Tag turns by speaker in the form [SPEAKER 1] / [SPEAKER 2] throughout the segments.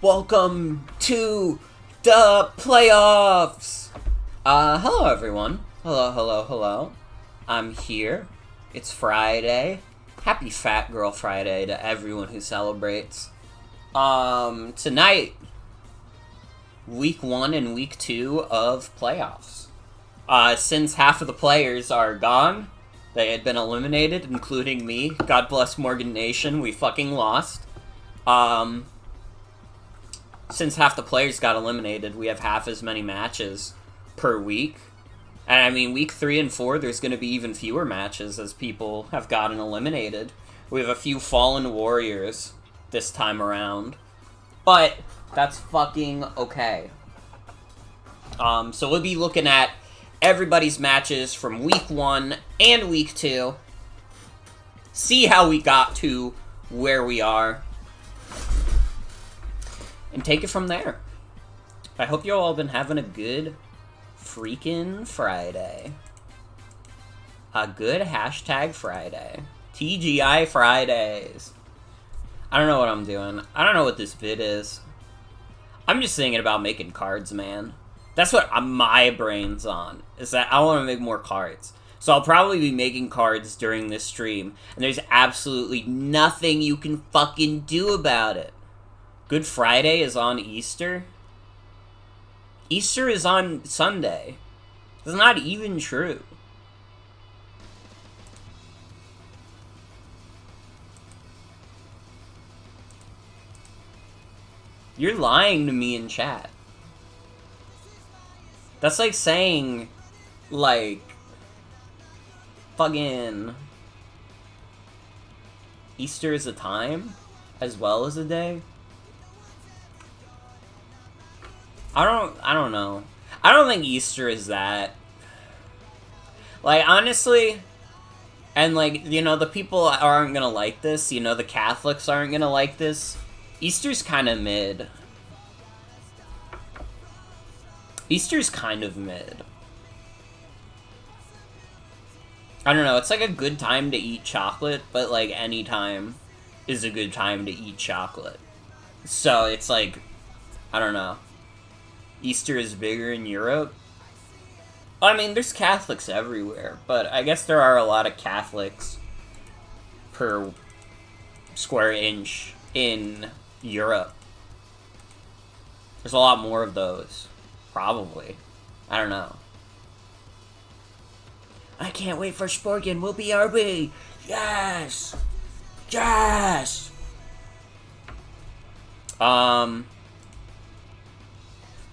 [SPEAKER 1] Welcome to the playoffs! Hello everyone. Hello. I'm here. It's Friday. Happy Fat Girl Friday to everyone who celebrates. Tonight, week 1 and week 2 of playoffs. Since half of the players are gone, they had been eliminated, including me. God bless Morgan Nation, we fucking lost. Since half the players got eliminated, we have half as many matches per week. And I mean, week 3 and 4, there's going to be even fewer matches as people have gotten eliminated. We have a few fallen warriors this time around. But that's fucking okay. So we'll be looking at everybody's matches from week 1 and week 2. See how we got to where we are. And take it from there. I hope you all been having a good freaking Friday. A good hashtag Friday. TGI Fridays. I don't know what I'm doing. I don't know what this vid is. I'm just thinking about making cards, man. That's what my brain's on. Is that I want to make more cards. So I'll probably be making cards during this stream. And there's absolutely nothing you can fucking do about it. Good Friday is on Easter? Easter is on Sunday. It's not even true. You're lying to me in chat. That's like saying, like, fucking Easter is a time as well as a day. I don't know. I don't think Easter is that. Like, honestly, and like, you know, the people aren't gonna like this, you know, the Catholics aren't gonna like this. Easter's kind of mid. Easter's kind of mid. I don't know, it's like a good time to eat chocolate, but like any time is a good time to eat chocolate. So it's like, I don't know. Easter is bigger in Europe. I mean, there's Catholics everywhere, but I guess there are a lot of Catholics per square inch in Europe. There's a lot more of those. Probably. I don't know. I can't wait for Sporgan. We'll be RB. Yes! Yes!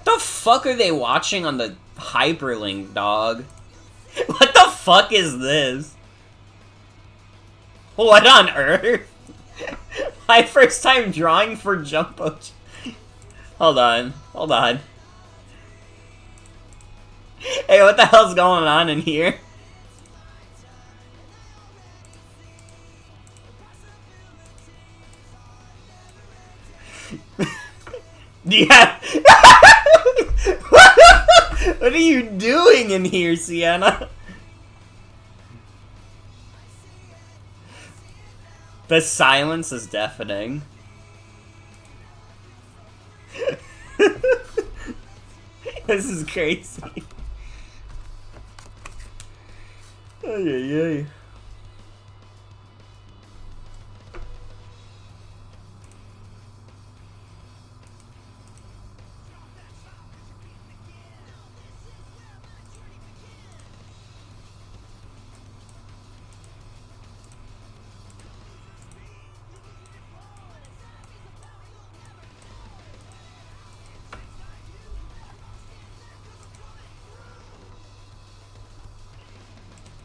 [SPEAKER 1] The fuck are they watching on the hyperlink, dog? What the fuck is this? What on earth? My first time drawing for Jumbo. Hold on. Hey, what the hell's going on in here? Yeah. What are you doing in here, Sienna? The silence is deafening. This is crazy. Ay.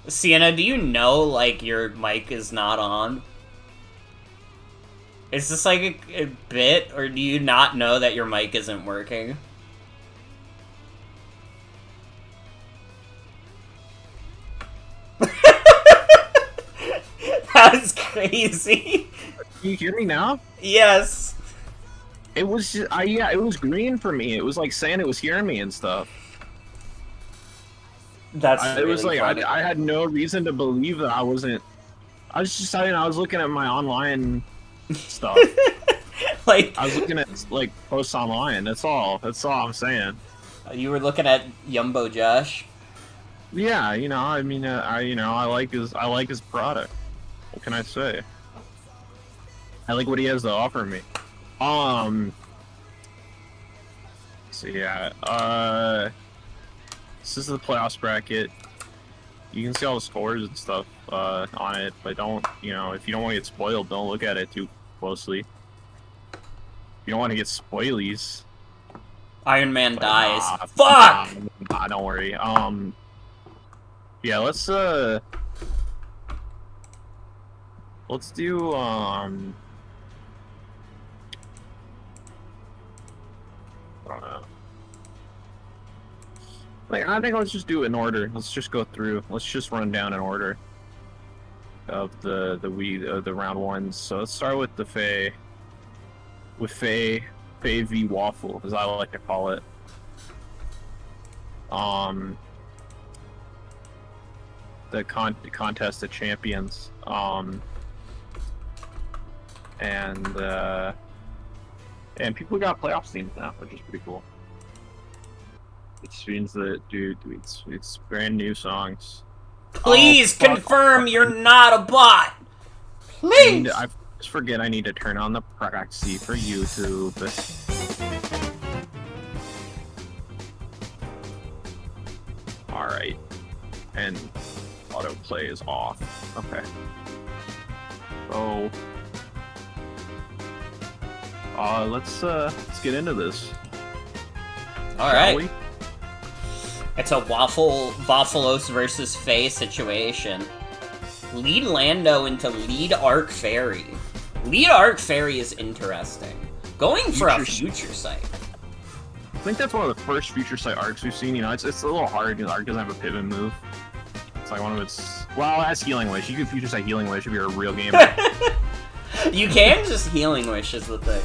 [SPEAKER 1] Sienna, do you know, like, your mic is not on? Is this like a bit, or do you not know that your mic isn't working? That was crazy.
[SPEAKER 2] Can you hear me now?
[SPEAKER 1] Yes.
[SPEAKER 2] It was just, yeah, it was green for me. It was like saying it was hearing me and stuff.
[SPEAKER 1] That's
[SPEAKER 2] it was
[SPEAKER 1] really
[SPEAKER 2] like
[SPEAKER 1] funny.
[SPEAKER 2] I had no reason to believe that I wasn't. I was just saying I was looking at my online stuff.
[SPEAKER 1] Like,
[SPEAKER 2] I was looking at like posts online. That's all I'm saying.
[SPEAKER 1] you were looking at Yumbo Josh.
[SPEAKER 2] Yeah, you know, I mean, I like his product. What can I say? I like what he has to offer me. So yeah, this is the playoffs bracket. You can see all the scores and stuff on it, but don't, you know, if you don't want to get spoiled, don't look at it too closely. You don't want to get spoilies.
[SPEAKER 1] Iron Man
[SPEAKER 2] But
[SPEAKER 1] dies.
[SPEAKER 2] nah,
[SPEAKER 1] Fuck!
[SPEAKER 2] nah, don't worry. Yeah, let's do I don't know. Like, I think let's just do it in order. Let's just go through. Let's just run down in order of the round ones. So let's start with the Faye. With Faye v Waffle, as I like to call it. The contest of champions. And people got playoff teams now, which is pretty cool. It means that, dude, it's brand new songs.
[SPEAKER 1] Please confirm you're not a bot! Please!
[SPEAKER 2] I just forget I need to turn on the proxy for YouTube. Alright. And autoplay is off. Okay. So let's get into this.
[SPEAKER 1] Alright. It's a WAFFLOES versus Faye situation. Lead Lando into lead Arc Fairy. Lead Arc Fairy is interesting. Going for a future sight.
[SPEAKER 2] I think that's one of the first future sight arcs we've seen. You know, it's a little hard because Arc doesn't have a pivot move. It's like one of its. Well, that's Healing Wish. You can future sight Healing Wish if you're a real gamer.
[SPEAKER 1] You can just Healing Wish is the thing.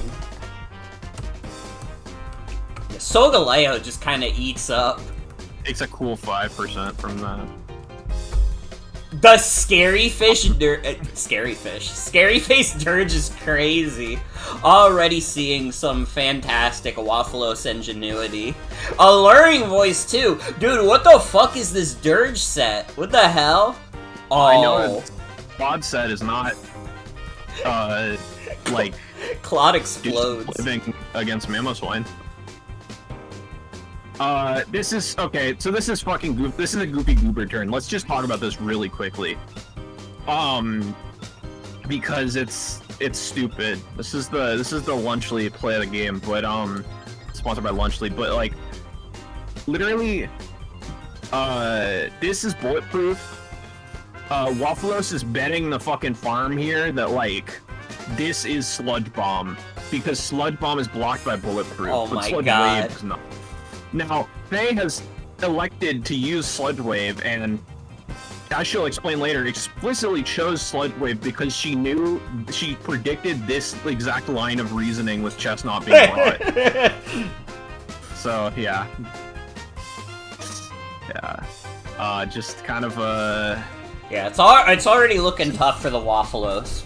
[SPEAKER 1] Yeah, Solgaleo just kind of eats up.
[SPEAKER 2] Takes a cool 5% from that.
[SPEAKER 1] The Scary Face Dirge is crazy. Already seeing some fantastic WAFFLOES ingenuity. Alluring voice too. Dude, what the fuck is this Dirge set? What the hell? Oh.
[SPEAKER 2] I know that Quad set is not, like...
[SPEAKER 1] Claude explodes.
[SPEAKER 2] Living against Mamoswine. This is, okay, so this is fucking goof. This is a goofy goober turn. Let's just talk about this really quickly. Because it's stupid. This is the Lunchly play of the game, but, sponsored by Lunchly, but, like, literally, this is bulletproof. WAFFLOES is betting the fucking farm here that, like, this is Sludge Bomb, because Sludge Bomb is blocked by bulletproof.
[SPEAKER 1] Oh
[SPEAKER 2] but
[SPEAKER 1] my
[SPEAKER 2] Sludge
[SPEAKER 1] god.
[SPEAKER 2] Wave is not. Now, Faye has elected to use Sludge Wave, and as she'll explain later, explicitly chose Sludge Wave because she predicted this exact line of reasoning with Chestnut being right. So, yeah. Yeah. Just kind of,
[SPEAKER 1] Yeah, it's already looking tough for the WAFFLOES.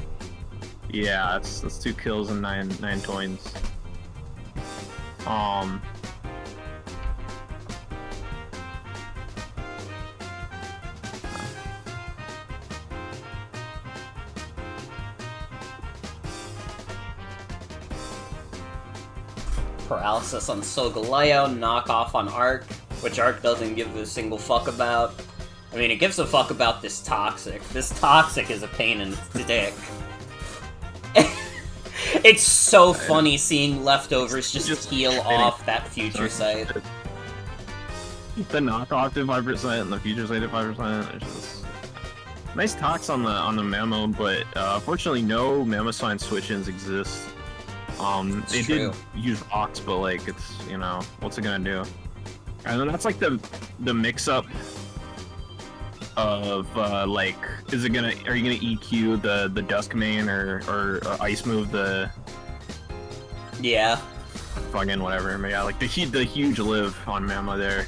[SPEAKER 2] Yeah, that's 2 kills and 9 coins.
[SPEAKER 1] Paralysis on Solgaleo, knockoff on Arc, which Arc doesn't give a single fuck about. I mean, it gives a fuck about this Toxic. This Toxic is a pain in the dick. It's so funny seeing leftovers just heal off that future sight.
[SPEAKER 2] The knockoff to 5% and the future sight to 5%. It's just nice talks on the memo, but unfortunately no memo sign switch-ins exist. They did use Ox, but like it's, you know, what's it gonna do? And then that's like the mix-up of like, are you gonna EQ the Dusk main or Ice move the
[SPEAKER 1] yeah,
[SPEAKER 2] fucking whatever. But yeah, like the huge live on Mamo there.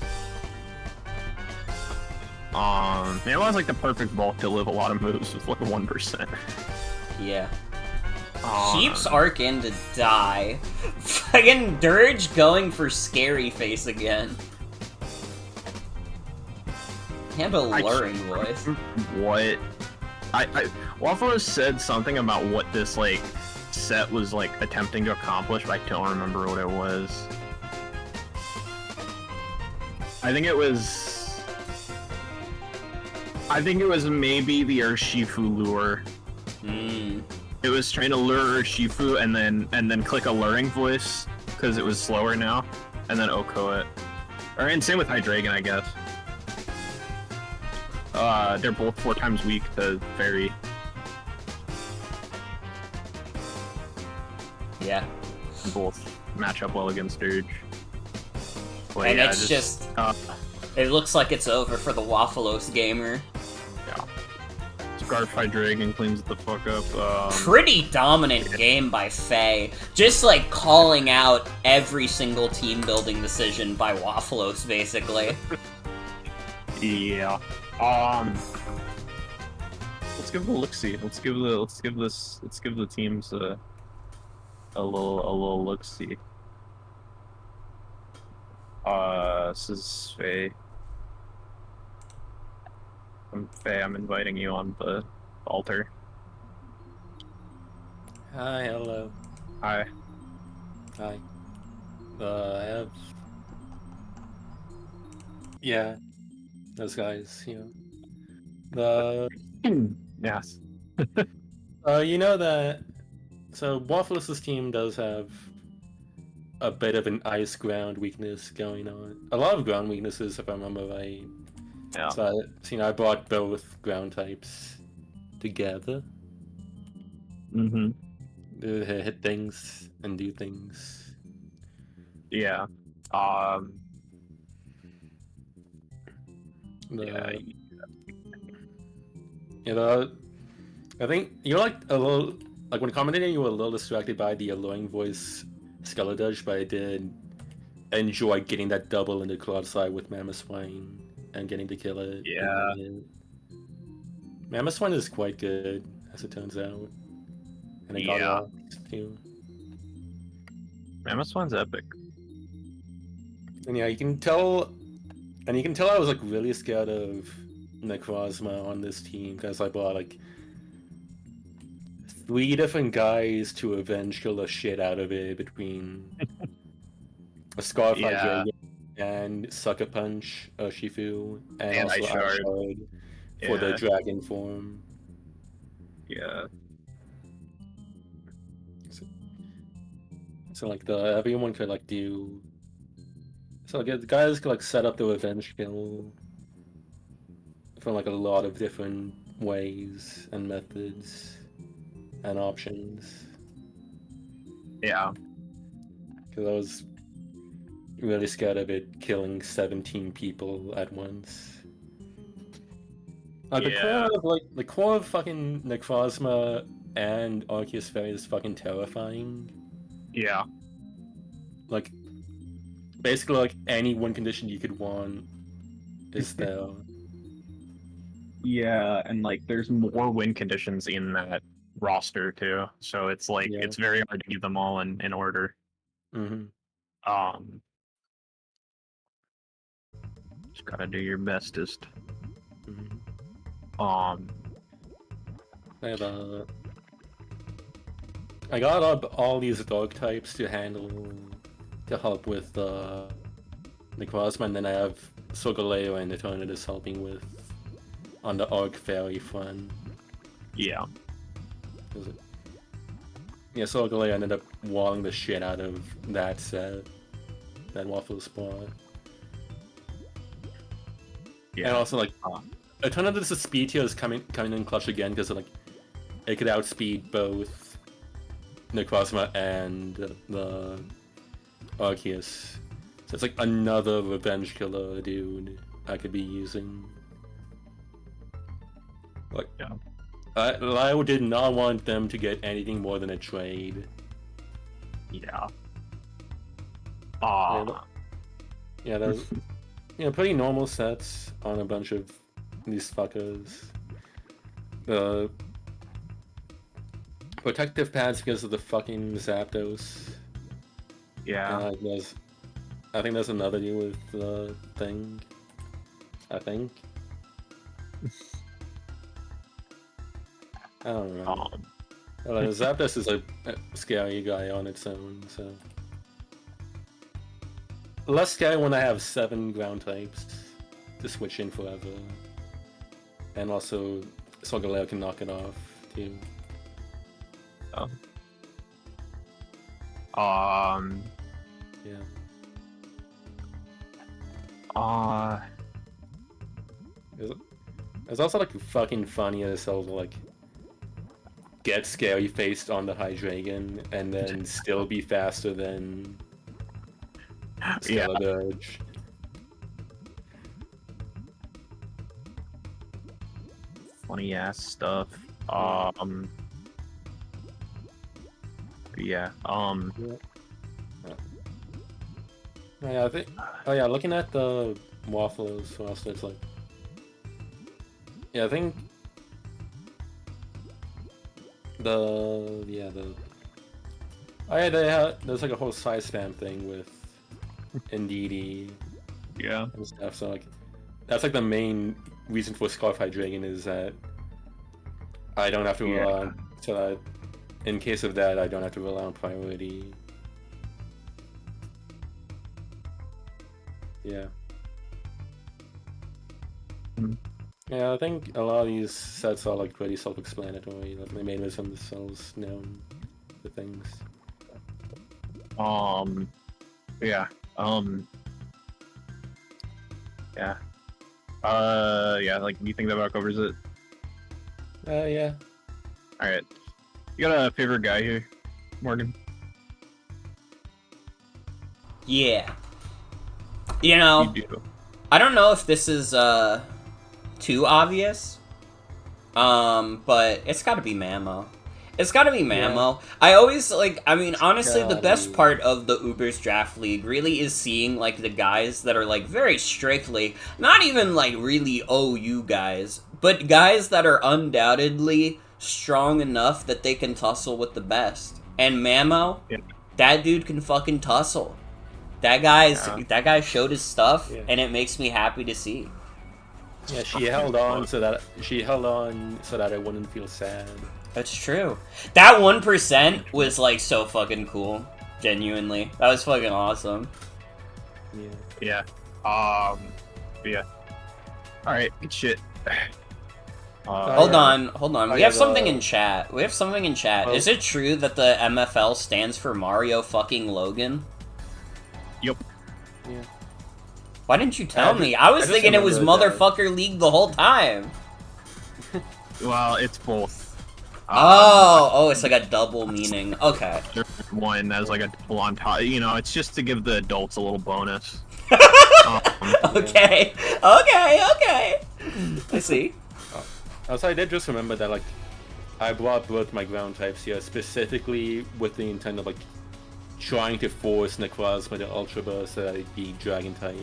[SPEAKER 2] Mamo has like the perfect bulk to live a lot of moves with like 1%.
[SPEAKER 1] Yeah. Keeps Arkin to die. Fucking Dirge going for Scary Face again. And a luring voice.
[SPEAKER 2] What? WAFFLOES said something about what this, like, set was, like, attempting to accomplish, but I don't remember what it was. I think it was maybe the Urshifu lure. It was trying to lure Urshifu and then click a luring voice, because it was slower now, and then Oko it. And same with Hydreigon, I guess. They're both 4 times weak to Fairy.
[SPEAKER 1] Yeah.
[SPEAKER 2] Both match up well against Dirge. But
[SPEAKER 1] And
[SPEAKER 2] yeah,
[SPEAKER 1] it's just it looks like it's over for the WAFFLOES gamer.
[SPEAKER 2] Yeah. Scarf Hydreigon cleans the fuck up.
[SPEAKER 1] Pretty dominant game by Faye. Just like calling out every single team building decision by WAFFLOES, basically.
[SPEAKER 2] Yeah. Let's give it a look-see. Let's give the teams a little look-see. This is Faye. Faye, I'm inviting you on the altar.
[SPEAKER 3] Hi, hello.
[SPEAKER 2] Hi.
[SPEAKER 3] Hi. I have... Yeah. Those guys, you know.
[SPEAKER 2] Yes.
[SPEAKER 3] You know that... So, WAFFLOES' team does have a bit of an ice ground weakness going on. A lot of ground weaknesses, if I remember right.
[SPEAKER 2] Yeah.
[SPEAKER 3] So, I brought both ground types together.
[SPEAKER 2] Mm-hmm.
[SPEAKER 3] To hit things and do things.
[SPEAKER 2] Yeah. Yeah.
[SPEAKER 3] You know, I think you're like a little... Like, when commentating, you were a little distracted by the alluring voice Skeleturge, but I did enjoy getting that double in the Clodside with Mamoswine and getting to kill it.
[SPEAKER 2] Yeah.
[SPEAKER 3] Mamoswine is quite good, as it turns out. And it got off, too.
[SPEAKER 2] Mamoswine's epic.
[SPEAKER 3] And yeah, you can tell... And you can tell I was, like, really scared of Necrozma on this team, because I bought, like, 3 different guys to avenge kill the shit out of it between a Scarf and Sucker Punch Shifu, and also Shard for the dragon form.
[SPEAKER 2] Yeah.
[SPEAKER 3] So like everyone could like do. So like the guys could like set up the revenge kill from like a lot of different ways and methods and options.
[SPEAKER 2] Yeah.
[SPEAKER 3] Because I was really scared of it killing 17 people at once. Like the core of fucking Necrozma and Arceus Fairy is fucking terrifying.
[SPEAKER 2] Yeah.
[SPEAKER 3] Like basically like any win condition you could want is there.
[SPEAKER 2] Yeah, and like there's more win conditions in that roster too, so it's like it's very hard to get them all in order.
[SPEAKER 3] Mm-hmm.
[SPEAKER 2] Just gotta do your bestest.
[SPEAKER 3] Mm-hmm. I got up all these dog types to help with Necrozma, and then I have Solgaleo and Eternatus helping with on the Arc Fairy front.
[SPEAKER 2] Yeah.
[SPEAKER 3] Yeah, Solgaleo ended up walling the shit out of that set, that WAFFLOES spot.
[SPEAKER 2] Yeah.
[SPEAKER 3] And also like Eternatus' speed tier is coming in clutch again because like it could outspeed both Necrozma and the Arceus. So it's like another revenge killer dude I could be using. Like, I did not want them to get anything more than a trade.
[SPEAKER 2] Yeah.
[SPEAKER 3] Yeah, those pretty normal sets on a bunch of these fuckers. protective pads because of the fucking Zapdos.
[SPEAKER 2] Yeah.
[SPEAKER 3] I think there's another deal with the thing. I think. I don't know. Zapdos is a scary guy on its own, so. Less scary when I have 7 ground types to switch in forever. And also, Solgaleo can knock it off, too. Yeah. It's also like fucking funny as hell to like get scary faced on the Hydreigon and then still be faster than Skeledirge.
[SPEAKER 2] Funny ass stuff. Yeah.
[SPEAKER 3] Yeah, I think. Oh yeah, looking at the WAFFLOES roster, it's like. Yeah, I think. Oh yeah, there's like a whole size spam thing with Indeedee.
[SPEAKER 2] Yeah.
[SPEAKER 3] And stuff. So like, that's like the main reason for Scarf Hydreigon is that I don't have to rely on, so that in case of that, I don't have to rely on priority. Yeah. Yeah, I think a lot of these sets are like pretty self-explanatory. Like they made themselves known the things.
[SPEAKER 2] Yeah. Yeah. Yeah, like, you think that about covers it?
[SPEAKER 3] Yeah.
[SPEAKER 2] Alright. You got a favorite guy here, Morgan?
[SPEAKER 1] Yeah. You know,
[SPEAKER 2] You do.
[SPEAKER 1] I don't know if this is, too obvious. But it's gotta be Mamo. It's gotta be Mamo. Yeah. I always, like, I mean, honestly, the best part of the Uber's Draft League really is seeing, like, the guys that are, like, very strictly, not even, like, really OU guys, but guys that are undoubtedly strong enough that they can tussle with the best. And Mamo, that dude can fucking tussle. That guy showed his stuff, and it makes me happy to see.
[SPEAKER 3] Yeah, she held on so that I wouldn't feel sad.
[SPEAKER 1] That's true. That 1% was like so fucking cool. Genuinely, that was fucking awesome.
[SPEAKER 2] Yeah. Yeah. All right. Good shit.
[SPEAKER 1] Hold on. We have something in chat. Is it true that the MFL stands for Mario fucking Logan?
[SPEAKER 2] Yep.
[SPEAKER 3] Yeah.
[SPEAKER 1] Why didn't you tell me? I was thinking it was Motherfucker League the whole time.
[SPEAKER 2] Well, it's both.
[SPEAKER 1] It's like a double meaning. Okay.
[SPEAKER 2] One as like a double on top. You know, it's just to give the adults a little bonus.
[SPEAKER 1] Okay. I see.
[SPEAKER 3] Also, I did just remember that, like, I brought both my ground types here specifically with the intent of, like, trying to force Necrozma to Ultra Burst so that it'd be Dragon type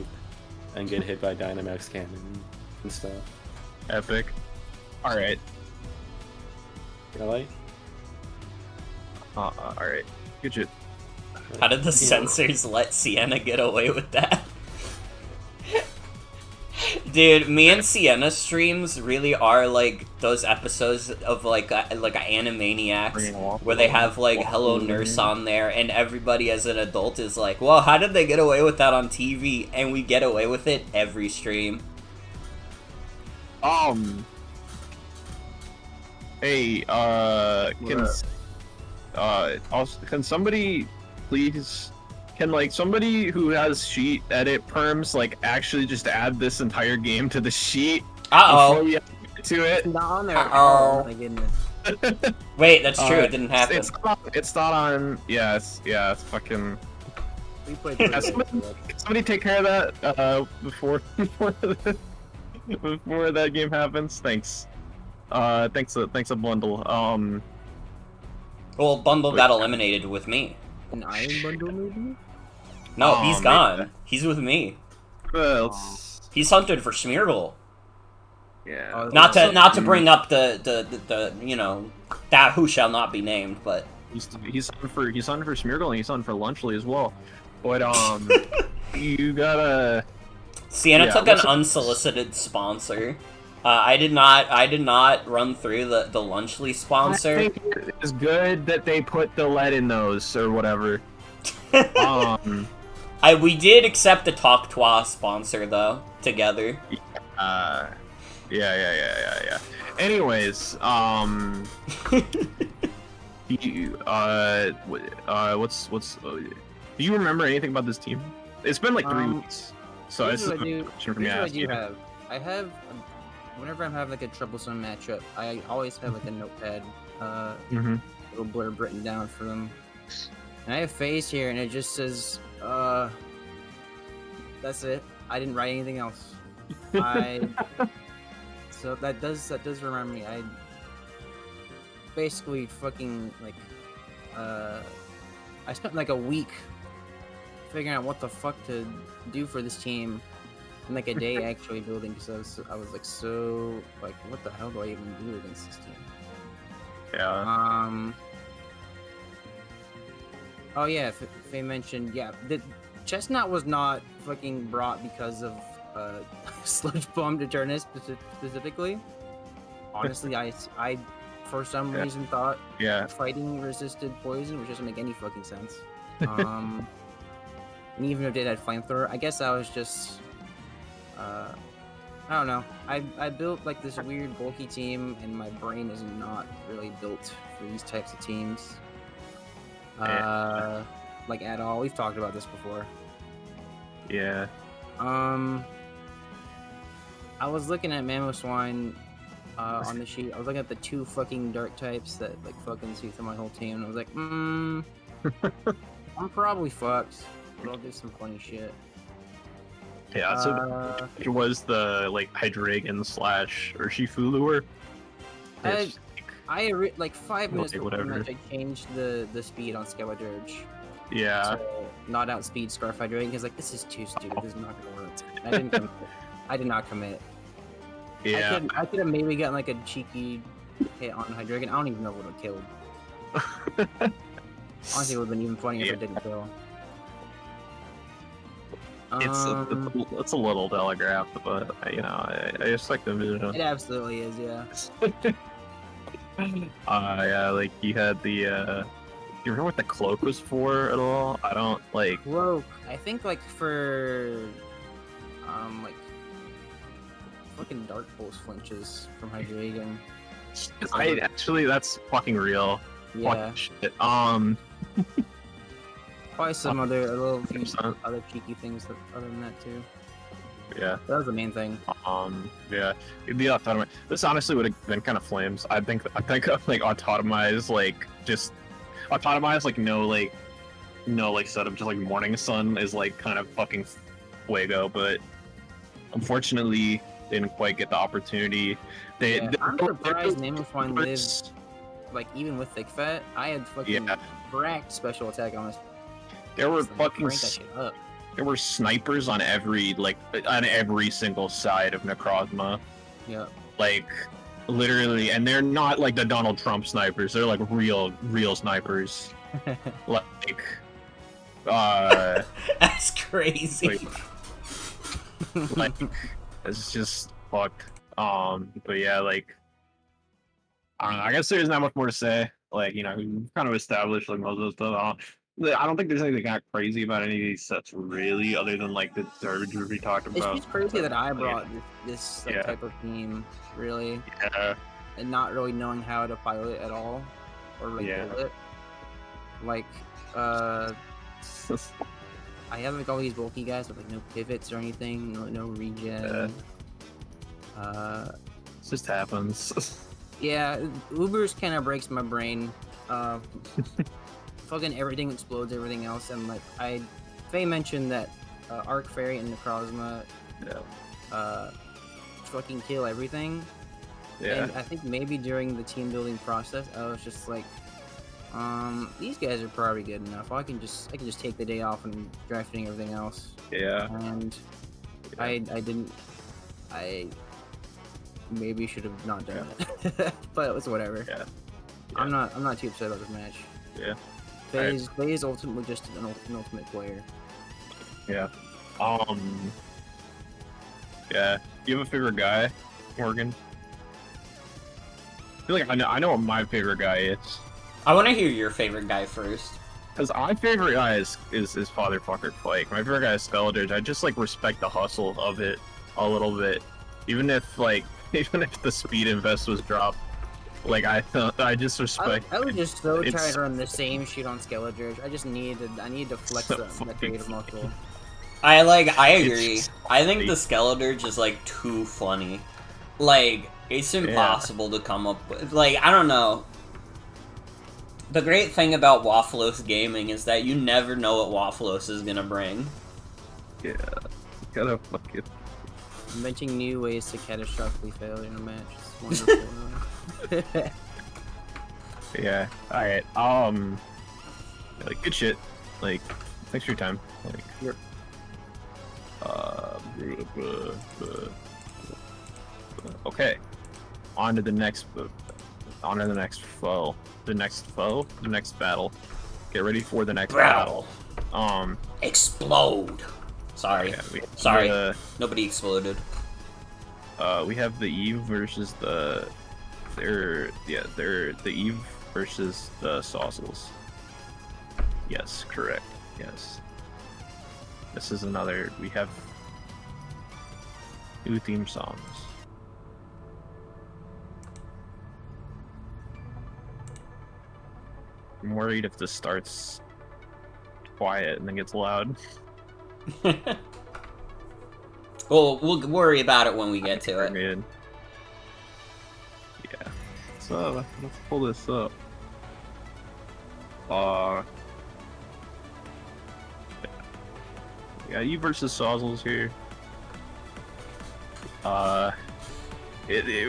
[SPEAKER 3] and get hit by Dynamax Cannon and stuff.
[SPEAKER 2] Epic. Alright.
[SPEAKER 3] Really?
[SPEAKER 2] Alright. Good shit.
[SPEAKER 1] How did the censors let Sienna get away with that? Dude, me and Sienna streams really are like those episodes of like Animaniacs where they have like Hello Nurse on there and everybody as an adult is like, well, how did they get away with that on TV? And we get away with it every stream.
[SPEAKER 2] Hey, can somebody please, can somebody who has sheet edit perms actually just add this entire game to the sheet before we get to it?
[SPEAKER 4] It's not on there. Oh my goodness.
[SPEAKER 1] Wait, that's true. It didn't happen.
[SPEAKER 2] It's not on. Yeah, it's fucking. Somebody take care of that before that game happens. Thanks. Thanks a bundle.
[SPEAKER 1] Well, bundle got eliminated with me.
[SPEAKER 4] An Iron Bundle, maybe?
[SPEAKER 1] No, he's gone. He's with me. He's hunted for Smeargle.
[SPEAKER 2] Yeah.
[SPEAKER 1] Not to bring up the That who shall not be named, but
[SPEAKER 2] He's on for Smeargle and he's on for Lunchley as well. But you gotta.
[SPEAKER 1] Sienna
[SPEAKER 2] Yeah,
[SPEAKER 1] took an
[SPEAKER 2] what's up?
[SPEAKER 1] unsolicited sponsor. I did not run through the Lunchley
[SPEAKER 2] I
[SPEAKER 1] sponsor.
[SPEAKER 2] think it's good that they put the lead in those or whatever.
[SPEAKER 1] We did accept the Talk Twa sponsor though together.
[SPEAKER 2] Yeah. Anyways, what's do you remember anything about this team? It's been like 3 weeks, so
[SPEAKER 4] Here's
[SPEAKER 2] it's
[SPEAKER 4] what
[SPEAKER 2] a
[SPEAKER 4] I do.
[SPEAKER 2] question for me
[SPEAKER 4] Here's
[SPEAKER 2] to
[SPEAKER 4] what I
[SPEAKER 2] ask
[SPEAKER 4] do
[SPEAKER 2] you.
[SPEAKER 4] have. I have, whenever I'm having like a troublesome matchup, I always have like a notepad,
[SPEAKER 2] Mhm.
[SPEAKER 4] little blurb written down for them. And I have phase here, and it just says, that's it. I didn't write anything else. So that does remind me. I basically fucking like, I spent like a week figuring out what the fuck to do for this team, and like a day actually building, because I was like, so like, what the hell do I even do against this team?
[SPEAKER 2] Yeah.
[SPEAKER 4] Oh yeah, Faye mentioned, yeah, the Chestnut was not fucking brought because of Sludge Bomb Eternus specifically. Honestly, I for some
[SPEAKER 2] Yeah.
[SPEAKER 4] reason thought
[SPEAKER 2] Yeah.
[SPEAKER 4] fighting resisted poison, which doesn't make any fucking sense. And even if it had flamethrower, I guess I was just I don't know. I built like this weird bulky team, and my brain is not really built for these types of teams.
[SPEAKER 2] Yeah.
[SPEAKER 4] Like at all. We've talked about this before.
[SPEAKER 2] Yeah.
[SPEAKER 4] I was looking at Mamoswine on the sheet. I was looking at the 2 fucking dark types that like fucking see through my whole team, and I was like, I'm probably fucked, but I'll do some funny shit.
[SPEAKER 2] Yeah. So it was the like Hydreigon / Urshifu lure. It's
[SPEAKER 4] Like 5 minutes
[SPEAKER 2] Okay,
[SPEAKER 4] before the
[SPEAKER 2] whatever.
[SPEAKER 4] match, I changed the speed on Skywadirge.
[SPEAKER 2] yeah.
[SPEAKER 4] So not outspeed Scarf Hydreigon, because like, this is too stupid. This is not gonna work. I did not commit.
[SPEAKER 2] Yeah.
[SPEAKER 4] I could have maybe gotten like a cheeky hit on Hydreigon. I don't even know what it killed. Honestly, it would have been even funnier if it didn't kill.
[SPEAKER 2] It's a little telegraphed, but you know, I just like the vision.
[SPEAKER 4] It absolutely is, yeah.
[SPEAKER 2] Yeah, like you had the you remember what the cloak was for at all? I don't like.
[SPEAKER 4] Cloak. I think like for like fucking Dark Pulse flinches from Hydreigon.
[SPEAKER 2] I actually, that's fucking real.
[SPEAKER 4] Yeah.
[SPEAKER 2] Fucking shit.
[SPEAKER 4] Probably some other little few
[SPEAKER 2] 100%.
[SPEAKER 4] other cheeky things other than that too.
[SPEAKER 2] Yeah.
[SPEAKER 4] That was the main thing.
[SPEAKER 2] Yeah. The autotomize. This honestly would have been kind of flames. I think of like autotomize, like just autotomize, like no setup, just like Morning Sun is like kind of fucking fuego, but unfortunately didn't quite get the opportunity.
[SPEAKER 4] I'm surprised Mamoswine lived, like, even with thick fat. I had fucking bracked special attack on this.
[SPEAKER 2] There were
[SPEAKER 4] Like,
[SPEAKER 2] fucking
[SPEAKER 4] crank that shit up.
[SPEAKER 2] there were snipers on every single side of Necrozma.
[SPEAKER 4] Yeah.
[SPEAKER 2] Like literally, and they're not like the Donald Trump snipers. They're like real snipers. Like
[SPEAKER 1] That's crazy.
[SPEAKER 2] like it's just fucked. But yeah, like I don't know, I guess there's not much more to say. Like, you know, we've kind of established like most of the stuff. I don't think there's anything kind of crazy about any of these sets really, other than like the garbage we talked
[SPEAKER 4] It's
[SPEAKER 2] about.
[SPEAKER 4] just crazy that I
[SPEAKER 2] Like,
[SPEAKER 4] brought this like,
[SPEAKER 2] Yeah.
[SPEAKER 4] type of team, really,
[SPEAKER 2] Yeah.
[SPEAKER 4] and not really knowing how to pilot it at all, or like
[SPEAKER 2] Yeah.
[SPEAKER 4] build it. Like, I have like all these bulky guys with like no pivots or anything, no regen.
[SPEAKER 2] It just happens.
[SPEAKER 4] Yeah, Ubers kind of breaks my brain. Fucking everything explodes, everything else, and like Faye mentioned that Arc Fairy and Necrozma fucking kill everything.
[SPEAKER 2] Yeah.
[SPEAKER 4] And I think maybe during the team building process, I was just like, these guys are probably good enough. I can just take the day off and drafting everything else.
[SPEAKER 2] Yeah.
[SPEAKER 4] And I maybe should have not done it, but it was whatever.
[SPEAKER 2] Yeah.
[SPEAKER 4] I'm not too upset about this match.
[SPEAKER 2] Yeah.
[SPEAKER 4] Faye is ultimately just an ultimate player.
[SPEAKER 2] Yeah. Yeah. Do you have a favorite guy, Morgan? I feel like I know what my favorite guy is.
[SPEAKER 1] I want to hear your favorite guy first.
[SPEAKER 2] Because my favorite guy is Fatherfucker Flake. My favorite guy is Skeletors. I just, like, respect the hustle of it a little bit. Even if the speed invest was dropped. Like, I just respect.
[SPEAKER 4] I would just so try
[SPEAKER 2] it's-
[SPEAKER 4] to run the same shit on Skeletor. I need to flex the creative muscle.
[SPEAKER 1] I agree.
[SPEAKER 2] It's
[SPEAKER 1] I think the
[SPEAKER 2] funny.
[SPEAKER 1] Skeletor just like too funny. Like it's impossible to come up with. Like I don't know. The great thing about WAFFLOES gaming is that you never know what WAFFLOES is gonna bring.
[SPEAKER 2] Yeah. Gotta fucking.
[SPEAKER 4] Inventing new ways to catastrophically fail in a match. It's wonderful.
[SPEAKER 2] Yeah. Alright. Like, good shit. Like, thanks for your time. Like,
[SPEAKER 4] Yep.
[SPEAKER 2] Okay. On to the next foe. The next battle. Get ready for the next battle.
[SPEAKER 1] Explode. Sorry.
[SPEAKER 2] Okay,
[SPEAKER 1] Sorry. Nobody exploded.
[SPEAKER 2] We have the Eve versus the the Eve versus the Sauzels. Yes, correct. Yes. This is another. We have new theme songs. I'm worried if this starts quiet and then gets loud.
[SPEAKER 1] Well, we'll worry about it when we get to it.
[SPEAKER 2] Good. Yeah. So let's pull this up. Yeah, you versus Sauzels here.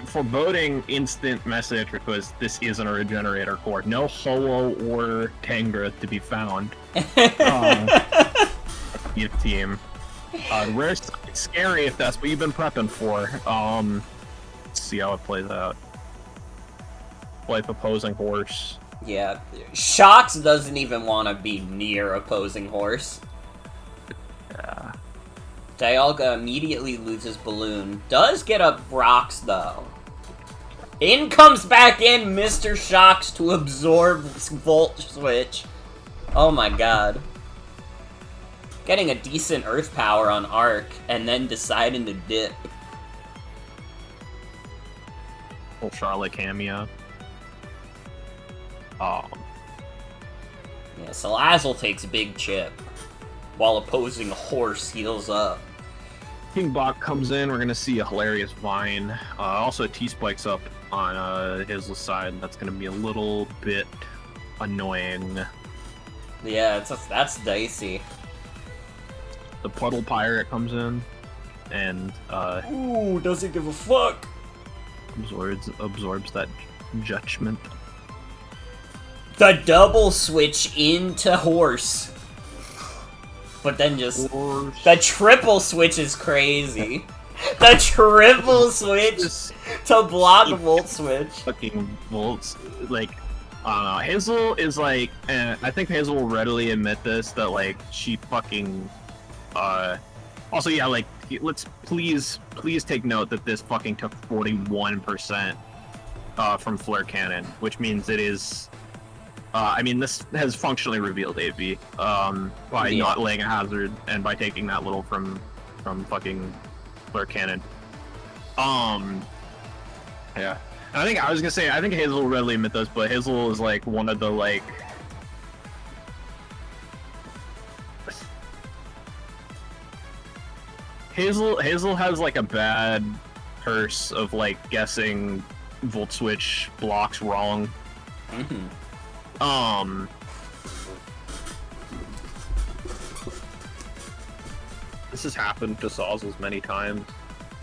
[SPEAKER 2] Foreboding instant message request. This isn't a regenerator core. No Ho-Oh or Tangra to be found. Youth team. Rare, it's scary if that's what you've been prepping for. Let's see how it plays out. Wipe opposing horse.
[SPEAKER 1] Yeah, Shocks doesn't even want to be near opposing horse.
[SPEAKER 2] Yeah.
[SPEAKER 1] Dialga immediately loses balloon. Does get up rocks though. In comes back in Mr. Shocks to absorb Volt Switch. Oh my god. Getting a decent Earth Power on Arc and then deciding to dip.
[SPEAKER 2] Full Charlotte cameo.
[SPEAKER 1] Yeah, Sauzels takes a big chip while opposing horse heals up.
[SPEAKER 2] King Bach comes in, we're gonna see a hilarious Vine. Also T-Spike's up on his side. That's gonna be a little bit annoying.
[SPEAKER 1] Yeah, that's dicey.
[SPEAKER 2] The Puddle Pirate comes in and
[SPEAKER 1] Ooh, doesn't give a fuck.
[SPEAKER 2] absorbs that judgment.
[SPEAKER 1] The double switch into horse. But then just...
[SPEAKER 2] Horse.
[SPEAKER 1] The triple switch is crazy. The triple switch
[SPEAKER 2] Just
[SPEAKER 1] to block Volt Switch.
[SPEAKER 2] fucking volts. Like, I don't know. Hazel is like, I think Hazel will readily admit this, that like, she fucking, also yeah, like, let's please take note that this fucking took 41%, from Flare Cannon, which means it is, I mean, this has functionally revealed AV, by not laying a hazard and by taking that little from fucking Flare Cannon. Yeah. I think Hazel will readily admit this, but Hazel is like one of the like Hazel has like a bad curse of like guessing Volt Switch blocks wrong. This has happened to Sauzels many times.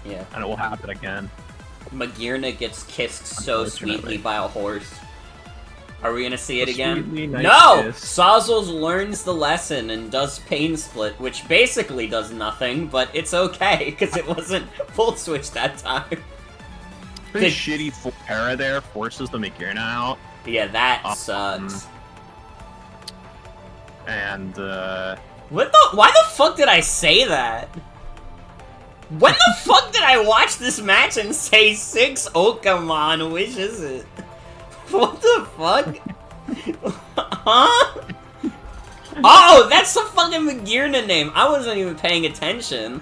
[SPEAKER 1] Yeah.
[SPEAKER 2] And it will happen again.
[SPEAKER 1] Magirna gets kissed so sweetly by a horse. Are we gonna see it again?
[SPEAKER 2] Sweetly nice
[SPEAKER 1] No!
[SPEAKER 2] kiss.
[SPEAKER 1] Sauzels learns the lesson and does Pain Split, which basically does nothing, but it's okay, because it wasn't Volt Switch that time.
[SPEAKER 2] pretty shitty full para there, forces the Magirna out.
[SPEAKER 1] Yeah, that sucks.
[SPEAKER 2] And,
[SPEAKER 1] What the? Why the fuck did I say that? When the fuck did I watch this match and say 6 Okamon? Which is it? What the fuck? Huh? Oh, that's the fucking Magirna name. I wasn't even paying attention,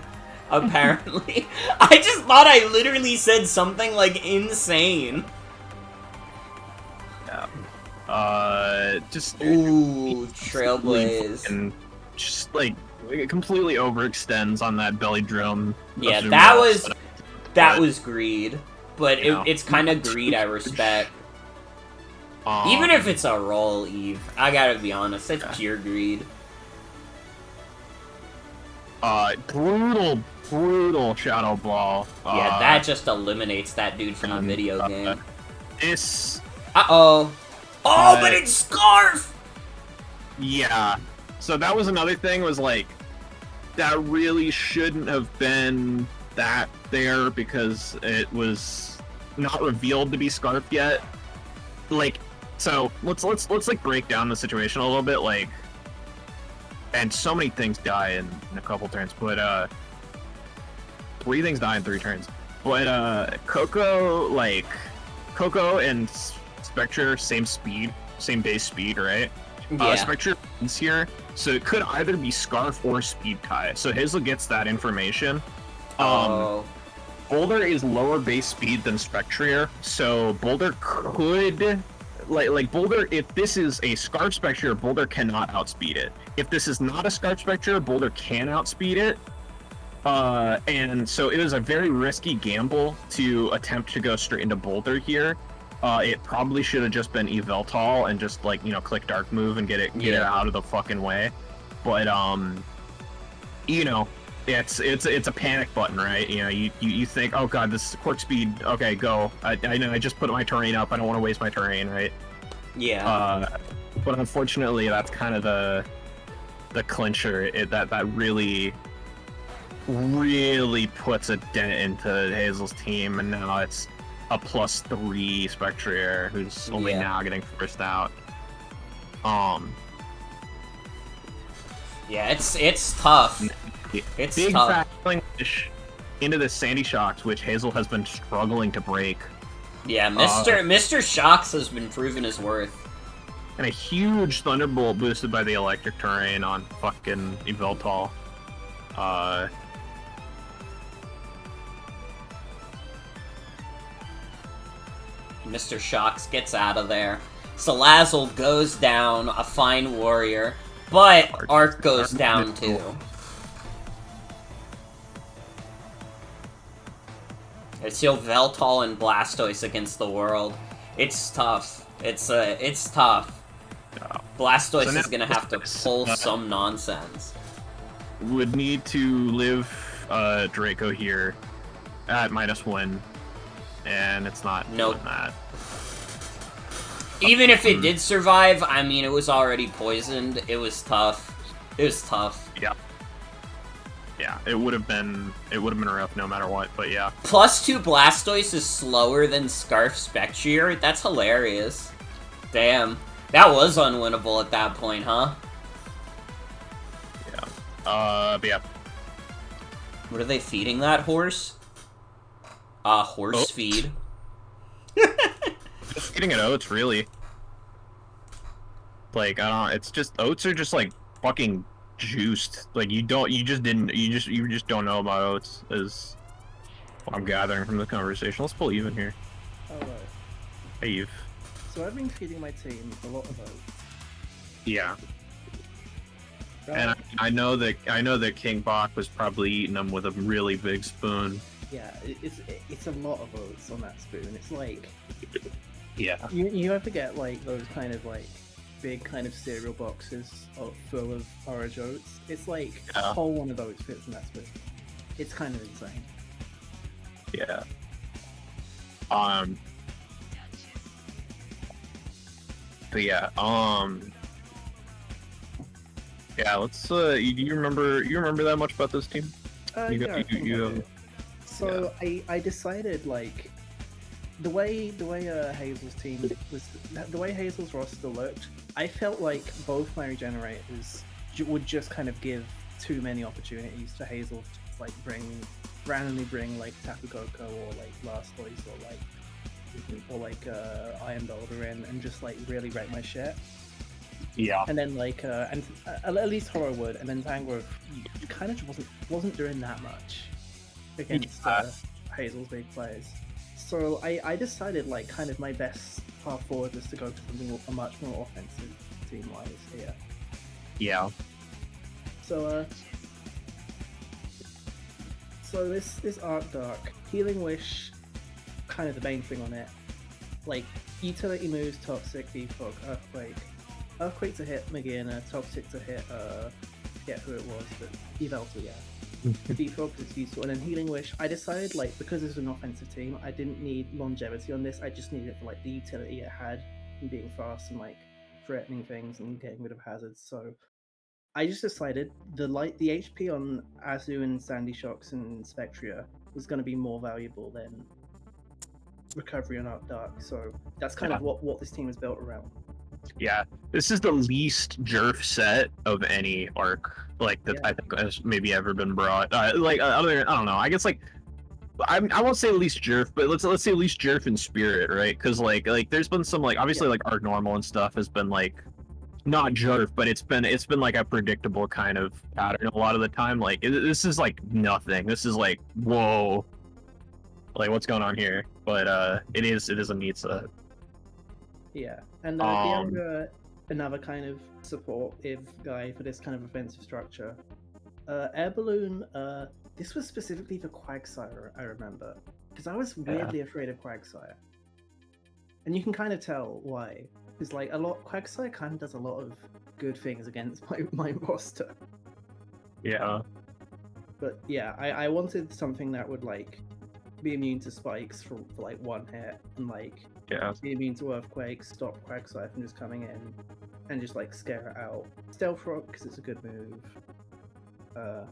[SPEAKER 1] apparently. I just thought I literally said something, like, insane.
[SPEAKER 2] Yeah. Just...
[SPEAKER 1] Ooh, Trailblaze.
[SPEAKER 2] And just, like, it completely overextends on that belly drum.
[SPEAKER 1] Yeah, that was greed. But it's kind of greed I respect. Even if it's a roll, Eve, I gotta be honest, it's pure greed.
[SPEAKER 2] Brutal Shadow Ball.
[SPEAKER 1] Yeah, that just eliminates that dude from the video game.
[SPEAKER 2] This...
[SPEAKER 1] Uh-oh. Oh, but it's Scarf!
[SPEAKER 2] Yeah. So that was another thing, was like, that really shouldn't have been that there, because it was not revealed to be Scarf yet. Like, so let's like break down the situation a little bit, like, and so many things die in a couple turns, but 3 things die in 3 turns. But Coco and Spectre, same speed, same base speed, right?
[SPEAKER 1] Yeah.
[SPEAKER 2] Spectre is here, so it could either be Scarf or Speed Kai. So Hazel gets that information. Boulder is lower base speed than Spectre, so Boulder could, like Boulder, if this is a Scarf Spectre, Boulder cannot outspeed it. If this is not a Scarf Spectre, Boulder can outspeed it. And so it is a very risky gamble to attempt to go straight into Boulder here. It probably should have just been Yveltal and just, like, click Dark Move and get it out of the fucking way. But it's a panic button, right? You think, oh god, this is Quark Speed. Okay, go. I know I just put my terrain up. I don't want to waste my terrain, right?
[SPEAKER 1] Yeah.
[SPEAKER 2] But unfortunately, that's kind of the clincher. That really puts a dent into Hazel's team, and now it's a +3 Spectre who's only now getting forced out.
[SPEAKER 1] Yeah, it's tough. It's
[SPEAKER 2] big
[SPEAKER 1] tough.
[SPEAKER 2] fat push into the Sandy Shocks, which Hazel has been struggling to break.
[SPEAKER 1] Yeah, Mr. Shocks has been proving his worth.
[SPEAKER 2] And a huge Thunderbolt boosted by the electric terrain on fucking Yveltal.
[SPEAKER 1] Mr. Shocks gets out of there. Salazzle goes down, a fine warrior, but Arc goes down too. It's Yveltal and Blastoise against the world. It's tough. It's tough. Blastoise is gonna have to pull some nonsense.
[SPEAKER 2] Would need to live Draco here at -1, and it's not doing that.
[SPEAKER 1] Even if it did survive, I mean, it was already poisoned. It was tough. It was tough.
[SPEAKER 2] Yeah. Yeah, it would have been rough no matter what, but yeah.
[SPEAKER 1] +2 Blastoise is slower than Scarf Spectre? That's hilarious. Damn. That was unwinnable at that point, huh?
[SPEAKER 2] Yeah. But yeah.
[SPEAKER 1] What are they feeding that horse? Horse feed.
[SPEAKER 2] Just feeding it oats, really. Like, it's just, oats are just, like, fucking juiced. Like, you just don't know about oats, is what I'm gathering from the conversation. Let's pull Eve in here.
[SPEAKER 5] Alright.
[SPEAKER 2] Hey, Eve.
[SPEAKER 5] So I've been feeding my team a lot of oats.
[SPEAKER 2] Yeah.
[SPEAKER 5] Right?
[SPEAKER 2] And I know that King Bach was probably eating them with a really big spoon.
[SPEAKER 5] Yeah, it's a lot of oats on that spoon. It's like,
[SPEAKER 2] Yeah.
[SPEAKER 5] you ever get like those kind of like big kind of cereal boxes full of porridge oats? It's like a whole one of those fits in that spoon. It's kind of insane.
[SPEAKER 2] Yeah. But yeah, yeah, let's you remember that much about this team?
[SPEAKER 5] Yeah, I decided like the way Hazel's team was, the way Hazel's roster looked, I felt like both my regenerators would just kind of give too many opportunities to Hazel to just, like randomly bring like Tapu Koko or like Blastoise or like Iron Boulder in and just like really wreck my shit.
[SPEAKER 2] Yeah.
[SPEAKER 5] And then like and at least Horror would, and then Tangrowth kind of wasn't doing that much against Hazel's big players. So I decided like kind of my best path forward was to go to something a much more offensive team wise here.
[SPEAKER 2] Yeah.
[SPEAKER 5] So so this Arc Dark Healing Wish, kind of the main thing on it. Like utility moves, Toxic, Defog, Earthquake. Earthquake to hit Magearna, Toxic to hit forget who it was, but Yveltal, yeah. The Defog is useful, and then Healing Wish. I decided like because it's an offensive team, I didn't need longevity on this. I just needed it for like the utility it had and being fast and like threatening things and getting rid of hazards. So I just decided the HP on Azu and Sandy Shocks and Spectria was going to be more valuable than Recovery and Arc Dark. So that's kind of what this team is built around.
[SPEAKER 2] Yeah, this is the least jerf set of any arc like that I think has maybe ever been brought. Other than, I don't know. I guess like I won't say least jerf, but let's say least jerf in spirit, right? Because like there's been some like obviously like Arc Normal and stuff has been like not jerf, but it's been like a predictable kind of pattern a lot of the time. Like this is like nothing. This is like whoa, like what's going on here? But it is a neat set.
[SPEAKER 5] Yeah, and Dialga, another kind of supportive guy for this kind of offensive structure. Air Balloon, this was specifically for Quagsire, I remember, because I was weirdly afraid of Quagsire. And you can kind of tell why. Because like Quagsire kind of does a lot of good things against my roster.
[SPEAKER 2] Yeah.
[SPEAKER 5] But yeah, I wanted something that would like be immune to spikes for like one hit and like be immune to earthquakes, stop Quagsire from just coming in and just like scare it out. Stealth Rock because it's a good move. And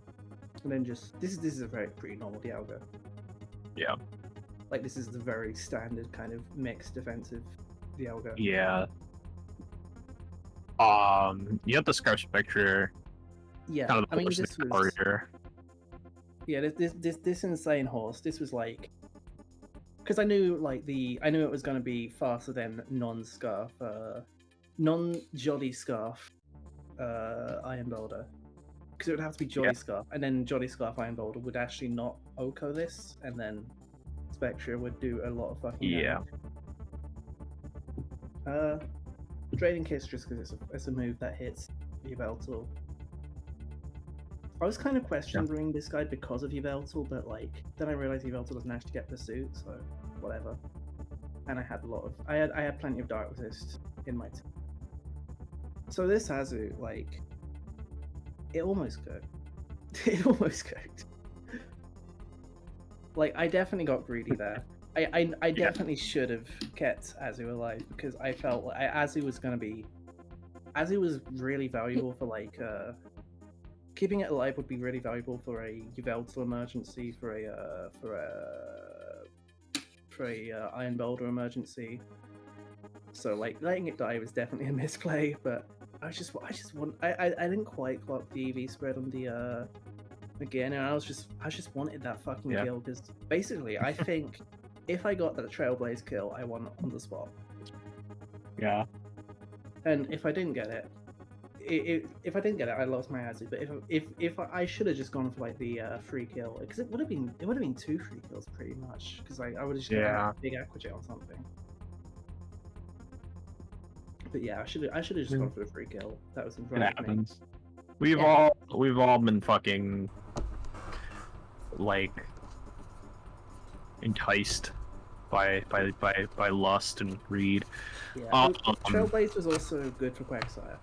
[SPEAKER 5] then just this is a pretty normal Dialga.
[SPEAKER 2] Yeah.
[SPEAKER 5] Like this is the very standard kind of mixed defensive Dialga.
[SPEAKER 2] Yeah. You have the Scarf Spectre.
[SPEAKER 5] Yeah,
[SPEAKER 2] Kind of
[SPEAKER 5] I mean this was.
[SPEAKER 2] Warrior.
[SPEAKER 5] Yeah, this insane horse. This was like, because I knew it was going to be faster than non-Scarf, non-Jolly Scarf, Iron Boulder, because it would have to be Jolly Scarf, and then Jolly Scarf Iron Boulder would actually not Oko this, and then Spectra would do a lot of fucking damage. Draining Kiss just because it's a move that hits Yveltal. I was kind of questioning bringing this guy because of Yveltal, but like then I realized Yveltal doesn't actually get pursuit, so whatever. And I had I had plenty of Dark Resist in my team. So this Azu, like, it almost cooked. It almost cooked. Like I definitely got greedy there. I definitely should have kept Azu alive because I felt like Azu was really valuable for like keeping it alive would be really valuable for a Yveltal emergency, for a Iron Boulder emergency. So like letting it die was definitely a misplay, but I didn't quite clock the EV spread on the again, and I just wanted that fucking kill because basically I think if I got that Trailblaze kill, I won on the spot.
[SPEAKER 2] Yeah.
[SPEAKER 5] And if I didn't get it, I lost my Azu. But if I should have just gone for like the free kill, because it would have been 2 free kills pretty much, because I would have just gotten a big Aquajet or something. But yeah, I should have just gone for the free kill. That was in front of me.
[SPEAKER 2] We've all been fucking like enticed by lust and greed.
[SPEAKER 5] Yeah, Trailblaze was also good for Quagsire.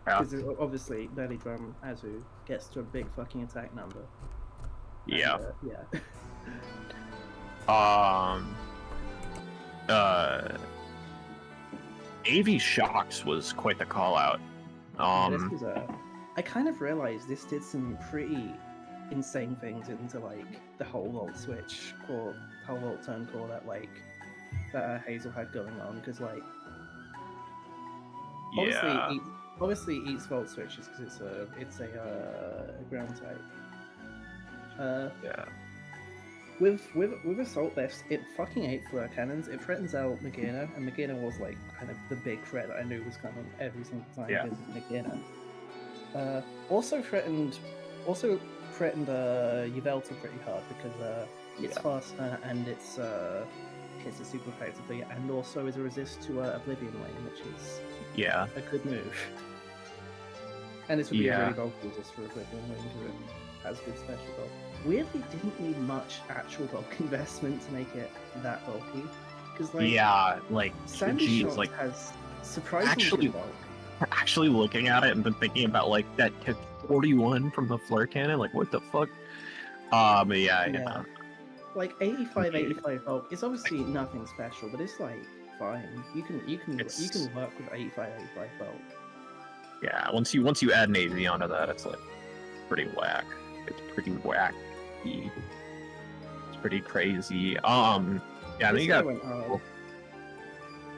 [SPEAKER 5] Because obviously, Belly Drum Azu gets to a big fucking attack number.
[SPEAKER 2] Yeah.
[SPEAKER 5] And,
[SPEAKER 2] AV Shocks was quite the call out.
[SPEAKER 5] I kind of realized this did some pretty insane things into like the whole vault switch or whole vault turn core that like that Hazel had going on, because like
[SPEAKER 2] Yeah.
[SPEAKER 5] obviously it eats volt switches because it's a ground type.
[SPEAKER 2] Yeah.
[SPEAKER 5] With assault lifts, it fucking ate flare cannons. It threatens out Magina, and Magina was like kind of the big threat that I knew was coming every single time
[SPEAKER 2] Yeah.
[SPEAKER 5] because of Magina. Also threatened Yveltal pretty hard because it's faster and it's hits it super effectively, and also is a resist to Oblivion Wing, which is a good move. And this would be a really bulky resist for Oblivion Wing because it has good special bulk. Weirdly, didn't need much actual bulk investment to make it that bulky. Because Sandy
[SPEAKER 2] geez,
[SPEAKER 5] Shot has surprisingly good bulk.
[SPEAKER 2] Actually looking at it and then thinking about like that 41 from the flare cannon, like what the fuck? But yeah.
[SPEAKER 5] Like 85 bulk is obviously nothing special, but it's like fine. You can work with 85 bulk.
[SPEAKER 2] Yeah, once you add an AV onto that, it's like pretty whack. It's pretty wacky. It's pretty crazy. I think you got.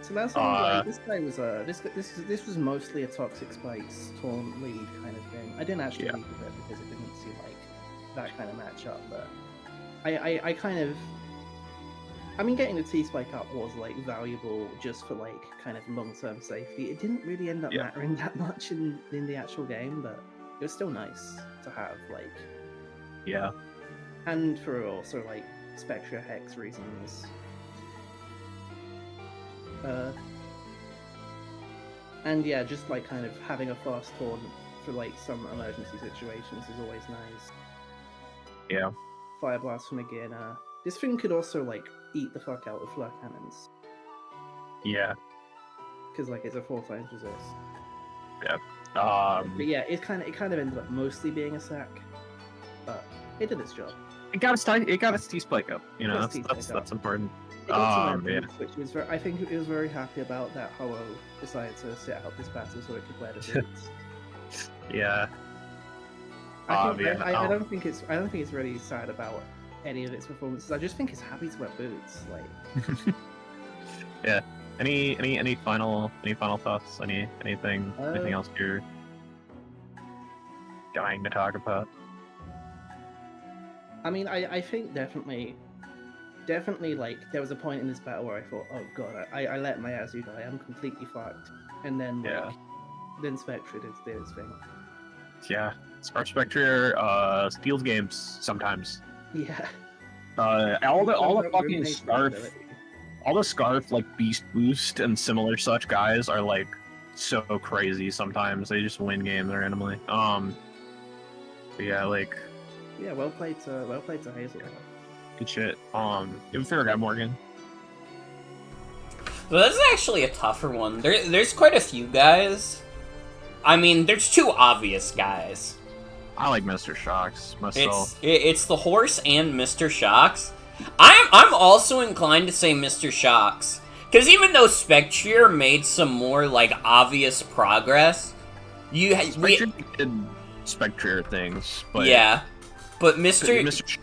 [SPEAKER 5] So that's like this guy was this was mostly a toxic spikes taunt lead kind of thing. I didn't actually lead with it because it didn't seem like that kind of matchup, but I mean getting the T-Spike up was like valuable just for like kind of long-term safety. It didn't really end up mattering that much in the actual game, but it was still nice to have like and for also like Spectra Hex reasons. And yeah, just like kind of having a fast taunt for like some emergency situations is always nice.
[SPEAKER 2] Yeah.
[SPEAKER 5] Fire Blast from Magina. This thing could also like eat the fuck out of flare cannons.
[SPEAKER 2] Yeah.
[SPEAKER 5] Because like it's a 4 times resist.
[SPEAKER 2] Yeah.
[SPEAKER 5] But yeah, it kind of ended up mostly being a sack, but it did its job.
[SPEAKER 2] It got its T-Spike up. You know, that's important.
[SPEAKER 5] It got which was I think it was very happy about that Ho-Oh decided to sit out this battle so it could wear the boots.
[SPEAKER 2] Yeah.
[SPEAKER 5] I don't think it's really sad about any of its performances. I just think it's happy to wear boots. Like.
[SPEAKER 2] Yeah. Any final thoughts? Anything else you're dying to talk about?
[SPEAKER 5] I mean, I think definitely like there was a point in this battle where I thought, oh god, I let my Azu die, I'm completely fucked. And then then Spectre did its thing.
[SPEAKER 2] Yeah. Spectre steals games sometimes.
[SPEAKER 5] Yeah.
[SPEAKER 2] All the fucking Scarf like Beast Boost and similar such guys are like so crazy sometimes. They just win games randomly. But yeah, like
[SPEAKER 5] well played to Hazel.
[SPEAKER 2] Good shit. Give a fair guy, Morgan.
[SPEAKER 1] So this is actually a tougher one. There's quite a few guys. I mean, there's two obvious guys.
[SPEAKER 2] I like Mr. Shocks myself.
[SPEAKER 1] It's the horse and Mr. Shocks. I'm also inclined to say Mr. Shocks. Because even though Spectre made some more, like, obvious progress,
[SPEAKER 2] Spectre did Spectre things, but...
[SPEAKER 1] Yeah. But Mr.
[SPEAKER 2] Shocks did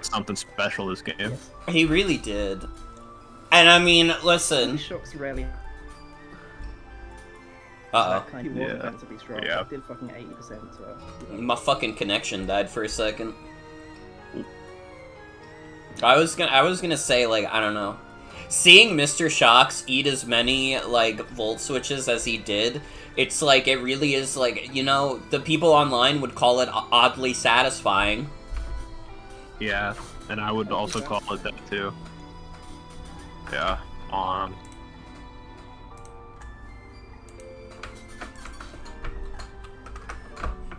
[SPEAKER 2] something special this game.
[SPEAKER 1] He really did. And I mean, listen...
[SPEAKER 5] Shocks rarely...
[SPEAKER 1] Uh-oh.
[SPEAKER 5] He wasn't meant to be strong.
[SPEAKER 2] Yeah.
[SPEAKER 5] He did fucking 80%, so...
[SPEAKER 1] My fucking connection died for a second. I was gonna say, like, I don't know. Seeing Mr. Shocks eat as many, like, volt switches as he did, it's like, it really is, like, you know, the people online would call it oddly satisfying.
[SPEAKER 2] Yeah, and I would also call it that, too. Yeah,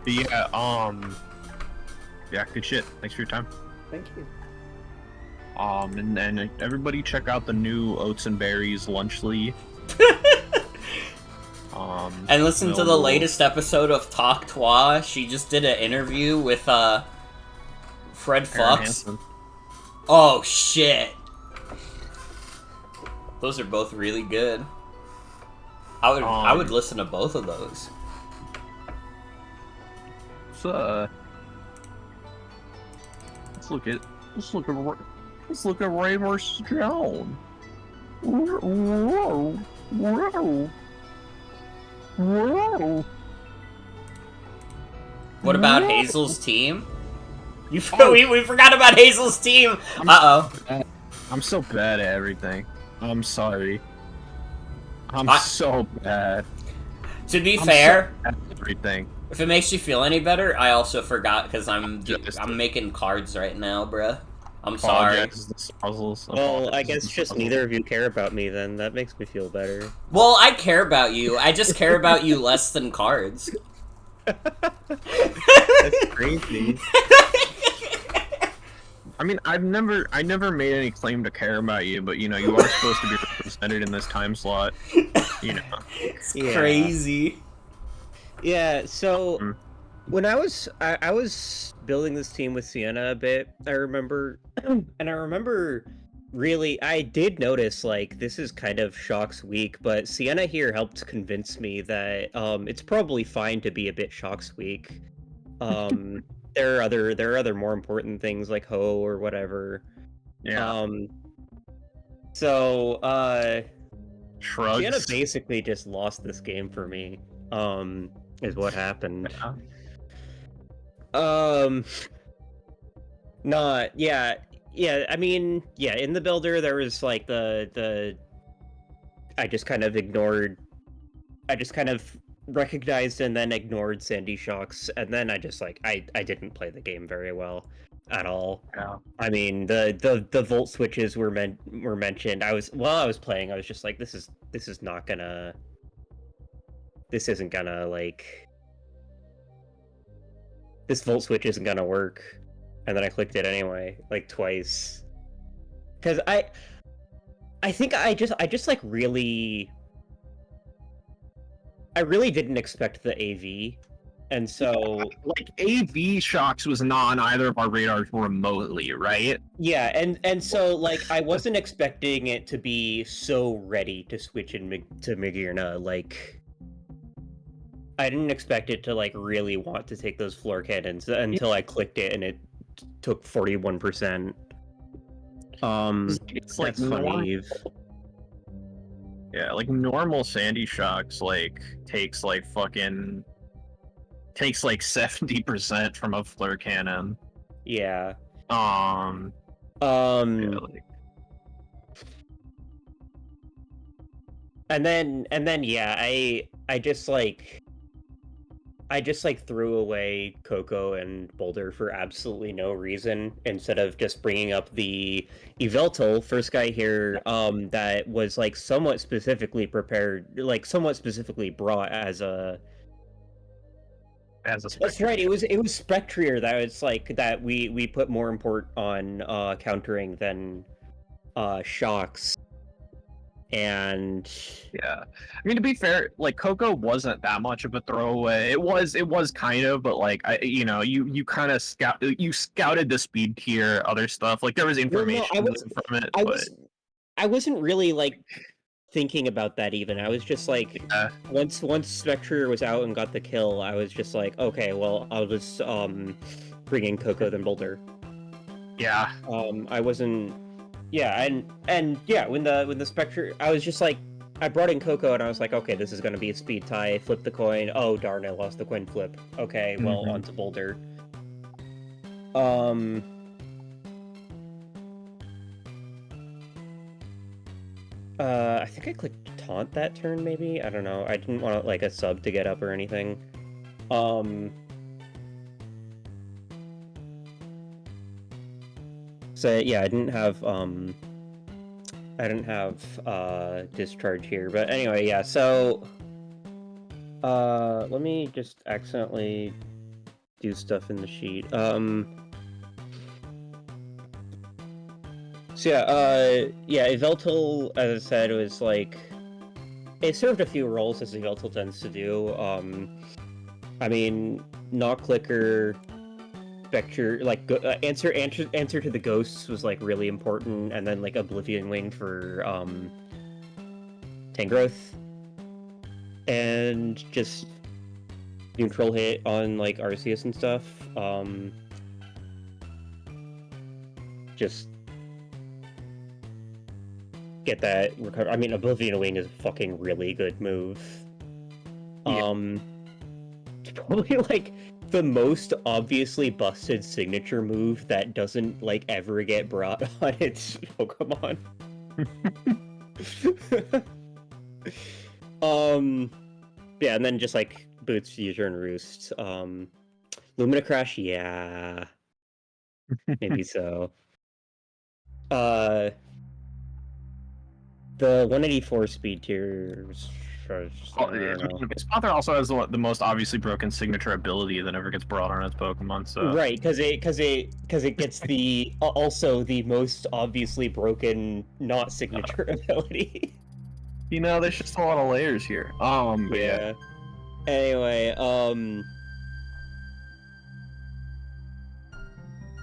[SPEAKER 2] But yeah, good shit. Thanks for your time.
[SPEAKER 5] Thank you.
[SPEAKER 2] And then everybody check out the new Oats and Berries Lunchly.
[SPEAKER 1] And listen to the latest episode of Talk Twa. She just did an interview with Fred Fox. Oh shit. Those are both really good. I would listen to both of those.
[SPEAKER 2] Let's look at Ray versus Joan. Whoa. Whoa. Whoa.
[SPEAKER 1] What about Hazel's team? We forgot about Hazel's team! Uh-oh.
[SPEAKER 2] I'm so bad at everything. I'm sorry. I'm
[SPEAKER 1] I-
[SPEAKER 2] so bad.
[SPEAKER 1] To be
[SPEAKER 2] I'm
[SPEAKER 1] fair,
[SPEAKER 2] so bad at everything.
[SPEAKER 1] if it makes you feel any better, I also forgot because I'm
[SPEAKER 2] Just-
[SPEAKER 1] making cards right now, bruh. I'm sorry.
[SPEAKER 2] Apologize to Sauzels.
[SPEAKER 6] Well, I
[SPEAKER 2] Apologize
[SPEAKER 6] guess
[SPEAKER 2] to
[SPEAKER 6] just
[SPEAKER 2] Sauzels.
[SPEAKER 6] neither of you care about me then. That makes me feel better.
[SPEAKER 1] Well, I care about you. I just care about you less than cards.
[SPEAKER 6] That's crazy.
[SPEAKER 2] I mean, I never made any claim to care about you, but you know, you are supposed to be represented in this time slot. You know.
[SPEAKER 1] It's
[SPEAKER 6] Yeah.
[SPEAKER 1] crazy.
[SPEAKER 6] Yeah, so
[SPEAKER 2] Mm.
[SPEAKER 6] when I was building this team with Sienna a bit, I remember really I did notice like this is kind of Shock's weak, but Sienna here helped convince me that it's probably fine to be a bit Shock's weak. There are other more important things like Ho or whatever.
[SPEAKER 2] Yeah.
[SPEAKER 6] So
[SPEAKER 2] Shrugs.
[SPEAKER 6] Sienna basically just lost this game for me. Is what happened.
[SPEAKER 2] Yeah.
[SPEAKER 6] Not yeah. I mean, yeah. In the builder, there was like the. I just kind of recognized and then ignored Sandy Shocks, and then I just like I didn't play the game very well at all.
[SPEAKER 2] Yeah.
[SPEAKER 6] I mean, the volt switches were mentioned. While I was playing, I was just like, this isn't gonna like, this volt switch isn't gonna work, and then I clicked it anyway, like twice, because I think I just like really. I really didn't expect the AV, and so
[SPEAKER 2] Like AV Shocks was not on either of our radars remotely, right?
[SPEAKER 6] yeah, and so like I wasn't expecting it to be so ready to switch to Migirna. Like I didn't expect it to like really want to take those floor cannons until I clicked it and it took 41%.
[SPEAKER 2] It's like
[SPEAKER 6] That's funny.
[SPEAKER 2] Yeah, like normal Sandy Shocks like takes like 70% from a flare cannon.
[SPEAKER 6] Yeah.
[SPEAKER 2] Yeah, like,
[SPEAKER 6] And then yeah, I just threw away Coco and Boulder for absolutely no reason instead of just bringing up the Eveltal, first guy here, that was like somewhat specifically prepared, like somewhat specifically brought as a.
[SPEAKER 2] as a
[SPEAKER 6] That's right. It was Spectrier that was like that we put more import on countering than Shocks. And
[SPEAKER 2] yeah. I mean, to be fair, like Coco wasn't that much of a throwaway. It was kind of, but like you kind of scouted the speed tier, other stuff. Like there was information from it.
[SPEAKER 6] I wasn't really like thinking about that even. I was just like, once Spectre was out and got the kill, I was just like, okay, well, I'll just bring in Coco then Boulder.
[SPEAKER 2] Yeah.
[SPEAKER 6] I wasn't. Yeah, and yeah, when the Spectre, I was just like, I brought in Coco and I was like, okay, this is gonna be a speed tie. Flip the coin. Oh darn, I lost the coin flip. Okay, well, on to Boulder. I think I clicked taunt that turn, maybe? I don't know. I didn't want like a sub to get up or anything. So yeah, I didn't have discharge here, but anyway, yeah, so let me just accidentally do stuff in the sheet. So yeah, Eveltal, as I said, was like, it served a few roles as Eveltal tends to do. I mean, not clicker, Spectre, like answer to the ghosts was like really important, and then like Oblivion Wing for Tangrowth, and just neutral hit on like Arceus and stuff. get that recover. I mean, Oblivion Wing is a fucking really good move.
[SPEAKER 2] Yeah.
[SPEAKER 6] It's probably like the most obviously busted signature move that doesn't like ever get brought on its Pokemon. Yeah, and then just like Boots, Future, and Roost. Lumina Crash, yeah. Maybe so. The 184 speed tiers. I don't know.
[SPEAKER 2] Spother also has the most obviously broken signature ability that ever gets brought on its Pokemon. So
[SPEAKER 6] Right, because it gets the also the most obviously broken not signature ability.
[SPEAKER 2] you know, there's just a lot of layers here. But yeah.
[SPEAKER 6] Anyway,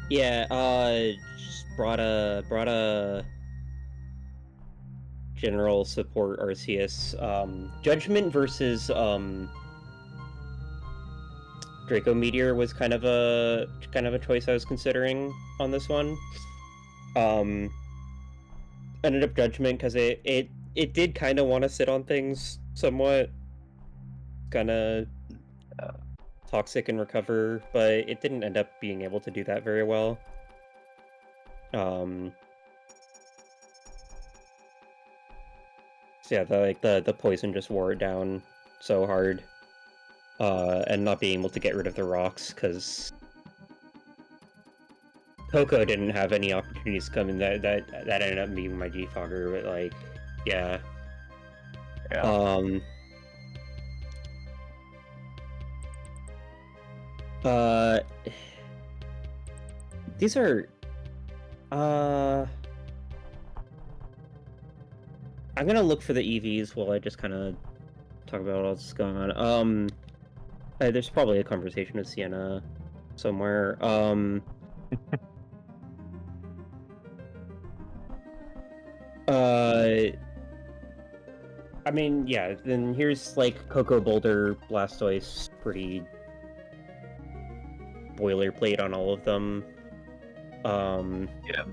[SPEAKER 6] yeah, just brought a general support Arceus. Judgment versus Draco Meteor was kind of a choice I was considering on this one. Ended up Judgment because it did kind of want to sit on things somewhat, kind of toxic and recover, but it didn't end up being able to do that very well. So yeah, the poison just wore it down so hard, and not being able to get rid of the rocks because Poco didn't have any opportunities to come in. That ended up being my defogger, but like, yeah. These are, I'm gonna look for the EVs while I just kind of talk about what else is going on. There's probably a conversation with Sienna somewhere. I mean, yeah, then here's like Coco Boulder, Blastoise, pretty boilerplate on all of them.
[SPEAKER 2] Yeah.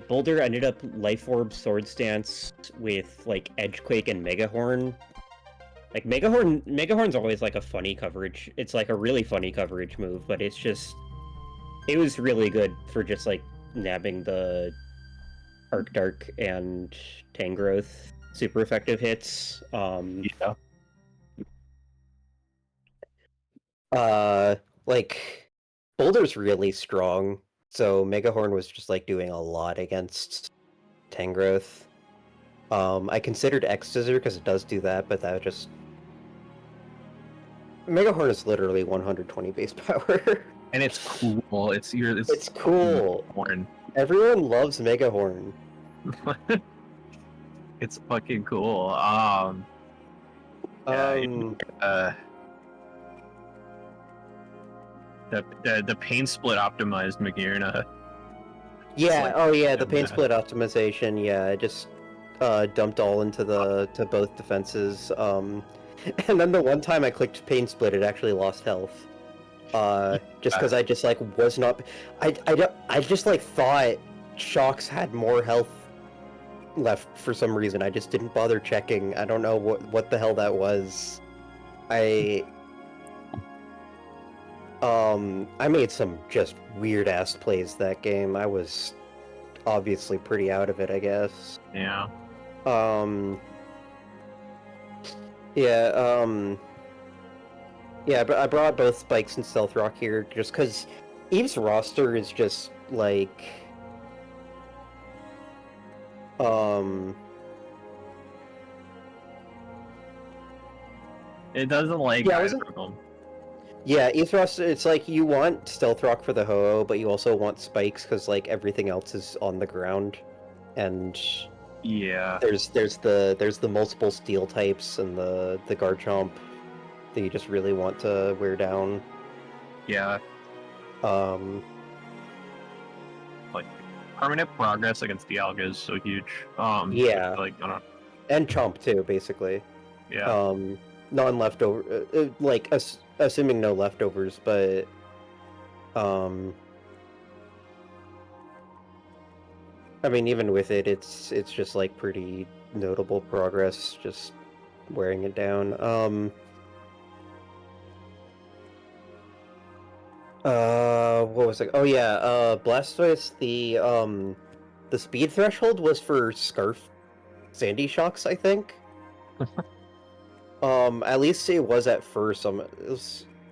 [SPEAKER 6] Boulder ended up Life Orb Sword Stance with like Edgequake and Megahorn. Like Megahorn's always like a funny coverage. It's like a really funny coverage move, but it was really good for just like nabbing the Arc Dark and Tangrowth super effective hits.
[SPEAKER 2] Yeah.
[SPEAKER 6] Like Boulder's really strong, so Megahorn was just like doing a lot against Tangrowth. I considered X-Scissor because it does do that, but that just Megahorn is literally 120 base power.
[SPEAKER 2] And it's cool. It's
[SPEAKER 6] cool.
[SPEAKER 2] Horn.
[SPEAKER 6] Everyone loves Megahorn.
[SPEAKER 2] It's fucking cool. The pain split optimized Magearna.
[SPEAKER 6] Yeah.
[SPEAKER 2] Like,
[SPEAKER 6] oh yeah, the pain split optimization. Yeah, I just dumped all into to both defenses. And then the one time I clicked pain split, it actually lost health. Just because I just like was not. I just like thought Shocks had more health left for some reason. I just didn't bother checking. I don't know what the hell that was. I made some just weird ass plays that game. I was obviously pretty out of it, I guess.
[SPEAKER 2] Yeah.
[SPEAKER 6] Yeah, but I brought both Spikes and Stealth Rock here just because Eve's roster is just like
[SPEAKER 2] It doesn't like
[SPEAKER 6] Yeah, Eve's roster, it's like you want Stealth Rock for the Ho-Oh, but you also want Spikes because like everything else is on the ground. And
[SPEAKER 2] yeah,
[SPEAKER 6] there's the multiple steel types and the Garchomp that you just really want to wear down.
[SPEAKER 2] Yeah. Like permanent progress against Dialga is so huge.
[SPEAKER 6] Yeah.
[SPEAKER 2] Like I don't know.
[SPEAKER 6] And Chomp too, basically.
[SPEAKER 2] Yeah.
[SPEAKER 6] Non-leftover, like assuming no leftovers, but I mean, even with it, it's just like pretty notable progress, just wearing it down. What was it? Oh yeah, Blastoise, the speed threshold was for Scarf Sandy Shocks, I think. At least it was at first.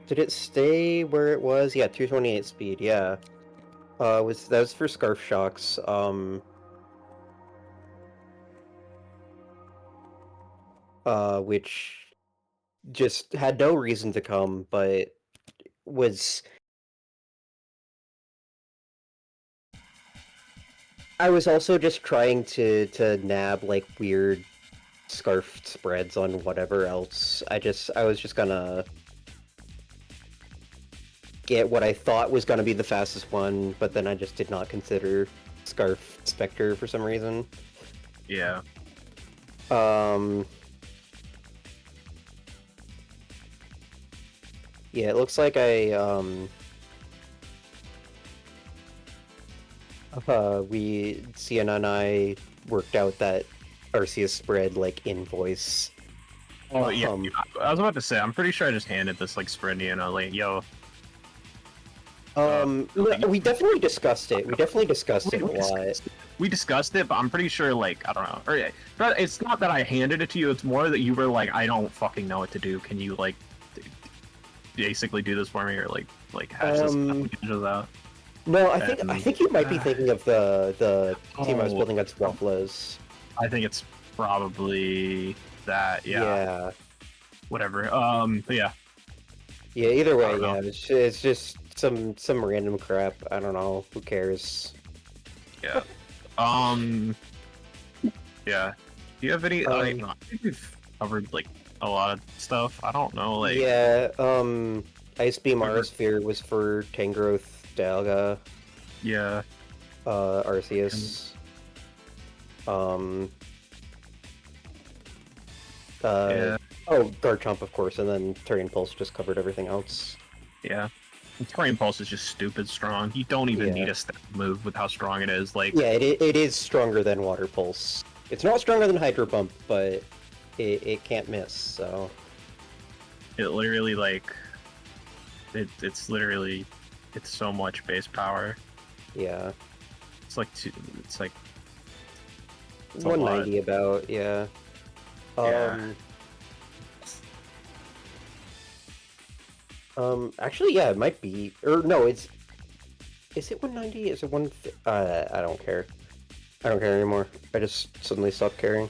[SPEAKER 6] Did it stay where it was? Yeah, 228 speed, yeah. That was for Scarf Shocks, which just had no reason to come, but was... I was also just trying to nab, like, weird scarf spreads on whatever else. I was just gonna get what I thought was gonna be the fastest one, but then I just did not consider Scarf Spectre for some reason.
[SPEAKER 2] Yeah.
[SPEAKER 6] Yeah, it looks like Sienna and I worked out that Arceus spread, like, invoice.
[SPEAKER 2] Oh, yeah. I was about to say, I'm pretty sure I just handed this, like, spread to you, and I was like, yo.
[SPEAKER 6] We definitely discussed it. We definitely discussed it a lot.
[SPEAKER 2] We discussed it, but I'm pretty sure, like, I don't know. Or, but it's not that I handed it to you, it's more that you were like, I don't fucking know what to do. Can you, like, basically do this for me, or, like hash this out?
[SPEAKER 6] No, I think you might be thinking of the team I was building against WAFFLOES.
[SPEAKER 2] I think it's probably that, yeah. Whatever. But yeah.
[SPEAKER 6] Yeah, either way, yeah. It's just some random crap. I don't know. Who cares?
[SPEAKER 2] Yeah. Yeah. Do you have any, I think we've covered, like, a lot of stuff. I don't know, like...
[SPEAKER 6] Yeah, Ice Beam Aerosphere was for Tangrowth, Dialga.
[SPEAKER 2] Yeah.
[SPEAKER 6] Arceus.
[SPEAKER 2] Yeah.
[SPEAKER 6] Oh, Garchomp, of course, and then Terrain Pulse just covered everything else.
[SPEAKER 2] Yeah. And Terrain Pulse is just stupid strong. You don't even need a step move with how strong it is. Like,
[SPEAKER 6] yeah, it is stronger than Water Pulse. It's not stronger than Hydro Pump, but it can't miss, so...
[SPEAKER 2] It literally, like... It's literally... It's so much base power.
[SPEAKER 6] Yeah.
[SPEAKER 2] It's like... It's like...
[SPEAKER 6] It's 190 about, yeah. Actually, yeah, it might be... Or, no, it's... Is it 190? Is it 1... I don't care. I don't care anymore. I just suddenly stopped caring.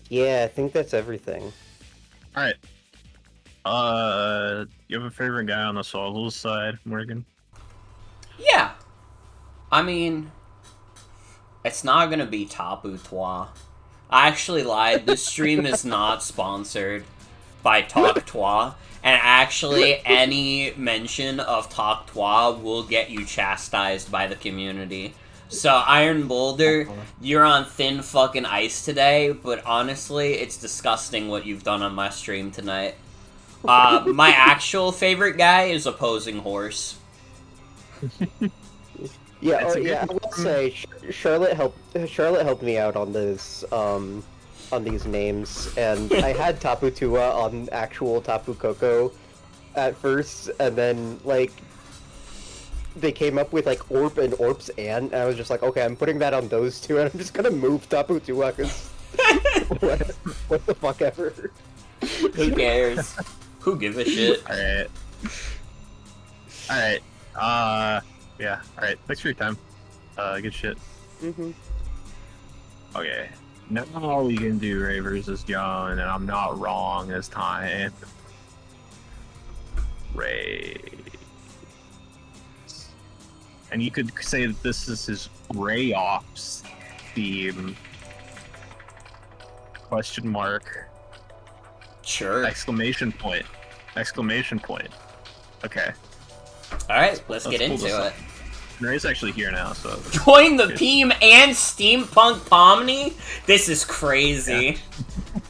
[SPEAKER 6] Yeah, I think that's everything.
[SPEAKER 2] Alright. You have a favorite guy on the Sauzels side, Morgan?
[SPEAKER 1] Yeah. I mean, it's not gonna be Tapu Toi. I actually lied. This stream is not sponsored by Talk Toi. And actually, any mention of Talk Toi will get you chastised by the community. So, Iron Boulder, you're on thin fucking ice today, but honestly, it's disgusting what you've done on my stream tonight. My actual favorite guy is Opposing Horse.
[SPEAKER 6] Yeah, I will say Charlotte helped me out on this on these names, and I had Tapu Tua on actual Tapu Koko at first, and then like they came up with like Orp and Orp's and I was just like, okay, I'm putting that on those two, and I'm just gonna move Tapu Tua because what the fuck ever.
[SPEAKER 1] Who cares? Who gives a shit?
[SPEAKER 2] Alright. Yeah, alright. Thanks for your time. Good shit. Okay. Now we can do Ray versus John, and I'm not wrong this time. Ray. And you could say that this is his Ray Ops theme. Question mark.
[SPEAKER 1] Sure.
[SPEAKER 2] Exclamation point. Exclamation point. Okay.
[SPEAKER 1] Alright, let's get into it.
[SPEAKER 2] Ray's actually here now, so...
[SPEAKER 1] Join the team and Steampunk Pomni? This is crazy. Yeah.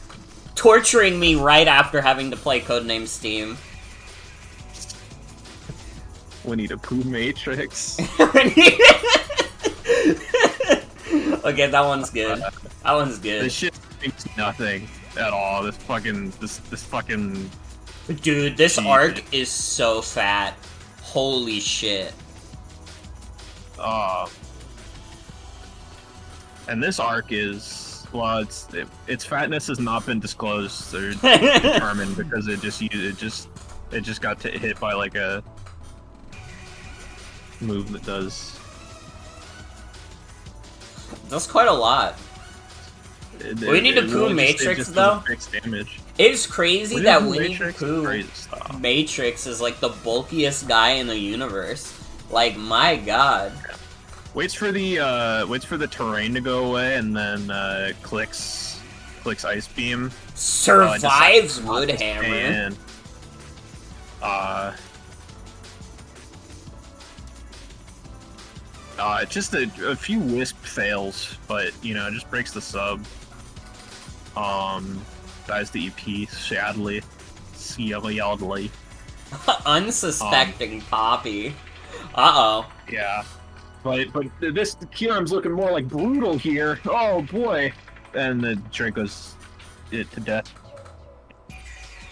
[SPEAKER 1] Torturing me right after having to play Codename Steam.
[SPEAKER 2] Winnie the Pooh Matrix.
[SPEAKER 1] Okay, that one's good. That one's good.
[SPEAKER 2] This shit means nothing at all. This fucking
[SPEAKER 1] Dude, this
[SPEAKER 2] Jesus.
[SPEAKER 1] arc is so fat. Holy shit.
[SPEAKER 2] And this arc is, well, its fatness has not been disclosed or determined because it just got hit by like a move that does.
[SPEAKER 1] That's quite a lot. Winnie the Pooh Matrix, though?
[SPEAKER 2] Damage.
[SPEAKER 1] It's crazy that Winnie the
[SPEAKER 2] Matrix
[SPEAKER 1] Pooh
[SPEAKER 2] is crazy stuff.
[SPEAKER 1] Matrix is like the bulkiest guy in the universe. Like, my god.
[SPEAKER 2] Waits for the terrain to go away, and then clicks ice beam.
[SPEAKER 1] Survives wood hammer.
[SPEAKER 2] And just a few wisp fails, but you know, it just breaks the sub. Dies the EP sadly.
[SPEAKER 1] Unsuspecting Poppy. Uh-oh.
[SPEAKER 2] Yeah. But this Kieran's looking more like brutal here. Oh boy. And the drink goes it to death.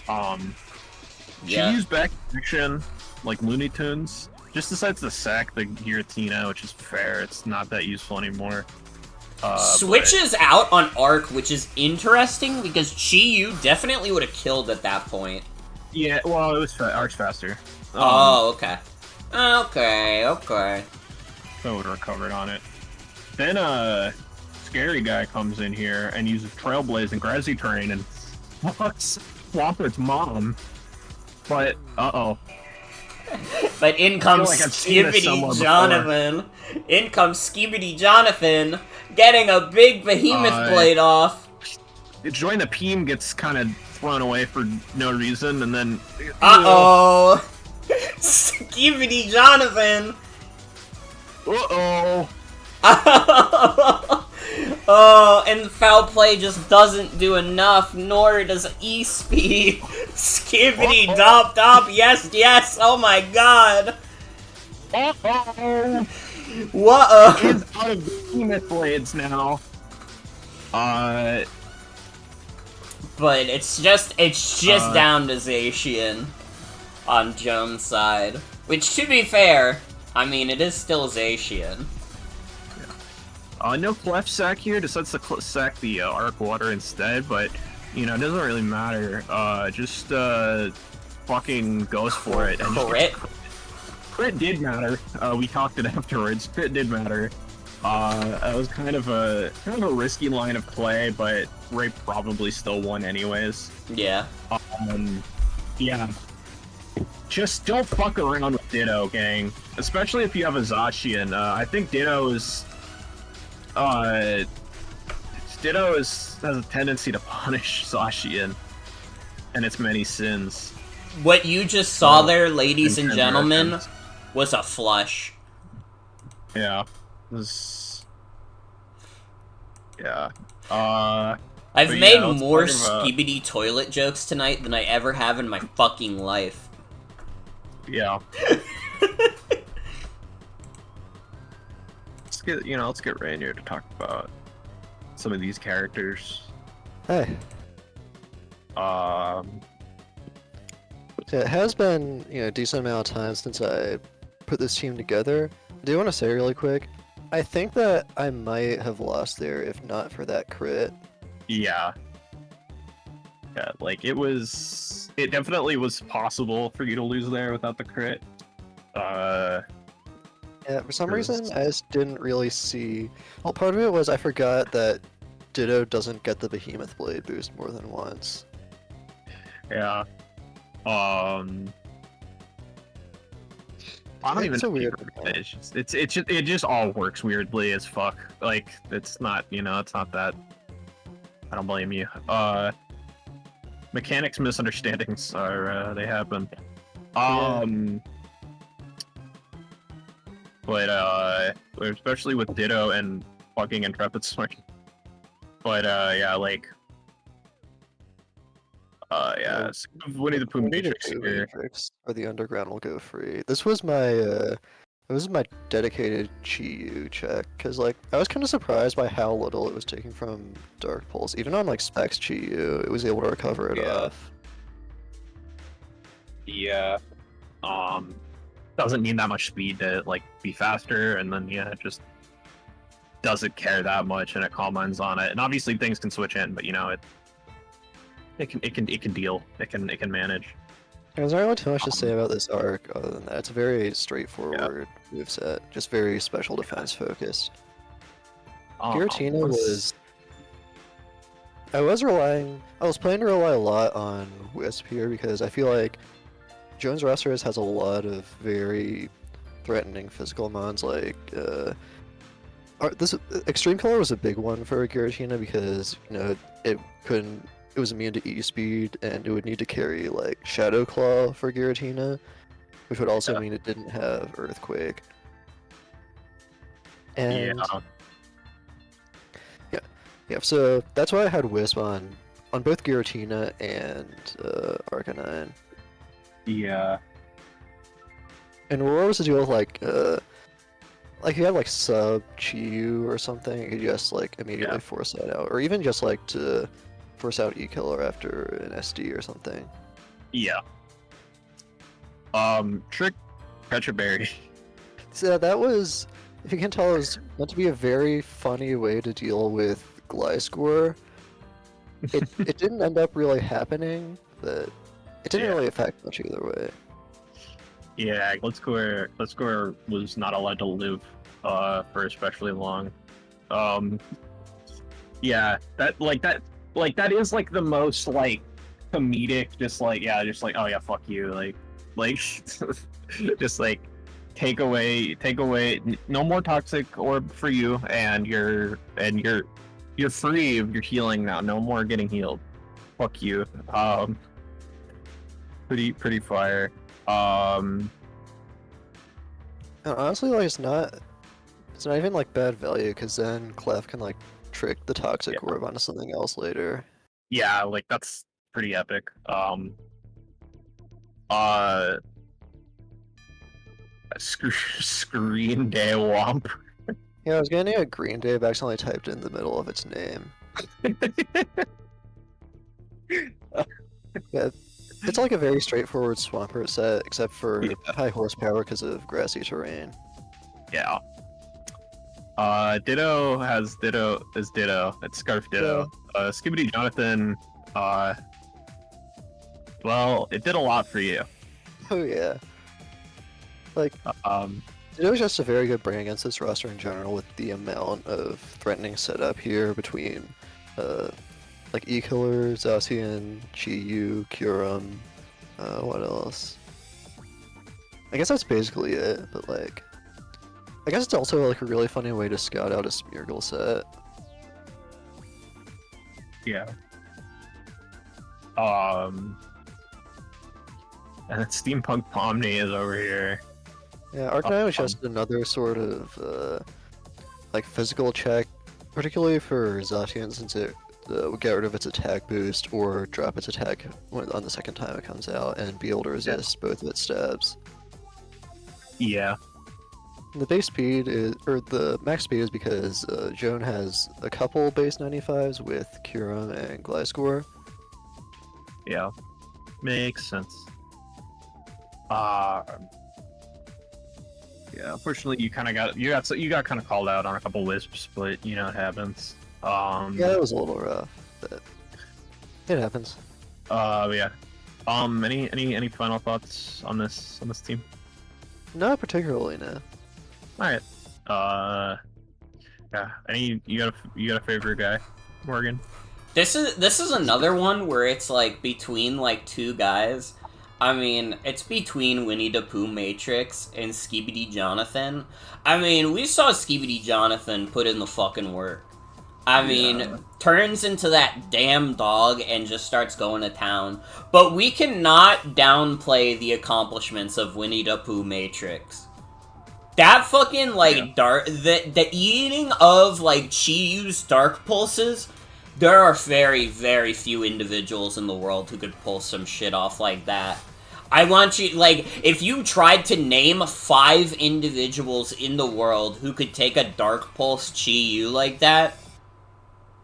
[SPEAKER 2] She
[SPEAKER 1] Yeah.
[SPEAKER 2] used back action like Looney Tunes. Just decides to sack the Giratina, which is fair. It's not that useful anymore.
[SPEAKER 1] Switches out on Arc, which is interesting because Chi-Yu definitely would have killed at that point.
[SPEAKER 2] Yeah, well, it was Arc's faster.
[SPEAKER 1] Oh, okay. Okay.
[SPEAKER 2] So would have recovered on it. Then Scary Guy comes in here and uses Trailblaze and Grassy Terrain and fucks Swampet's mom. But
[SPEAKER 1] But in comes
[SPEAKER 2] like I've seen this somewhere
[SPEAKER 1] Skibidi
[SPEAKER 2] before.
[SPEAKER 1] Jonathan. In comes Skibidi Jonathan, getting a big behemoth blade off.
[SPEAKER 2] Join the Peem gets kind of thrown away for no reason, and then
[SPEAKER 1] Uh-oh. Skibidi Jonathan.
[SPEAKER 2] Uh-oh.
[SPEAKER 1] Oh, and foul play just doesn't do enough, nor does E-Speed. Skibbity dop dop, yes, oh my god.
[SPEAKER 2] Uh-oh.
[SPEAKER 1] Whoa.
[SPEAKER 2] Is out of behemoth blades now.
[SPEAKER 1] But it's just down to Zacian on Jones' side. Which, to be fair, I mean, it is still Zacian.
[SPEAKER 2] No Clef Sack here, decides to sack the Arc Water instead, but, you know, it doesn't really matter. Just fucking goes for it. And
[SPEAKER 1] Crit?
[SPEAKER 2] Crit did matter. We talked it afterwards. Crit did matter. It was kind of a risky line of play, but Ray probably still won anyways.
[SPEAKER 1] Yeah.
[SPEAKER 2] Yeah. Just don't fuck around with Ditto, gang. Especially if you have a Zacian. I think Ditto has a tendency to punish Zacian and its many sins.
[SPEAKER 1] What you just saw there, ladies and gentlemen, was a flush.
[SPEAKER 2] Yeah. Yeah.
[SPEAKER 1] I've
[SPEAKER 2] But
[SPEAKER 1] made
[SPEAKER 2] yeah, let's
[SPEAKER 1] more
[SPEAKER 2] talk about-
[SPEAKER 1] Skibidi toilet jokes tonight than I ever have in my fucking life.
[SPEAKER 2] Yeah. Let's get Ray in here to talk about some of these characters.
[SPEAKER 7] Hey.
[SPEAKER 2] Um,
[SPEAKER 7] So it has been, a decent amount of time since I put this team together. I do want to say really quick, I think that I might have lost there if not for that crit.
[SPEAKER 2] yeah. Yeah, like it definitely was possible for you to lose there without the crit.
[SPEAKER 7] Yeah, for some reason, I just didn't really see... Well, part of it was I forgot that Ditto doesn't get the Behemoth Blade boost more than once.
[SPEAKER 2] Yeah. I don't even
[SPEAKER 7] It's a weird
[SPEAKER 2] know. It just all works weirdly as fuck. Like it's not that. I don't blame you. Mechanics misunderstandings they happen. But especially with Ditto and fucking Intrepid Sword. But yeah, like Yeah, it's Winnie the Pooh
[SPEAKER 7] Winnie the
[SPEAKER 2] Matrix
[SPEAKER 7] Pooh
[SPEAKER 2] here.
[SPEAKER 7] Matrix, or the Underground will go free. This was my dedicated Chi-Yu check, because like I was kind of surprised by how little it was taking from Dark Pulse. Even on like Specs Chi-Yu, it was able to recover it off.
[SPEAKER 2] Yeah. Doesn't need that much speed to like be faster, and then yeah, it just doesn't care that much, and it comments on it. And obviously things can switch in, but you know it can deal. It can manage.
[SPEAKER 7] There's not really too much to say about this arc other than that. It's a very straightforward moveset, just very special defense focused. Giratina was... I was planning to rely a lot on Wisp here because I feel like Jones Rosters has a lot of very threatening physical mons, like this Extreme Color was a big one for Giratina because, you know, it was immune to E-Speed, and it would need to carry, like, Shadow Claw for Giratina, which would also mean it didn't have Earthquake. And... Yeah, so that's why I had Wisp on both Giratina and Arcanine.
[SPEAKER 2] Yeah.
[SPEAKER 7] And what was the deal with, like if you had, like, sub Chi-Yu or something, you could just, like, immediately force that out, or even just, like, to force out E-Killer after an SD or something.
[SPEAKER 2] Yeah. Trick Petra Berry.
[SPEAKER 7] So that was, if you can tell, it was meant to be a very funny way to deal with Gliscor. It didn't end up really happening, but it didn't really affect much either way.
[SPEAKER 2] Yeah, Gliscor was not allowed to live for especially long. Yeah, that is like the most like comedic, just like oh yeah, fuck you, like just like take away, no more toxic orb for you, and you're free of your healing now. No more getting healed. Fuck you. Pretty fire.
[SPEAKER 7] Honestly, like it's not even like bad value, because then Clef can like trick the toxic orb onto something else later.
[SPEAKER 2] Yeah, like that's pretty epic. Screen Day Womp.
[SPEAKER 7] Yeah, I was getting a Green Day, but accidentally typed in the middle of its name. Yeah, it's like a very straightforward Swampert set, except for high horsepower because of grassy terrain.
[SPEAKER 2] Yeah. Ditto is Ditto. It's Scarf Ditto. Skibidi Jonathan, well, it did a lot for you.
[SPEAKER 7] Oh yeah. Like, it was just a very good brain against this roster in general, with the amount of threatening setup here between, like E-Killer, Zacian, Chi-Yu, Kyurem, what else? I guess that's basically it, but like, I guess it's also like a really funny way to scout out a Smeargle set.
[SPEAKER 2] Yeah. And then Steampunk Pomni is over here.
[SPEAKER 7] Yeah, Arcanine was just another sort of, like, physical check, particularly for Zacian, since it would get rid of its attack boost or drop its attack on the second time it comes out and be able to resist both of its stabs.
[SPEAKER 2] Yeah.
[SPEAKER 7] The base speed is, or the max speed is because Joan has a couple base 95s with Kyurem and Gliscor.
[SPEAKER 2] Yeah. Makes sense. Yeah, unfortunately you got kind of called out on a couple wisps, but you know it happens.
[SPEAKER 7] Yeah, it was a little rough, but it happens.
[SPEAKER 2] Yeah. Any final thoughts on this team?
[SPEAKER 7] Not particularly, no.
[SPEAKER 2] All right. Yeah. You got a favorite guy, Morgan?
[SPEAKER 1] This is another one where it's like between like two guys. I mean, it's between Winnie the Pooh Matrix and Skibidi Jonathan. I mean, we saw Skibidi Jonathan put in the fucking work. I mean, turns into that damn dog and just starts going to town. But we cannot downplay the accomplishments of Winnie the Pooh Matrix. That fucking, like, the eating of, like, Chi-Yu's Dark Pulses, There are very, very few individuals in the world who could pull some shit off like that. I want you, like, if you tried to name 5 individuals in the world who could take a Dark Pulse Chi-Yu like that,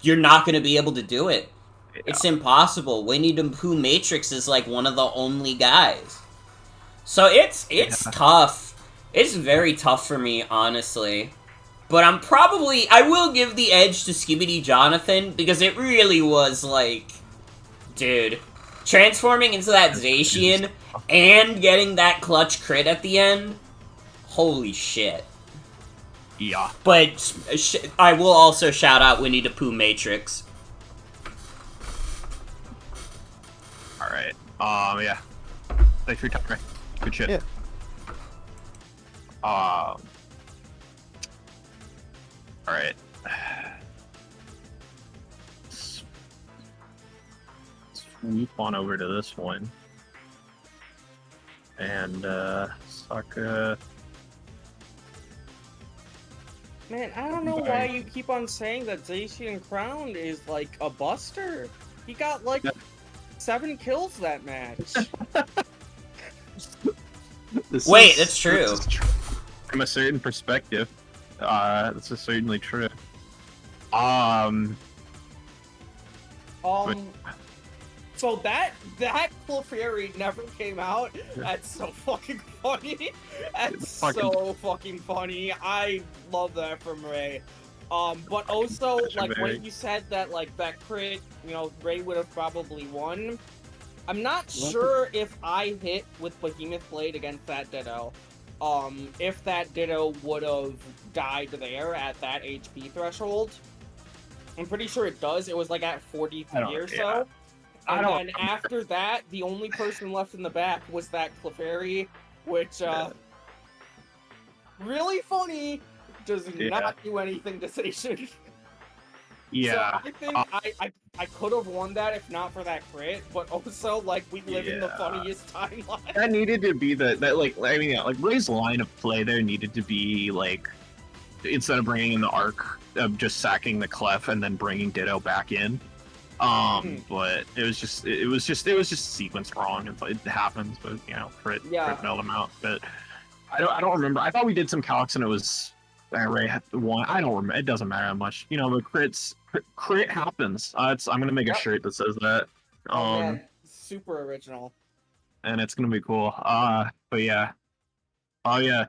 [SPEAKER 1] you're not going to be able to do it.
[SPEAKER 2] Yeah.
[SPEAKER 1] It's impossible. Winnie the Pooh Matrix is, like, one of the only guys. So it's tough. It's very tough for me, honestly. But I will give the edge to Skibidi Jonathan, because it really was, like, dude, transforming into that Zacian and getting that clutch crit at the end, holy shit.
[SPEAKER 2] Yeah.
[SPEAKER 1] But I will also shout out Winnie the Pooh Matrix.
[SPEAKER 2] Alright. Yeah. Thanks for your time, Ray. Good shit.
[SPEAKER 7] Yeah.
[SPEAKER 2] Alright. Swoop on over to this one. And, Sokka.
[SPEAKER 8] Man, I don't know why you keep on saying that Zacian Crown is like a buster. He got like 7 kills that match.
[SPEAKER 1] Wait, that's true.
[SPEAKER 2] From a certain perspective, this is certainly true.
[SPEAKER 8] So that Clefairy never came out. That's so fucking funny. That's so fucking funny. I love that from Ray. But also, like, when you said that, like, that crit, you know, Ray would have probably won. I'm not sure if I hit with Behemoth Blade against that Ditto. If that Ditto would have died there at that HP threshold. I'm pretty sure it does. It was, like, at 43 or so. And then after that, the only person left in the back was that Clefairy, which, really funny, does not do anything to Zacian.
[SPEAKER 2] Yeah.
[SPEAKER 8] So I think I could have won that if not for that crit, but also, like, we live in the funniest timeline.
[SPEAKER 2] That needed to be like Ray's line of play there needed to be, like, instead of bringing in the arc of just sacking the Clef and then bringing Ditto back in. But it was just sequenced wrong. It happens, but you know, crit mailed them out. But I don't remember. I thought we did some calcs and it was Ray had one. I don't remember. It doesn't matter how much. You know, the crit happens. I'm gonna make a shirt that says that.
[SPEAKER 8] Man, super original.
[SPEAKER 2] And it's gonna be cool. But yeah. Oh yeah.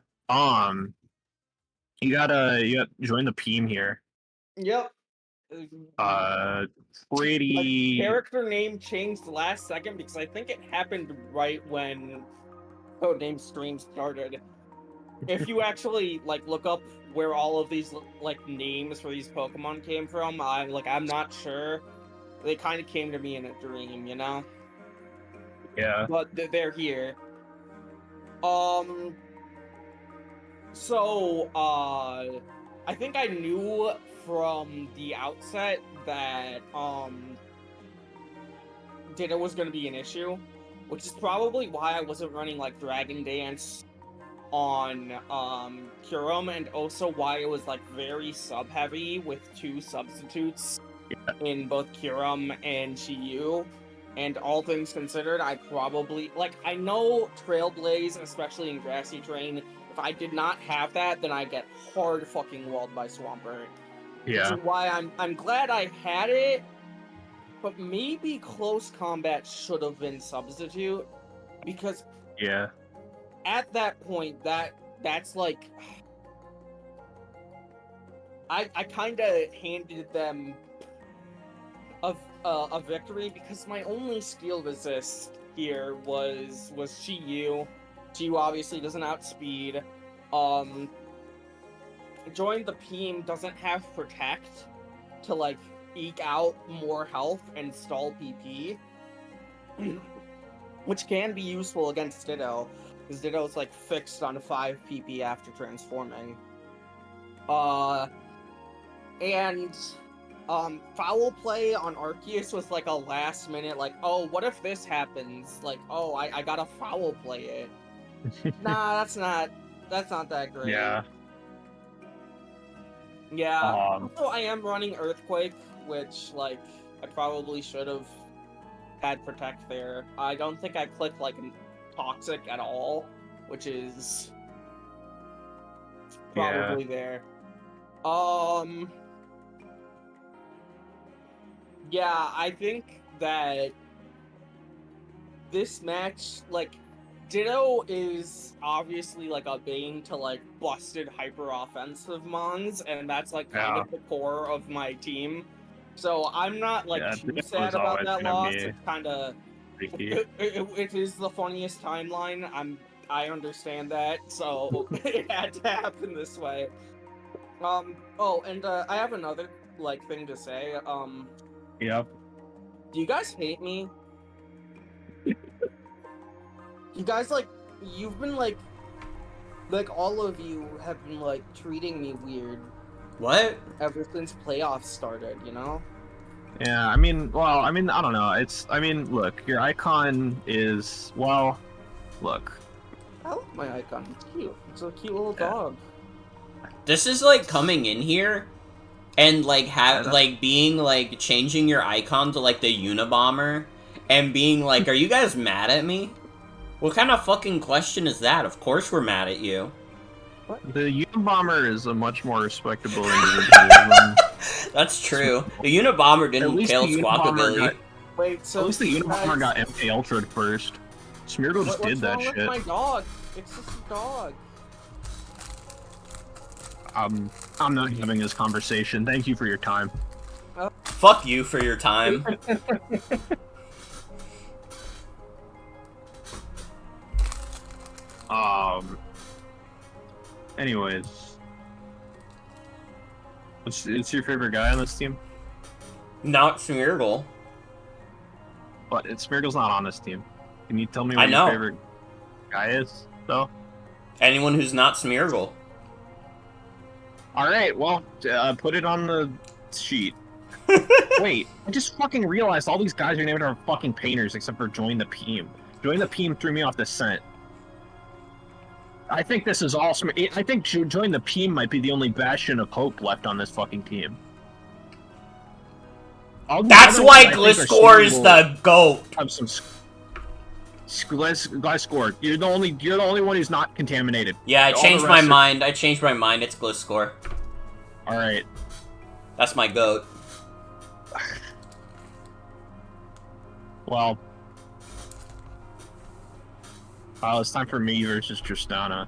[SPEAKER 2] You gotta join the team here.
[SPEAKER 8] Yep.
[SPEAKER 2] Pretty.
[SPEAKER 8] My character name changed last second because I think it happened right when Codename Stream started. If you actually like look up where all of these like names for these Pokemon came from, I'm not sure. They kind of came to me in a dream, you know.
[SPEAKER 2] Yeah.
[SPEAKER 8] But they're here. So I think I knew from the outset that Ditto was going to be an issue, which is probably why I wasn't running like Dragon Dance on Kyurem, and also why it was like very sub heavy with 2 substitutes in both Kyurem and Chi-Yu. And all things considered, I probably I know Trailblaze, especially in grassy terrain. If I did not have that, then I get hard fucking walled by Swampert.
[SPEAKER 2] Yeah.
[SPEAKER 8] Which is why I'm glad I had it, but maybe close combat should have been substitute, because at that point that's like I kind of handed them a victory because my only skill resist here was Chi-Yu. Chi-Yu obviously doesn't outspeed. Join the team doesn't have Protect to like eke out more health and stall PP, which can be useful against Ditto, because Ditto's like fixed on 5 PP after transforming. And foul play on Arceus was like a last minute, like, oh, what if this happens? Like, oh, I gotta foul play it. Nah, that's not that great.
[SPEAKER 2] Yeah.
[SPEAKER 8] Yeah.
[SPEAKER 2] Um,
[SPEAKER 8] Also, I am running Earthquake, which, like, I probably should have had Protect there. I don't think I clicked, like, Toxic at all, which is probably there. Yeah, I think that this match, like, Ditto is obviously, like, a bane to, like, busted hyper-offensive mons, and that's, like, kind of the core of my team. So I'm not, like, too
[SPEAKER 2] Ditto
[SPEAKER 8] sad
[SPEAKER 2] is
[SPEAKER 8] about
[SPEAKER 2] always
[SPEAKER 8] that
[SPEAKER 2] gonna
[SPEAKER 8] loss.
[SPEAKER 2] be
[SPEAKER 8] It's kind of...
[SPEAKER 2] freaky.
[SPEAKER 8] It is the funniest timeline. I understand that, so it had to happen this way. Oh, and I have another, like, thing to say.
[SPEAKER 2] Yep.
[SPEAKER 8] Do you guys hate me? You guys, like, you've been, like, all of you have been, like, treating me weird
[SPEAKER 1] What?
[SPEAKER 8] ever since playoffs started, you know?
[SPEAKER 2] Yeah, I mean, well, I mean, I don't know. I mean, look, your icon is, well, look.
[SPEAKER 8] I like my icon. It's cute. It's a cute little dog.
[SPEAKER 1] This is like coming in here and like being like changing your icon to like the Unabomber and being like, are you guys mad at me? What kind of fucking question is that? Of course we're mad at you.
[SPEAKER 2] The Unabomber is a much more respectable individual than...
[SPEAKER 1] That's true. The Unabomber didn't kill
[SPEAKER 2] the
[SPEAKER 1] Squawkabilly.
[SPEAKER 8] Wait, so
[SPEAKER 2] at least the Unabomber
[SPEAKER 8] guys...
[SPEAKER 2] got MK Ultra'd first. Smeargle just did that shit.
[SPEAKER 8] What's wrong with my dog? It's just a dog.
[SPEAKER 2] I'm not having this conversation. Thank you for your time.
[SPEAKER 1] Fuck you for your time.
[SPEAKER 2] Anyways. What's your favorite guy on this team?
[SPEAKER 1] Not Smeargle.
[SPEAKER 2] But Smeargle's not on this team. Can you tell me what
[SPEAKER 1] your
[SPEAKER 2] favorite guy is, though?
[SPEAKER 1] Anyone who's not Smeargle.
[SPEAKER 2] Alright, well, put it on the sheet. Wait, I just fucking realized all these guys are named after fucking painters except for Join the Peem. Join the Peem threw me off the scent. I think this is all... I think Join the Peem might be the only bastion of hope left on this fucking team.
[SPEAKER 1] That's why Gliscor is the GOAT.
[SPEAKER 2] Have some... Gliscor, you're the only one who's not contaminated.
[SPEAKER 1] Yeah, I changed my mind. I changed my mind. It's Gliscor.
[SPEAKER 2] Alright.
[SPEAKER 1] That's my GOAT.
[SPEAKER 2] Well... it's time for me versus Tristana.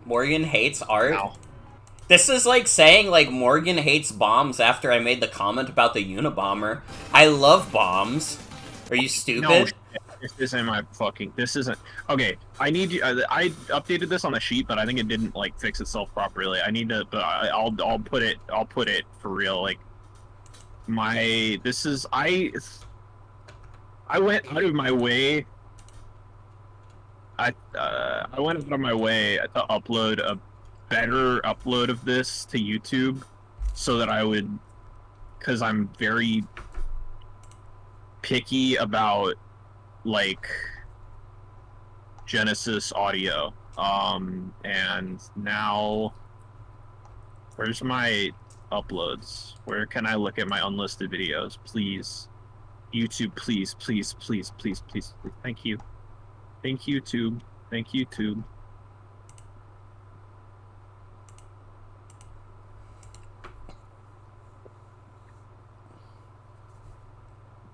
[SPEAKER 1] Morgan hates art?
[SPEAKER 2] Ow.
[SPEAKER 1] This is like saying, like, Morgan hates bombs after I made the comment about the Unabomber. I love bombs. Are you stupid?
[SPEAKER 2] No, this isn't my fucking... This isn't... Okay, I need you... I updated this on the sheet, but I think it didn't, like, fix itself properly. I need to... But I'll put it for real. Like, this is... I went out of my way... I went out of my way to upload a better upload of this to YouTube so that I would, because I'm very picky about, like, Genesis audio. And now, where's my uploads? Where can I look at my unlisted videos? Please. YouTube, please, please, please, please, please, please. Thank you. Thank you, Tube. Thank you, Tube.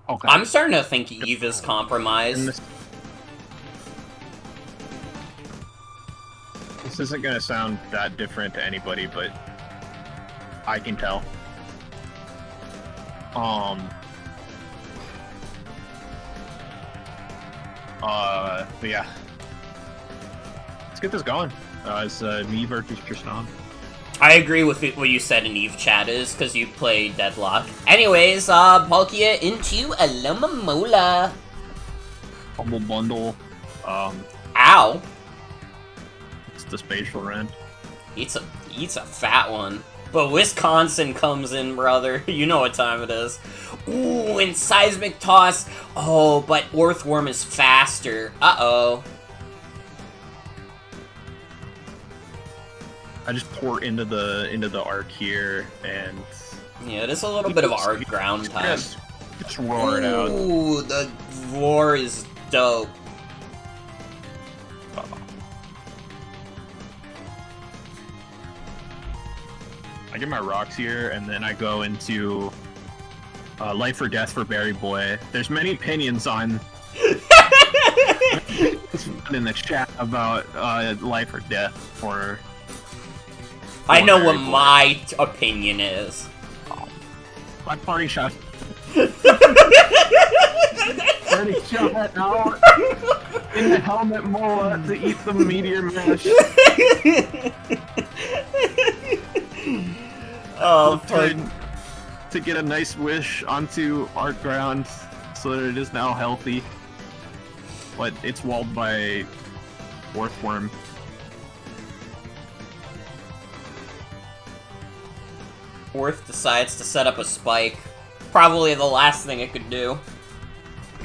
[SPEAKER 2] Okay.
[SPEAKER 1] I'm starting to think Eve is compromised.
[SPEAKER 2] This isn't gonna sound that different to anybody, but I can tell. But yeah. Let's get this going. It's me versus Tristana.
[SPEAKER 1] I agree with what you said in Eve chat is, because you play Deadlock. Anyways, Palkia into Alumamola.
[SPEAKER 2] Humble Bundle.
[SPEAKER 1] Ow.
[SPEAKER 2] It's the spatial rend.
[SPEAKER 1] Eats a fat one. But Wisconsin comes in, brother. You know what time it is. Ooh, and Seismic Toss. Oh, but Earthworm is faster. Uh-oh.
[SPEAKER 2] I just port into the arc here and
[SPEAKER 1] Yeah, it is a little bit of arc ground time.
[SPEAKER 2] Just roar it out.
[SPEAKER 1] Ooh, the roar is dope.
[SPEAKER 2] I get my rocks here, and then I go into Life or Death for Berry Boy. There's many opinions on in the chat about Life or Death for.
[SPEAKER 1] I know what
[SPEAKER 2] Berry Boy.
[SPEAKER 1] my opinion is.
[SPEAKER 2] My party shot. Party shot out in the helmet mola to eat the meteor mash.
[SPEAKER 1] Oh, fuck.
[SPEAKER 2] To get a nice wish onto art ground so that it is now healthy. But it's walled by Earthworm.
[SPEAKER 1] Worth decides to set up a spike. Probably the last thing it could do.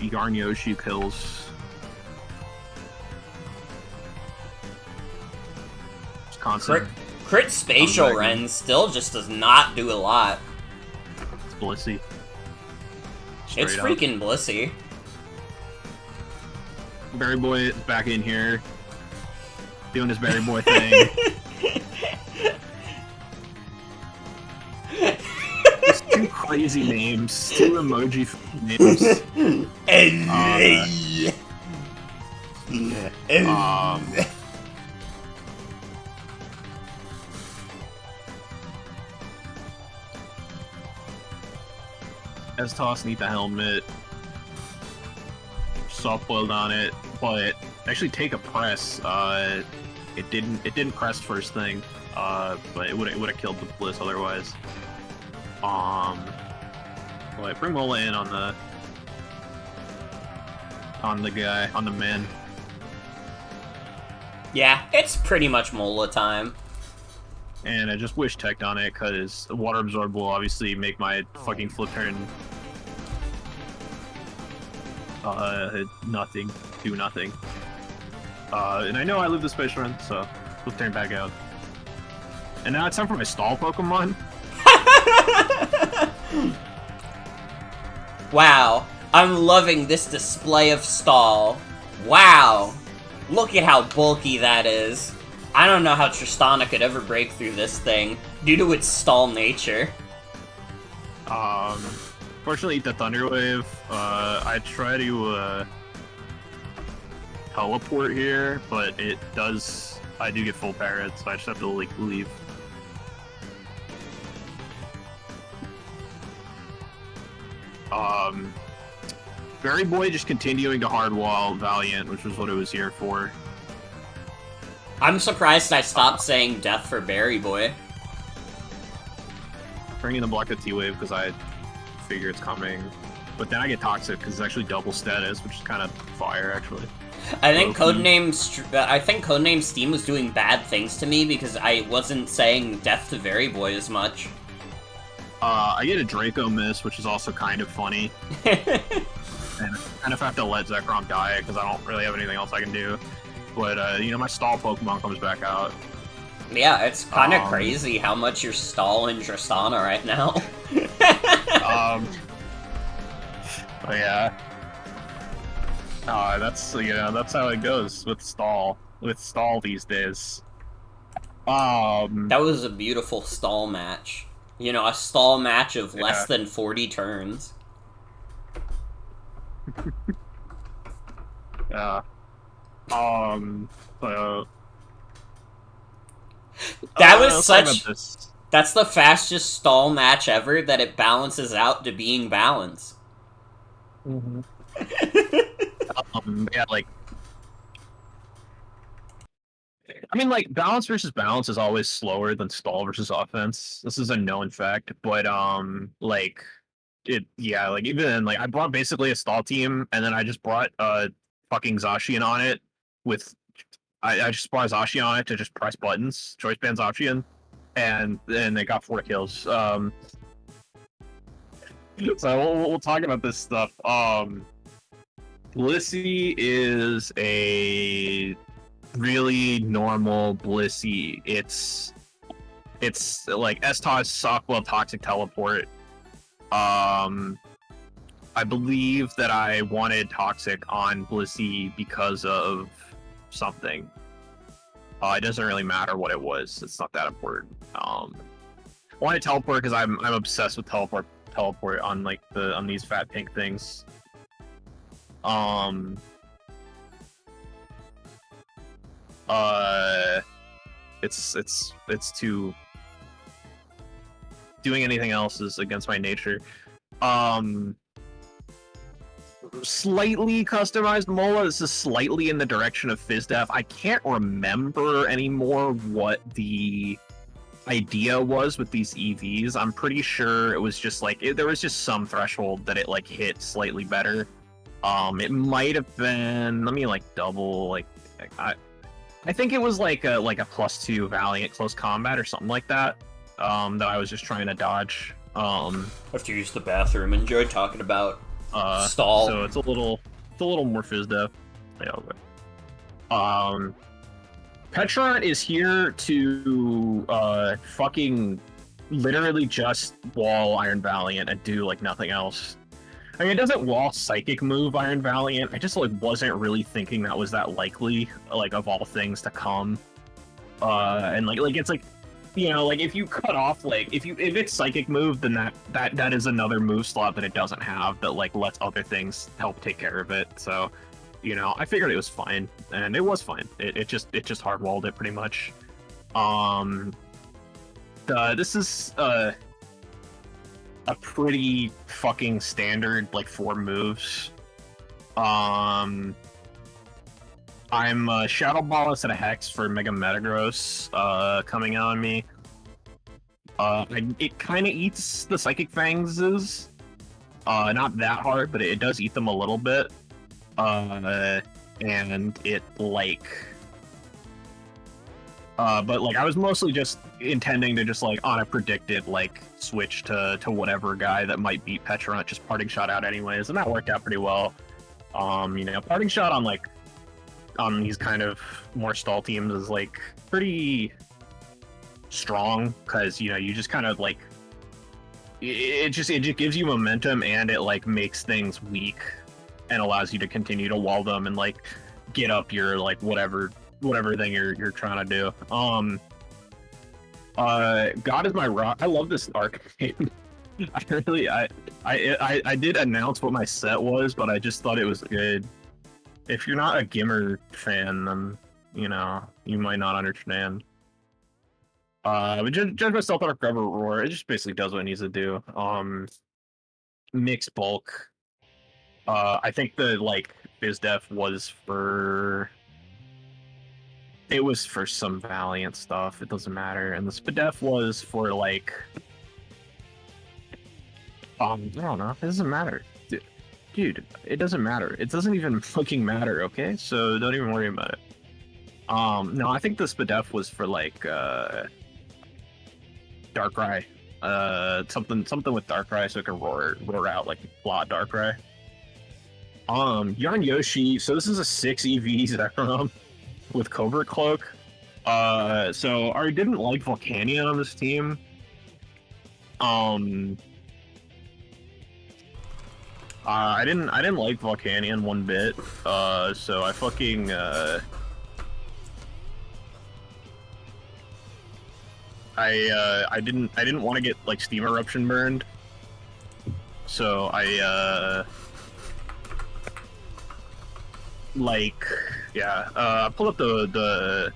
[SPEAKER 2] Yarn Yoshi kills. Just constant.
[SPEAKER 1] Crit Spatial
[SPEAKER 2] Dragon.
[SPEAKER 1] Ren still just does not do a lot.
[SPEAKER 2] It's blissy.
[SPEAKER 1] It's
[SPEAKER 2] Straight up.
[SPEAKER 1] freaking blissy.
[SPEAKER 2] Berry Boy is back in here. Doing his Berry Boy thing. Just two crazy names. Two emoji names. As toss need the helmet. Soft boiled on it, but actually take a press. It didn't press first thing. But it would have killed the bliss otherwise. Wait, bring Mola in on the guy, on the man.
[SPEAKER 1] Yeah, it's pretty much Mola time.
[SPEAKER 2] And I just wish teched on it, because Water Absorb will obviously make my fucking flip turn nothing, do nothing. And I know I live the special run, so flip turn back out. And now it's time for my stall Pokemon.
[SPEAKER 1] Wow, I'm loving this display of stall. Wow, look at how bulky that is. I don't know how Tristana could ever break through this thing, due to its stall nature.
[SPEAKER 2] Fortunately, the Thunder Wave, I try to, teleport here, but I do get full parrot, so I just have to, leave. Berry Boy just continuing to hardwall Valiant, which was what it was here for.
[SPEAKER 1] I'm surprised I stopped saying death for Berry Boy.
[SPEAKER 2] Bringing the block of T-Wave because I figure it's coming. But then I get Toxic because it's actually double status, which is kind of fire, actually.
[SPEAKER 1] I think Codename Steam was doing bad things to me because I wasn't saying death to Berry Boy as much.
[SPEAKER 2] I get a Draco miss, which is also kind of funny. And I kind of have to let Zekrom die because I don't really have anything else I can do. But, my stall Pokemon comes back out.
[SPEAKER 1] Yeah, it's kind of crazy how much you're stalling Tristana right now.
[SPEAKER 2] But yeah. That's how it goes with stall these days.
[SPEAKER 1] That was a beautiful stall match. A stall match of less than 40 turns.
[SPEAKER 2] Yeah.
[SPEAKER 1] That was such... That's the fastest stall match ever that it balances out to being balanced.
[SPEAKER 2] Mm-hmm. Balance versus balance is always slower than stall versus offense. This is a known fact, but I brought basically a stall team, and then I just brought fucking Zacian on it with I just brought Zacian on it to just press buttons, choice band Zacian, and then they got 4 kills. So we'll talk about this stuff. Blissey is a really normal Blissey. It's It's like S-Toss, Softwell, Toxic Teleport. I believe that I wanted Toxic on Blissey because of something. It doesn't really matter what it was. It's not that important. I wanted Teleport because I'm obsessed with Teleport on like on these fat pink things. It's too. Doing anything else is against my nature. Slightly customized Mola. This is slightly in the direction of FizzDef. I can't remember anymore what the idea was with these EVs. I'm pretty sure it was just like there was just some threshold that it like hit slightly better. It might have been. Let me like double like I think it was like a +2 Valiant close combat or something like that. That I was just trying to dodge.
[SPEAKER 1] After you used the bathroom, enjoyed talking about stall.
[SPEAKER 2] So it's a little more FizzDef. Yeah, Petron is here to fucking literally just wall Iron Valiant and do like nothing else. I mean, it doesn't wall Psychic move Iron Valiant. I just like wasn't really thinking that was that likely, like of all things to come. And like it's like, you know, like if you cut off like if it's Psychic move, then that is another move slot that it doesn't have that like lets other things help take care of it. So, you know, I figured it was fine, and it was fine. It just hardwalled it pretty much. This is a pretty fucking standard like 4 moves. I'm Shadow Ball instead of Hex for Mega Metagross coming out on me. It kind of eats the Psychic Fangses. Not that hard, but it does eat them a little bit. And it like... but like I was mostly just intending to just like on a predicted like switch to whatever guy that might beat Petron, just Parting Shot out anyways, and that worked out pretty well. You know, Parting Shot on these kind of more stall teams is like pretty strong because, you know, you just kind of like it just gives you momentum, and it like makes things weak and allows you to continue to wall them and like get up your like whatever thing you're trying to do. God is my rock. I love this arc game. I did announce what my set was, but I just thought it was good. If you're not a Gimmer fan, then you know you might not understand. But Judge Myself on a Forever Roar, it just basically does what it needs to do. Mixed bulk. I think the like BizDef was for. It was for some Valiant stuff. It doesn't matter. And the Spadef was for like, I don't know. It doesn't matter, dude. It doesn't matter. It doesn't even fucking matter. Okay, so don't even worry about it. No, I think the Spadef was for like Darkrai. Something with Darkrai so it can roar out like Blot Darkrai. Yarn Yoshi. So this is a 6 EV Zekrom with Covert Cloak. So I didn't like Volcanion on this team. I didn't like Volcanion one bit. So I fucking I didn't want to get like Steam Eruption burned. So I I pulled up the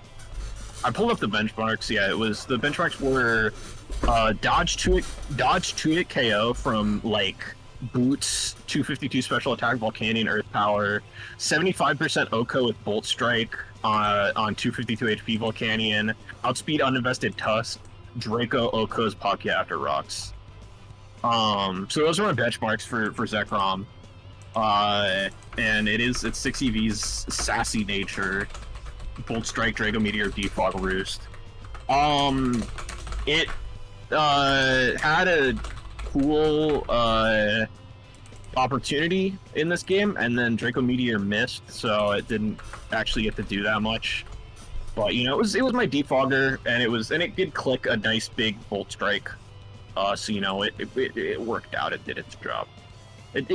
[SPEAKER 2] benchmarks. Yeah, it was the benchmarks were dodge 2-hit KO from like Boots, 252 special attack, Volcanion, Earth Power, 75% OHKO with Bolt Strike on 252 HP Volcanion, outspeed uninvested Tusk, Draco, OHKO's Palkia after Rocks. So those are my benchmarks for Zekrom. And it's 6 EV's sassy nature, Bolt Strike, Draco Meteor, Defog, Roost. It had a cool opportunity in this game, and then Draco Meteor missed, so it didn't actually get to do that much. But you know, it was my defogger, and it did click a nice big bolt strike. So you know, it worked out. It did its job. It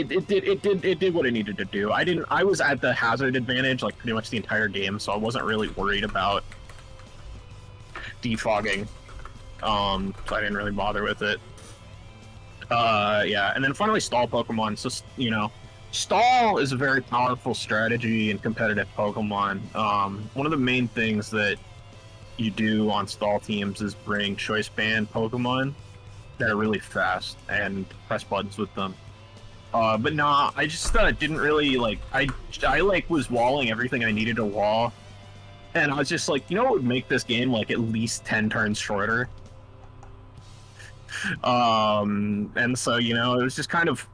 [SPEAKER 2] did what it needed to do. I was at the hazard advantage like pretty much the entire game, so I wasn't really worried about defogging. So I didn't really bother with it. Yeah, and then finally stall Pokemon. So you know, stall is a very powerful strategy in competitive Pokemon. One of the main things that you do on stall teams is bring choice band Pokemon that are really fast and press buttons with them. But nah, I just didn't really like. I like was walling everything I needed to wall, and I was just like, you know, what would make this game like at least 10 turns shorter. And so you know, it was just kind of,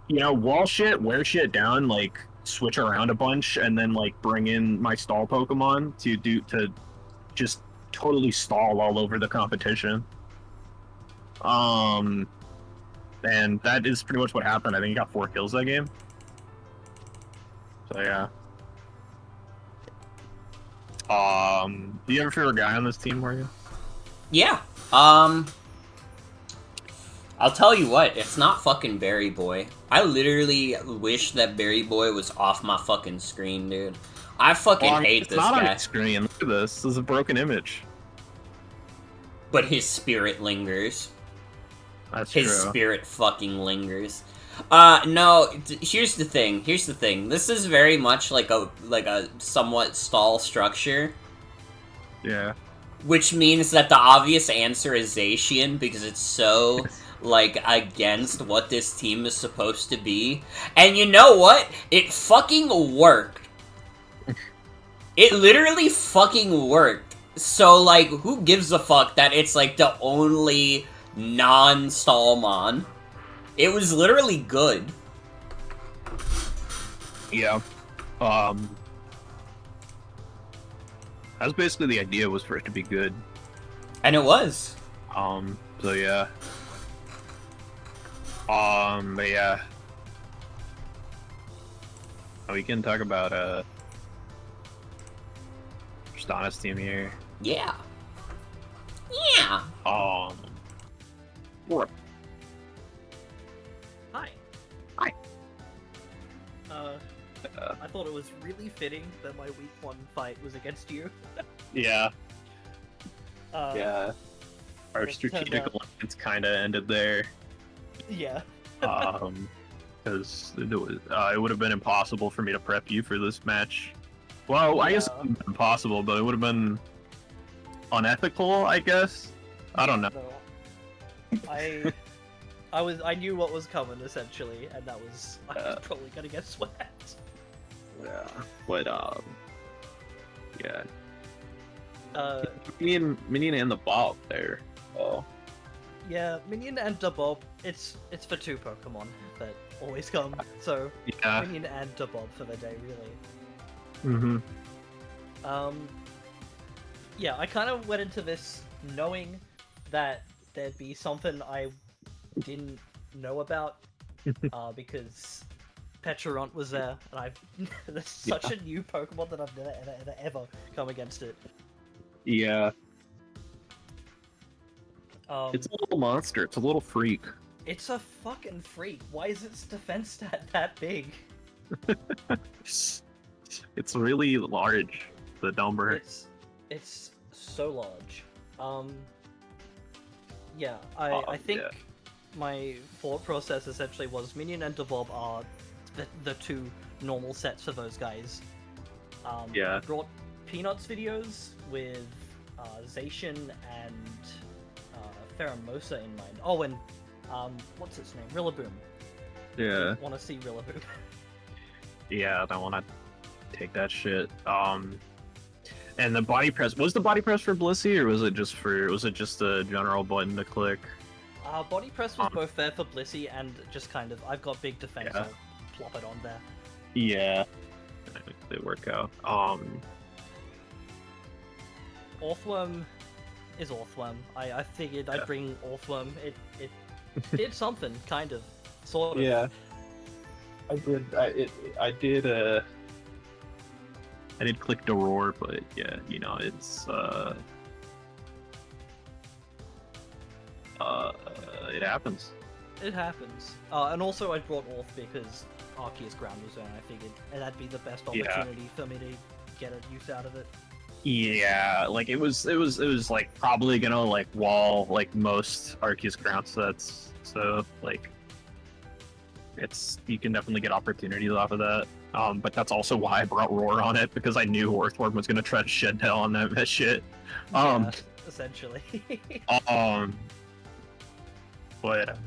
[SPEAKER 2] you know, wall shit, wear shit down, like switch around a bunch, and then like bring in my stall Pokemon to just totally stall all over the competition. And that is pretty much what happened. I think he got 4 kills that game. So yeah. Do you have a favorite guy on this team, Morgan?
[SPEAKER 1] Yeah. I'll tell you what, it's not fucking Berry Boy. I literally wish that Berry Boy was off my fucking screen, dude. I fucking hate this
[SPEAKER 2] guy. It's not on
[SPEAKER 1] guy.
[SPEAKER 2] the screen. Look at this. This is a broken image.
[SPEAKER 1] But his spirit lingers.
[SPEAKER 2] That's
[SPEAKER 1] His
[SPEAKER 2] true.
[SPEAKER 1] spirit fucking lingers. No, here's the thing. This is very much like a somewhat stall structure.
[SPEAKER 2] Yeah.
[SPEAKER 1] Which means that the obvious answer is Zacian, because it's so, like, against what this team is supposed to be. And you know what? It fucking worked. It literally fucking worked. So, like, who gives a fuck that it's, like, the only non-Stallmon? It was literally good.
[SPEAKER 2] Yeah. That's basically the idea, was for it to be good.
[SPEAKER 1] And it was.
[SPEAKER 2] So yeah. But yeah. We can talk about, Tristana's team here.
[SPEAKER 1] Yeah. Yeah.
[SPEAKER 2] What?
[SPEAKER 9] Hi.
[SPEAKER 2] Hi.
[SPEAKER 9] I thought it was really fitting that my week 1 fight was against you.
[SPEAKER 2] Yeah.
[SPEAKER 9] Yeah.
[SPEAKER 2] Our
[SPEAKER 9] it
[SPEAKER 2] strategic
[SPEAKER 9] turned out-
[SPEAKER 2] alliance kind of ended there.
[SPEAKER 9] Yeah.
[SPEAKER 2] Because it would have been impossible for me to prep you for this match. Well, I guess it wouldn't have been impossible, but it would have been unethical, I guess. I don't know.
[SPEAKER 9] No. I knew what was coming essentially, and that was I was probably gonna get swept.
[SPEAKER 2] Yeah. But yeah. Minion and the Bob there. Oh.
[SPEAKER 9] Yeah, Minion and Dabob, it's for 2 Pokemon that always come. So
[SPEAKER 2] Yeah.
[SPEAKER 9] Minion and Dabob for the day, really.
[SPEAKER 2] Mm-hmm.
[SPEAKER 9] Yeah, I kind of went into this knowing that there'd be something I didn't know about, because Pecharunt was there, and there's such a new Pokemon that I've never ever come against it.
[SPEAKER 2] Yeah.
[SPEAKER 9] It's
[SPEAKER 2] a little monster. It's a little freak.
[SPEAKER 9] It's a fucking freak. Why is its defense stat that big?
[SPEAKER 2] It's really large, the number.
[SPEAKER 9] It's so large. Yeah, I think my thought process essentially was Minion and Dabob are the 2 normal sets for those guys.
[SPEAKER 2] Yeah.
[SPEAKER 9] I brought Peanuts videos with Zacian and Pheromosa in mind. Oh, and what's its name? Rillaboom.
[SPEAKER 2] Yeah.
[SPEAKER 9] Want to see Rillaboom?
[SPEAKER 2] Yeah, I want to take that shit. And the body press, was the body press for Blissey, or was it just a general button to click?
[SPEAKER 9] Body press was both there for Blissey and just kind of, I've got big defense,
[SPEAKER 2] Yeah.
[SPEAKER 9] I'll plop it on there.
[SPEAKER 2] Yeah. They work out.
[SPEAKER 9] Orthworm is Orthworm. I figured I'd bring Orthworm. It did something, kind of. Sort of.
[SPEAKER 2] Yeah. I did I did click the roar, but yeah, you know, it's it happens.
[SPEAKER 9] It happens. And also I brought Orth because Arceus Ground was there, and I figured that'd be the best opportunity for me to get a use out of it.
[SPEAKER 2] Yeah, like it was like probably gonna like wall like most Arceus Ground sets, so like you can definitely get opportunities off of that. But that's also why I brought Roar on it, because I knew Orthworm was gonna try to shed tail on that shit.
[SPEAKER 9] Yeah, essentially.
[SPEAKER 2] But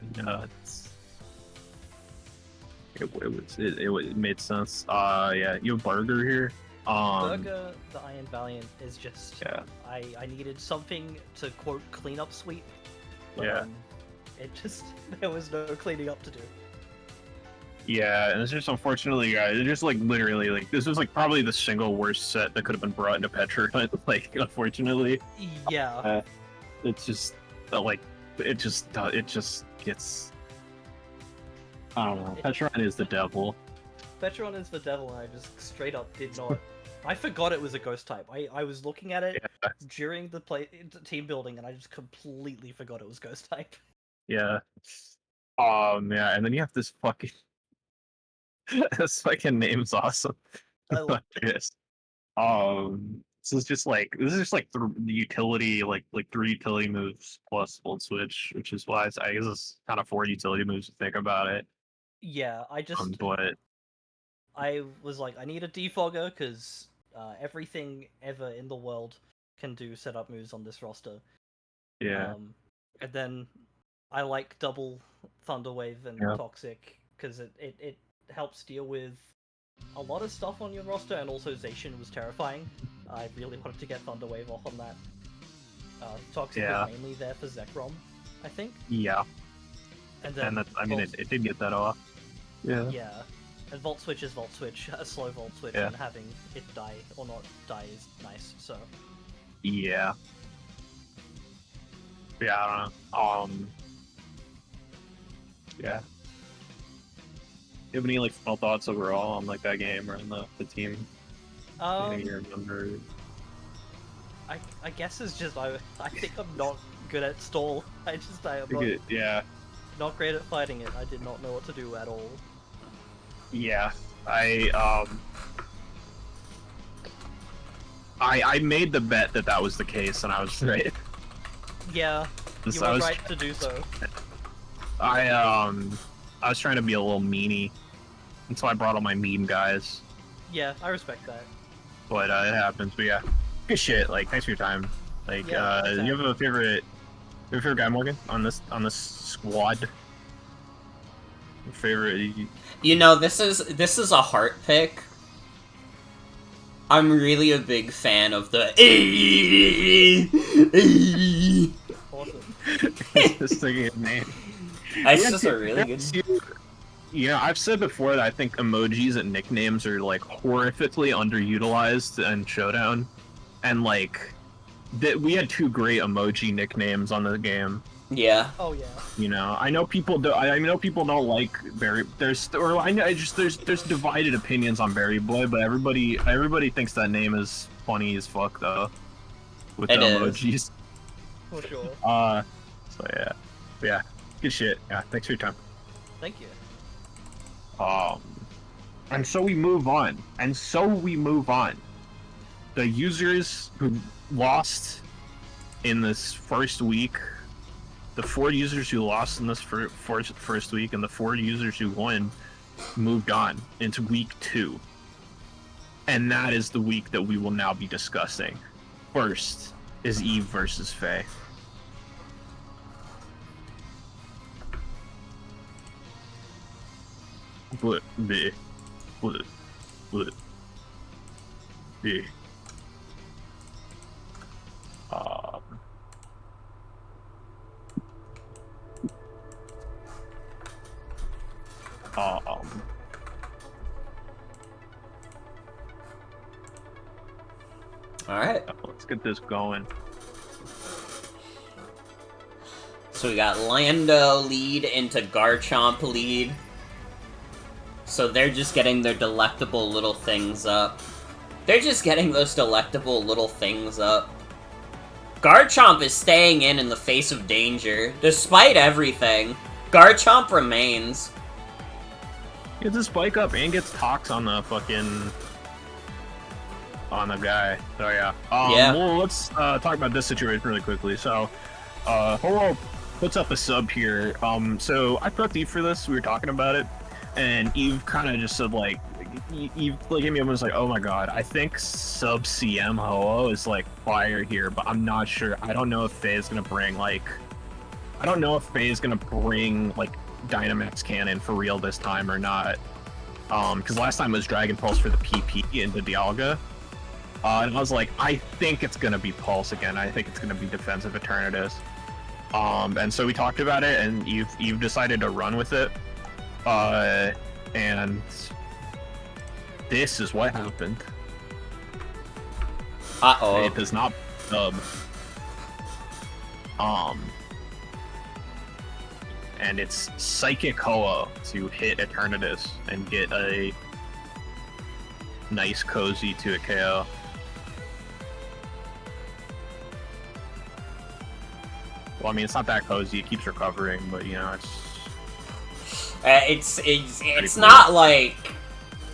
[SPEAKER 2] it made sense. Yeah, you have Burger here.
[SPEAKER 9] Burger, the Iron Valiant, is just...
[SPEAKER 2] Yeah.
[SPEAKER 9] I needed something to, quote, clean up sweep. But,
[SPEAKER 2] Yeah.
[SPEAKER 9] It just... There was no cleaning up to do.
[SPEAKER 2] Yeah, and it's just unfortunately, guys, it's just like literally, like, this was like probably the single worst set that could have been brought into Petra, but like, unfortunately.
[SPEAKER 9] Yeah.
[SPEAKER 2] It's just, like, it just gets... I don't know. Petron is the devil.
[SPEAKER 9] Petron is the devil, and I just straight up did not... I forgot it was a ghost type. I was looking at it during the team building, and I just completely forgot it was ghost type.
[SPEAKER 2] Yeah. Yeah, and then you have this fucking... this fucking name's awesome.
[SPEAKER 9] I love
[SPEAKER 2] it. This is just like the utility, like 3 utility moves plus Volt Switch, which is why I guess it's kind of 4 utility moves to think about it.
[SPEAKER 9] Yeah, I just...
[SPEAKER 2] But
[SPEAKER 9] I was like, I need a defogger, because everything ever in the world can do setup moves on this roster.
[SPEAKER 2] yeah,
[SPEAKER 9] And then I like double Thunderwave and Toxic, because it helps deal with a lot of stuff on your roster, and also Zacian was terrifying. I really wanted to get Thunderwave off on that. Toxic was mainly there for Zekrom, I think.
[SPEAKER 2] Yeah.
[SPEAKER 9] And then
[SPEAKER 2] that, I mean, it did get that off. Yeah.
[SPEAKER 9] Yeah. And Volt Switch is Volt Switch, a slow Volt Switch, and having it die or not die is nice, so...
[SPEAKER 2] Yeah. Yeah, I don't know. Yeah. Do you have any, like, final thoughts overall on, like, that game or on the team? Anything you remember?
[SPEAKER 9] I guess it's just, I think I'm not good at stall. I am not great at fighting it. I did not know what to do at all.
[SPEAKER 2] Yeah, I made the bet that was the case, and I was right.
[SPEAKER 9] Yeah, you were right to do so.
[SPEAKER 2] I was trying to be a little meanie, and so I brought all my meme guys.
[SPEAKER 9] Yeah, I respect that.
[SPEAKER 2] But it happens. But yeah, good shit. Like, thanks for your time. Like, you have a favorite guy, Morgan, on this squad? Your favorite?
[SPEAKER 1] You know, this is a heart pick. I'm really a big fan of the
[SPEAKER 9] Awesome.
[SPEAKER 2] Just thinking his name.
[SPEAKER 1] That's just a really good...
[SPEAKER 2] Yeah, I've said before that I think emojis and nicknames are, like, horrifically underutilized in Showdown. And, like, we had 2 great emoji nicknames on the game.
[SPEAKER 1] Yeah.
[SPEAKER 9] Oh yeah.
[SPEAKER 2] You know, I know people don't like Berry. There's divided opinions on Berry Boy, but everybody thinks that name is funny as fuck though. With the emojis.
[SPEAKER 9] For sure.
[SPEAKER 2] So yeah, good shit. Yeah, thanks for your time.
[SPEAKER 9] Thank you.
[SPEAKER 2] And so we move on. The users who lost in this first week. The 4 users who lost in this first week and the 4 users who won moved on into week 2. And that is the week that we will now be discussing. First is Eve versus Faye.
[SPEAKER 1] Alright.
[SPEAKER 2] Let's get this going.
[SPEAKER 1] So we got Lando lead into Garchomp lead. So they're just getting their delectable little things up. They're just getting those delectable little things up. Garchomp is staying in the face of danger. Despite everything, Garchomp remains.
[SPEAKER 2] Gets his spike up and gets Tox on the fucking... on the guy. So yeah.
[SPEAKER 1] Yeah.
[SPEAKER 2] Well, let's talk about this situation really quickly. So, Holo puts up a sub here. So I prepped Eve for this. We were talking about it, and Eve kind of just said like, Eve like hit me up and was like, "Oh my god, I think sub CM Holo is like fire here, but I'm not sure. I don't know if Faye is gonna bring like, I don't know if Faye is gonna bring like Dynamax Cannon for real this time or not. Because last time it was Dragon Pulse for the PP into Dialga." And I was like, I think it's gonna be Pulse again. I think it's gonna be Defensive Eternatus. And so we talked about it, and you've decided to run with it. And this is what happened.
[SPEAKER 1] Uh-oh.
[SPEAKER 2] It does not sub. And it's Psychic Hoa to hit Eternatus and get a nice cozy to a KO. Well, I mean, it's not that cozy. It keeps recovering, but you know,
[SPEAKER 1] it's not like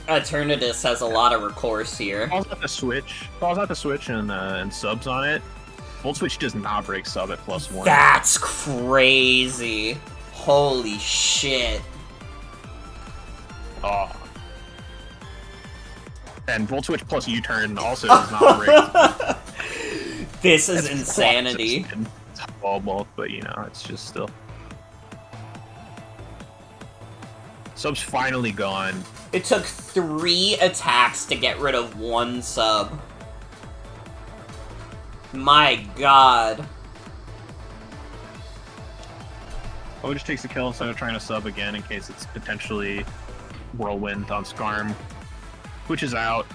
[SPEAKER 1] Eternatus has a lot of recourse here.
[SPEAKER 2] Falls out the switch and subs on it. Volt Switch does not break sub at +1.
[SPEAKER 1] That's crazy. Holy shit.
[SPEAKER 2] Oh. And Volt Switch plus U-turn also does not break.
[SPEAKER 1] This is insanity.
[SPEAKER 2] It's both, but you know, it's just still. Sub's finally gone.
[SPEAKER 1] It took 3 attacks to get rid of 1 sub. My god.
[SPEAKER 2] Oh, it just takes the kill instead of trying to sub again in case it's potentially Whirlwind on Skarm. Which is out.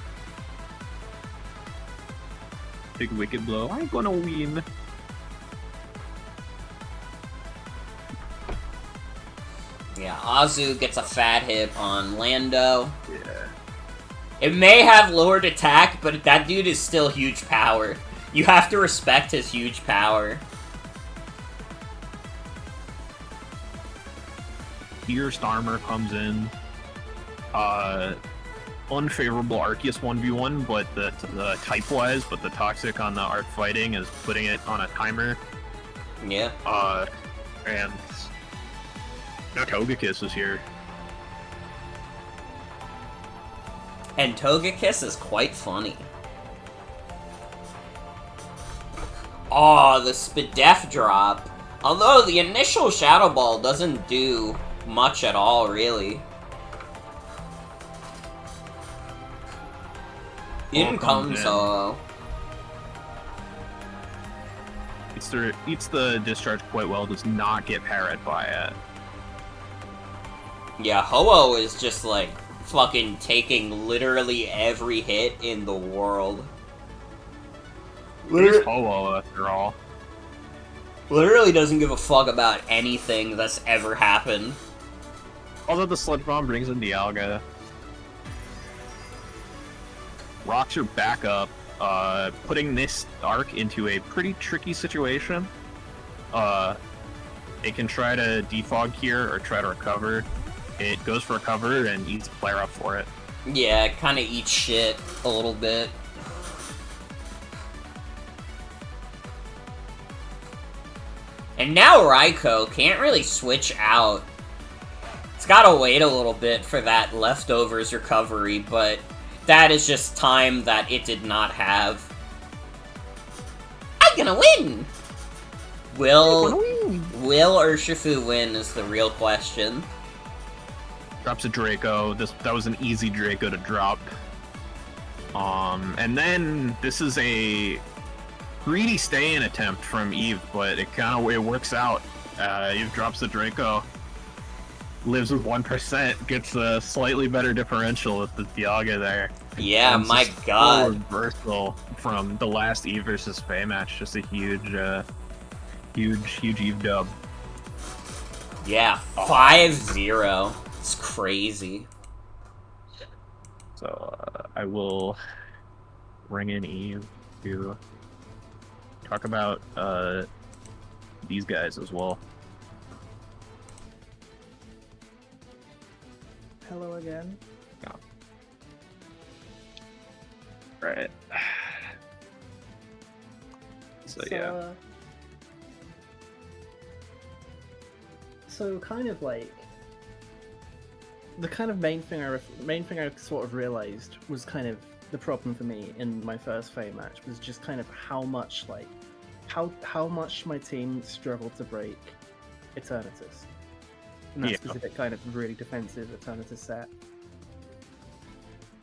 [SPEAKER 2] Big Wicked Blow. I'm gonna win.
[SPEAKER 1] Yeah, Azu gets a fat hit on Lando.
[SPEAKER 2] Yeah.
[SPEAKER 1] It may have lowered attack, but that dude is still huge power. You have to respect his huge power.
[SPEAKER 2] Fierce Armor comes in. Unfavorable Arceus 1v1, but the type-wise, but the Toxic on the Arc Fighting is putting it on a timer.
[SPEAKER 1] Yeah.
[SPEAKER 2] And now Togekiss is here.
[SPEAKER 1] And Togekiss is quite funny. Aw, the Spadef drop. Although the initial Shadow Ball doesn't do much at all, really. In comes
[SPEAKER 2] Eats the discharge quite well, does not get parried by it.
[SPEAKER 1] Yeah, Ho-Oh is just like fucking taking literally every hit in the world.
[SPEAKER 2] It's Ho-Oh after all.
[SPEAKER 1] Literally doesn't give a fuck about anything that's ever happened.
[SPEAKER 2] Although the Sludge Bomb brings in Dialga. Rocks are back up, putting this arc into a pretty tricky situation. It can try to defog here or try to recover. It goes for recover and eats a player up for it.
[SPEAKER 1] Yeah, it kinda eats shit a little bit. And now Raikou can't really switch out. It's gotta wait a little bit for that leftovers recovery, but that is just time that it did not have. I'm gonna win! Will Urshifu win is the real question.
[SPEAKER 2] Drops a Draco. That was an easy Draco to drop. And then this is a greedy stay-in attempt from Eve, but it works out. Eve drops the Draco. Lives with 1%, gets a slightly better differential with the Dialga there.
[SPEAKER 1] Yeah,
[SPEAKER 2] and
[SPEAKER 1] my god.
[SPEAKER 2] Reversal from the last Eve versus Faye match. Just a huge Eve dub.
[SPEAKER 1] Yeah, 5-0. It's crazy.
[SPEAKER 2] So I will bring in Eve to talk about these guys as well.
[SPEAKER 5] Hello again.
[SPEAKER 2] Right. So yeah.
[SPEAKER 5] So kind of like the kind of main thing I sort of realized was kind of the problem for me in my first Fame match was just kind of how much how much my team struggled to break Eternatus. And that specific kind of really defensive Eternatus set.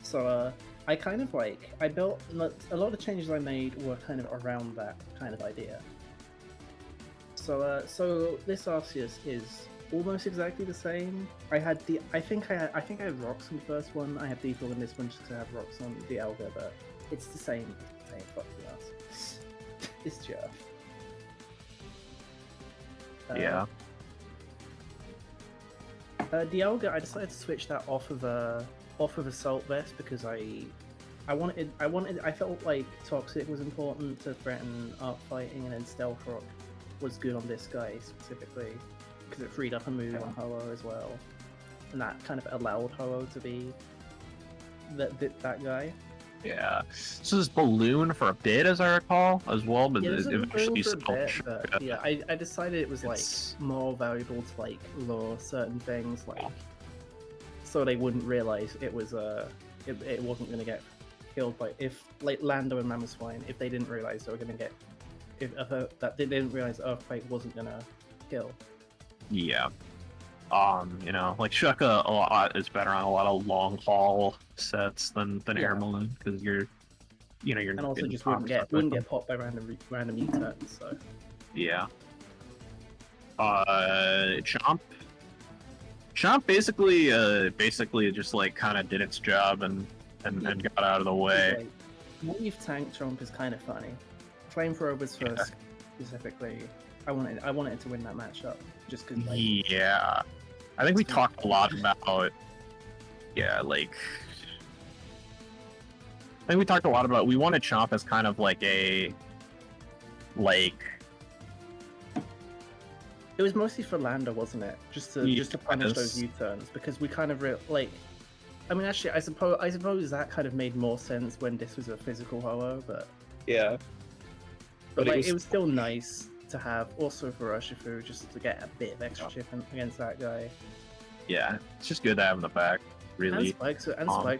[SPEAKER 5] So I kind of I built a lot of the changes I made were kind of around that kind of idea. So this Arceus is almost exactly the same. I think I had rocks on the first one. I have Default in this one just because I have rocks on the Elga, but it's the same. Fuck the Arceus. It's Jeff.
[SPEAKER 2] Yeah.
[SPEAKER 5] Dialga, I decided to switch that off of Assault Vest because I felt like Toxic was important to threaten Arc Fighting, and then Stealth Rock was good on this guy specifically because it freed up a move on Ho-Oh as well, and that kind of allowed Ho-Oh to be that guy.
[SPEAKER 2] Yeah. So this balloon for a bit, as I recall, as well, but
[SPEAKER 5] Yeah,
[SPEAKER 2] it eventually
[SPEAKER 5] I decided it was more valuable to lure certain things so they wouldn't realize it was it wasn't gonna get killed by if Lando and Mamoswine, if they didn't realize they were gonna get that they didn't realize Earthquake wasn't gonna kill.
[SPEAKER 2] Yeah. Shucka a lot is better on a lot of long haul sets than Air Balloon because you're
[SPEAKER 5] and also just wouldn't get popped by random U-turns. So
[SPEAKER 2] yeah. Chomp basically just kind of did its job and got out of the way.
[SPEAKER 5] Weave Tank Chomp is kind of funny. Flamethrower was first specifically. I wanted it to win that matchup just because.
[SPEAKER 2] Yeah, I think we talked a lot about. I think we talked a lot about. We wanted Chomp as kind of
[SPEAKER 5] It was mostly for Lando, wasn't it? Just to punish those U-turns because we kind of I mean, actually, I suppose that kind of made more sense when this was a physical Ho-Oh, but
[SPEAKER 6] yeah.
[SPEAKER 5] But it was still nice to have also for Urshifu just to get a bit of extra chip against that guy.
[SPEAKER 2] Yeah, it's just good to have in the back. Really.
[SPEAKER 5] Spike's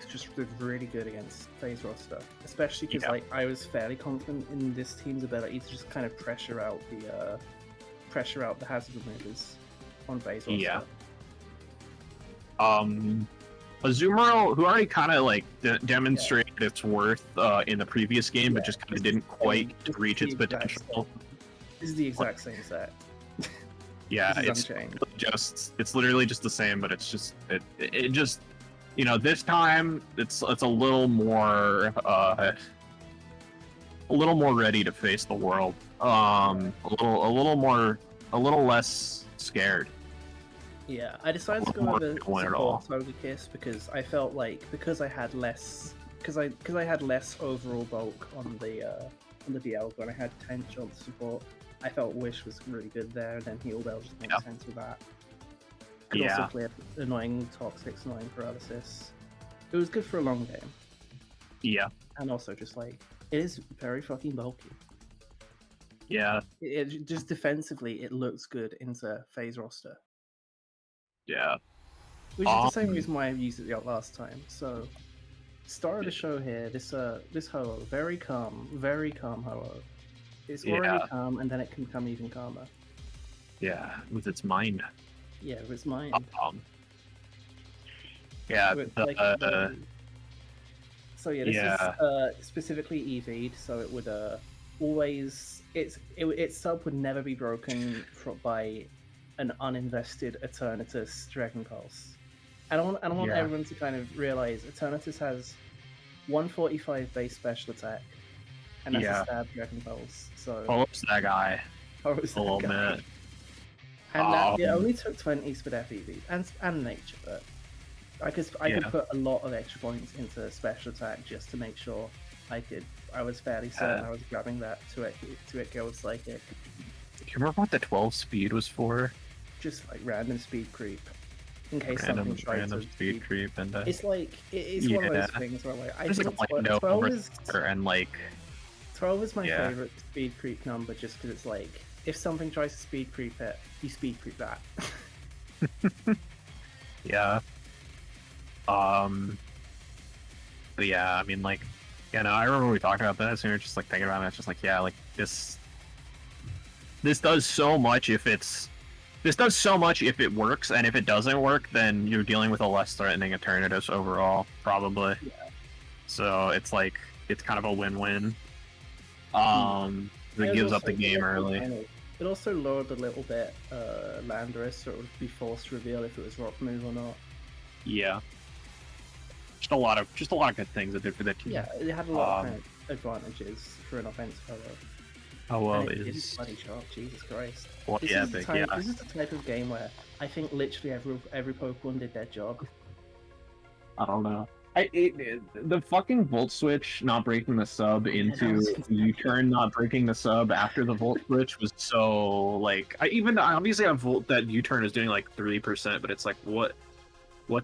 [SPEAKER 5] just did really good against FaZe roster, especially because I was fairly confident in this team's ability to just kind of pressure out the hazard removers on FaZe roster.
[SPEAKER 2] Yeah. Azumarill, who already kind of demonstrated its worth in the previous game, but just kind of didn't quite reach its potential.
[SPEAKER 5] This is the exact same set.
[SPEAKER 2] Yeah, it's literally just the same, but it's just it just this time it's a little more ready to face the world. A little less scared.
[SPEAKER 5] Yeah, I decided to go with the support Togekiss because I felt because I had less overall bulk on the Dialga and I had 10 shots support. I felt Wish was really good there, and then Heal Bell just made sense with that. Could also clear annoying Toxics, annoying paralysis. It was good for a long game.
[SPEAKER 2] Yeah.
[SPEAKER 5] And also just it is very fucking bulky.
[SPEAKER 2] Yeah.
[SPEAKER 5] It just defensively, it looks good into FaZe roster.
[SPEAKER 2] Yeah.
[SPEAKER 5] Which is the same reason why I used it last time. So, star of the show here, this Ho-Oh, very calm Ho-Oh. It's already calm, and then it can become even calmer.
[SPEAKER 2] Yeah, with its mind.
[SPEAKER 5] Yeah, with its mind.
[SPEAKER 2] Yeah.
[SPEAKER 5] So yeah, this is specifically EV'd, so it would always its sub would never be broken by an uninvested Eternatus Dragon Pulse. And I want everyone to kind of realize Eternatus has 145 base special attack, and that's a stab Dragon Pulse. So
[SPEAKER 2] follows that guy a little bit.
[SPEAKER 5] And it only took 20 Spadef EVs and nature, but I could put a lot of extra points into special attack just to make sure I was fairly certain I was grabbing that to it goes psychic.
[SPEAKER 2] Do you remember what the 12 speed was for?
[SPEAKER 5] Just like random speed creep. In case
[SPEAKER 2] Random,
[SPEAKER 5] something tries
[SPEAKER 2] random
[SPEAKER 5] to
[SPEAKER 2] speed creep and
[SPEAKER 5] It's like it's one of those things where like I
[SPEAKER 2] just
[SPEAKER 5] think
[SPEAKER 2] like a
[SPEAKER 5] 12
[SPEAKER 2] window
[SPEAKER 5] is
[SPEAKER 2] and like
[SPEAKER 5] 12 is my
[SPEAKER 2] Yeah.
[SPEAKER 5] favorite speed creep number just because it's like if something tries to speed creep it, you speed creep that.
[SPEAKER 2] yeah. But yeah, I mean like no, I remember we talked about this and we were just like thinking about it, it's just like yeah, like this does so much if it works, and if it doesn't work, then you're dealing with a less threatening alternative overall, probably.
[SPEAKER 5] Yeah.
[SPEAKER 2] So it's like it's kind of a win-win. It gives up the game early.
[SPEAKER 5] It also lowered a little bit Landorus, so it would be forced to reveal if it was rock move or not.
[SPEAKER 2] Yeah. Just a lot of good things it did for that team.
[SPEAKER 5] Yeah, it had a lot of kind of advantages for an offensive color.
[SPEAKER 2] Oh well,
[SPEAKER 5] and it
[SPEAKER 2] is
[SPEAKER 5] is bloody sharp, Jesus Christ.
[SPEAKER 2] well,
[SPEAKER 5] This
[SPEAKER 2] yeah,
[SPEAKER 5] is the
[SPEAKER 2] but
[SPEAKER 5] type,
[SPEAKER 2] yeah.
[SPEAKER 5] This is the type of game where I think literally every Pokemon did their job.
[SPEAKER 2] I don't know. The fucking Volt Switch not breaking the sub into U-turn not breaking the sub after the Volt Switch was so like I obviously have Volt that U-turn is doing like 3%, but it's like what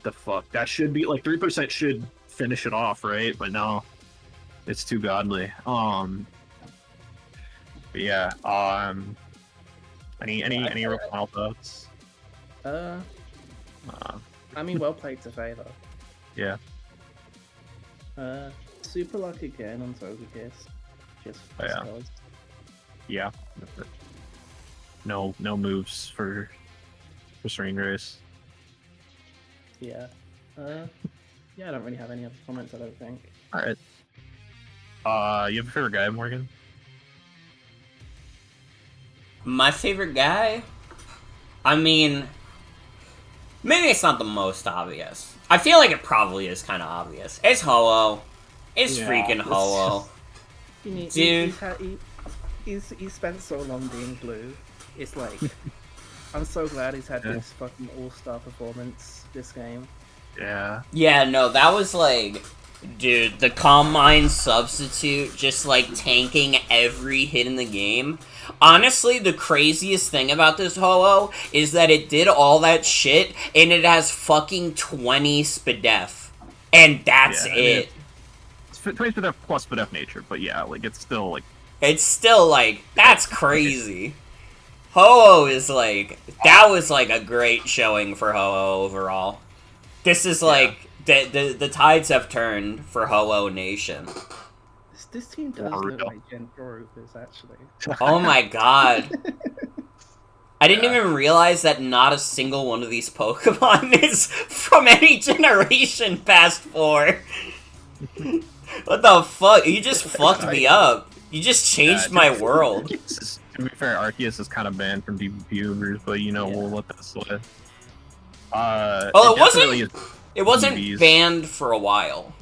[SPEAKER 2] the fuck? That should be like 3% should finish it off, right? But no, it's too godly. But yeah. Any real final thoughts?
[SPEAKER 5] I mean, well played to favor.
[SPEAKER 2] Yeah.
[SPEAKER 5] Super luck again on Togekiss. Just
[SPEAKER 2] Yeah.
[SPEAKER 5] because.
[SPEAKER 2] Yeah. No moves for Serene Grace.
[SPEAKER 5] Yeah. Yeah, I don't really have any other comments, I don't think.
[SPEAKER 2] Alright. You have a favorite guy, Morgan?
[SPEAKER 1] My favorite guy? I mean, maybe it's not the most obvious. I feel like it probably is kind of obvious. It's Ho-Oh. It's freaking Ho-Oh. Dude.
[SPEAKER 5] He's spent so long being blue. It's like, I'm so glad he's had this fucking all-star performance this game.
[SPEAKER 2] Yeah.
[SPEAKER 1] Yeah, no, that was like, dude, the Calm Mind substitute just like tanking every hit in the game. Honestly, the craziest thing about this Ho-Oh is that it did all that shit and it has fucking 20 Spadef. And that's it.
[SPEAKER 2] It's 20 Spadef plus Spadef nature, but yeah, like it's still like...
[SPEAKER 1] It's still like, that's crazy. Ho-Oh is like, that was like a great showing for Ho-Oh overall. This is like, the tides have turned for Ho-Oh Nation.
[SPEAKER 5] This team does look like Gen 4 Rupers, actually.
[SPEAKER 1] Oh my god. I didn't even realize that not a single one of these Pokemon is from any generation past 4. What the fuck? You just fucked me up. You just changed my world.
[SPEAKER 2] To be fair, Arceus is kind of banned from viewers, but you know, we'll let that slide.
[SPEAKER 1] Well, it wasn't banned for a while.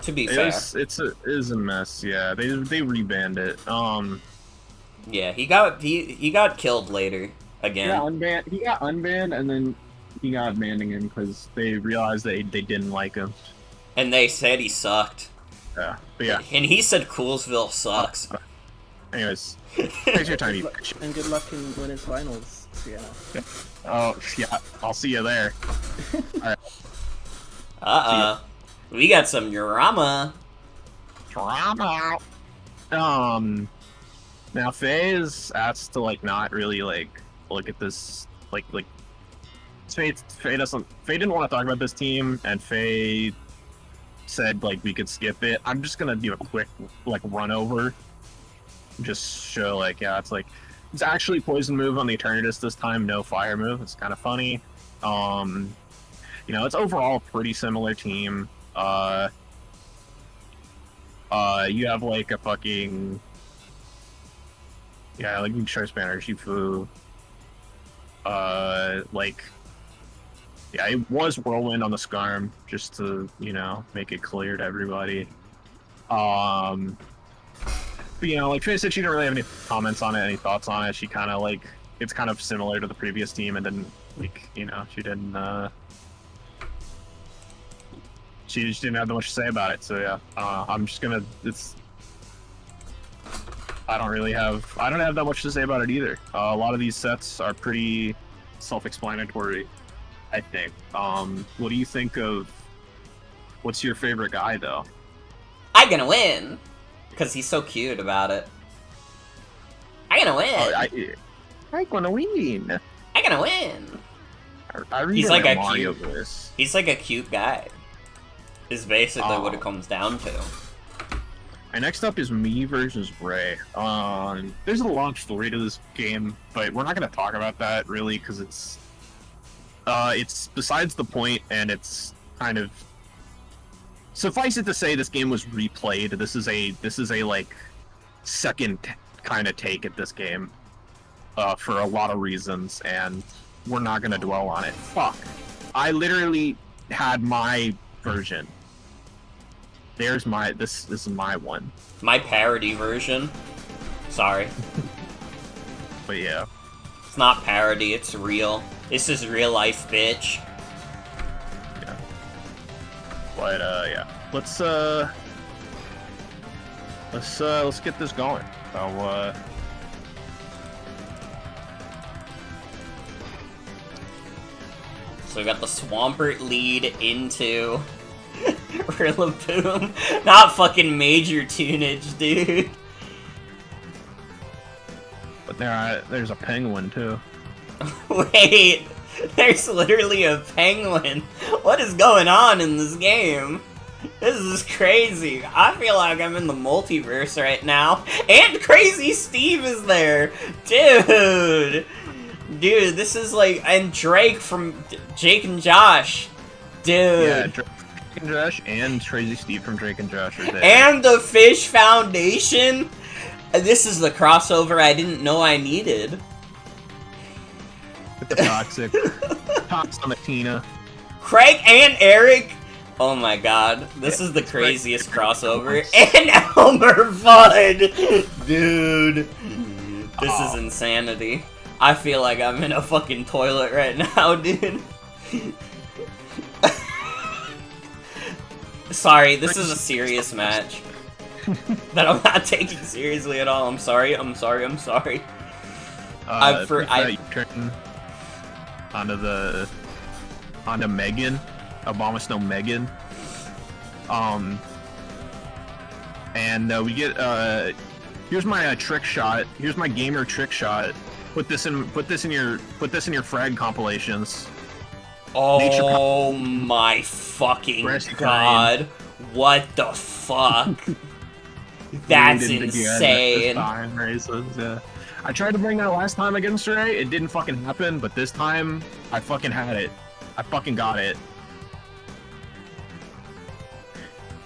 [SPEAKER 1] To be fair,
[SPEAKER 2] it is a mess. Yeah, they rebanned it.
[SPEAKER 1] Yeah, he got killed later again.
[SPEAKER 2] He got unbanned, and then he got banned again because they realized they didn't like him.
[SPEAKER 1] And they said he sucked.
[SPEAKER 2] Yeah, but yeah.
[SPEAKER 1] And he said Coolsville sucks.
[SPEAKER 2] Anyways, thanks for your time, you bitch.
[SPEAKER 5] And good luck in winners finals, Sienna.
[SPEAKER 2] Oh yeah, I'll see you there.
[SPEAKER 1] Alright. We got some drama.
[SPEAKER 2] Now Faye is asked to like not really like look at this like Faye didn't want to talk about this team, and Faye said like we could skip it. I'm just gonna do a quick like run over, just show like it's actually poison move on the Eternatus this time, no fire move. It's kind of funny. You know, it's overall a pretty similar team. You have like a fucking like Sharp Spanner, Shifu. It was Whirlwind on the Skarm, just to, you know, make it clear to everybody. But, you know, like Trina said, she didn't really have any comments on it, any thoughts on it. She kind of like, it's kind of similar to the previous team, and then, like, you know, she she just didn't have that much to say about it. So yeah, I'm just gonna. I don't have that much to say about it either. A lot of these sets are pretty self-explanatory, I think. What do you think of? What's your favorite guy though?
[SPEAKER 1] I'm gonna win, because he's so cute about it. I'm gonna win.
[SPEAKER 2] I'm gonna win.
[SPEAKER 1] I'm gonna win.
[SPEAKER 2] He's like a Mario
[SPEAKER 1] cute.
[SPEAKER 2] voice.
[SPEAKER 1] He's like a cute guy. Is basically what it comes down to.
[SPEAKER 2] And next up is me versus Ray. There's a long story to this game, but we're not going to talk about that really because it's besides the point, and it's kind of suffice it to say this game was replayed. This is a like second kind of take at this game for a lot of reasons, and we're not going to dwell on it. Fuck, I literally had my version. There's my this is my one.
[SPEAKER 1] My parody version. Sorry.
[SPEAKER 2] But yeah.
[SPEAKER 1] It's not parody, it's real. This is real life, bitch.
[SPEAKER 2] Yeah. But yeah. Let's get this going.
[SPEAKER 1] So we got the Swampert lead into Rillaboom. Not fucking major tunage, dude.
[SPEAKER 2] But there's a penguin too.
[SPEAKER 1] Wait, there's literally a penguin. What is going on in this game? This is crazy. I feel like I'm in the multiverse right now. And Crazy Steve is there. Dude, this is like... And Drake from Jake and Josh. Dude.
[SPEAKER 2] Yeah, Drake and Josh and Crazy Steve from Drake and Josh are there.
[SPEAKER 1] And the Fish Foundation. This is the crossover I didn't know I needed.
[SPEAKER 2] With the Toxic. Tina.
[SPEAKER 1] Craig and Eric. Oh my god. This is the craziest crossover. And Elmer Fudd. Dude. This is insanity. I feel like I'm in a fucking toilet right now, dude. Sorry, this is a serious match. That I'm not taking seriously at all. I'm sorry.
[SPEAKER 2] You turn onto Megan, Obama Snow Megan. And we get here's my trick shot. Here's my gamer trick shot. Put this in your frag compilations.
[SPEAKER 1] Oh my fucking god. What the fuck? That's insane.
[SPEAKER 2] Yeah. I tried to bring that last time against Ray. It didn't fucking happen, but this time I fucking had it. I fucking got it.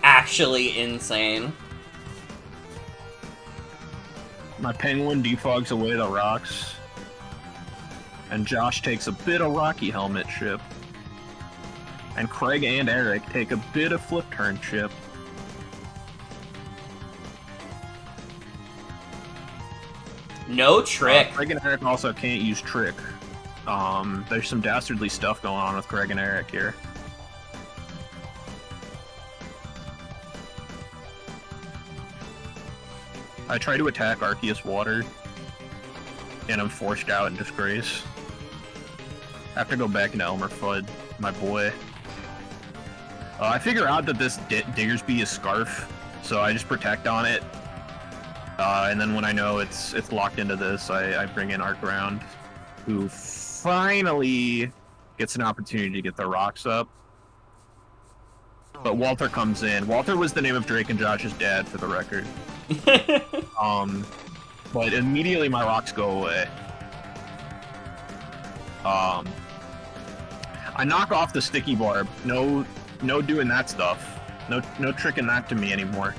[SPEAKER 1] Actually insane.
[SPEAKER 2] My penguin defogs away the rocks. And Josh takes a bit of Rocky Helmet chip. And Craig and Eric take a bit of flip turn chip.
[SPEAKER 1] No trick.
[SPEAKER 2] Craig and Eric also can't use trick. There's some dastardly stuff going on with Craig and Eric here. I try to attack Arceus Water, and I'm forced out in disgrace. I have to go back into Elmer Fudd, my boy. I figure out that this Diggersby is Scarf, so I just protect on it. And then when I know it's locked into this, I bring in Art Ground, who finally gets an opportunity to get the rocks up. But Walter comes in. Walter was the name of Drake and Josh's dad, for the record. But immediately my rocks go away. I knock off the sticky barb. No doing that stuff. No tricking that to me anymore.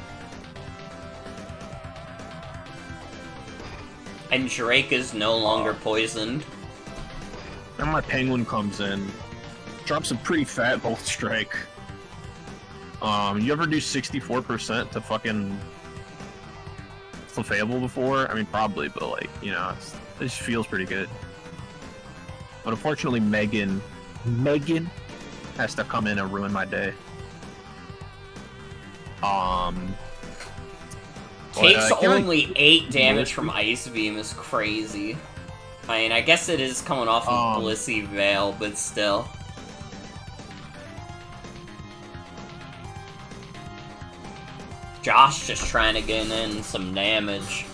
[SPEAKER 1] And Drake is no longer poisoned.
[SPEAKER 2] Then my penguin comes in. Drops a pretty fat bolt strike. You ever do 64% to fucking Clefable before? I mean, probably, but like, you know, it just feels pretty good. But unfortunately, Megan has to come in and ruin my day.
[SPEAKER 1] Takes
[SPEAKER 2] But,
[SPEAKER 1] only 8 damage from Ice Beam is crazy. I mean, I guess it is coming off of Blissey Veil, but still. Josh just trying to get in some damage.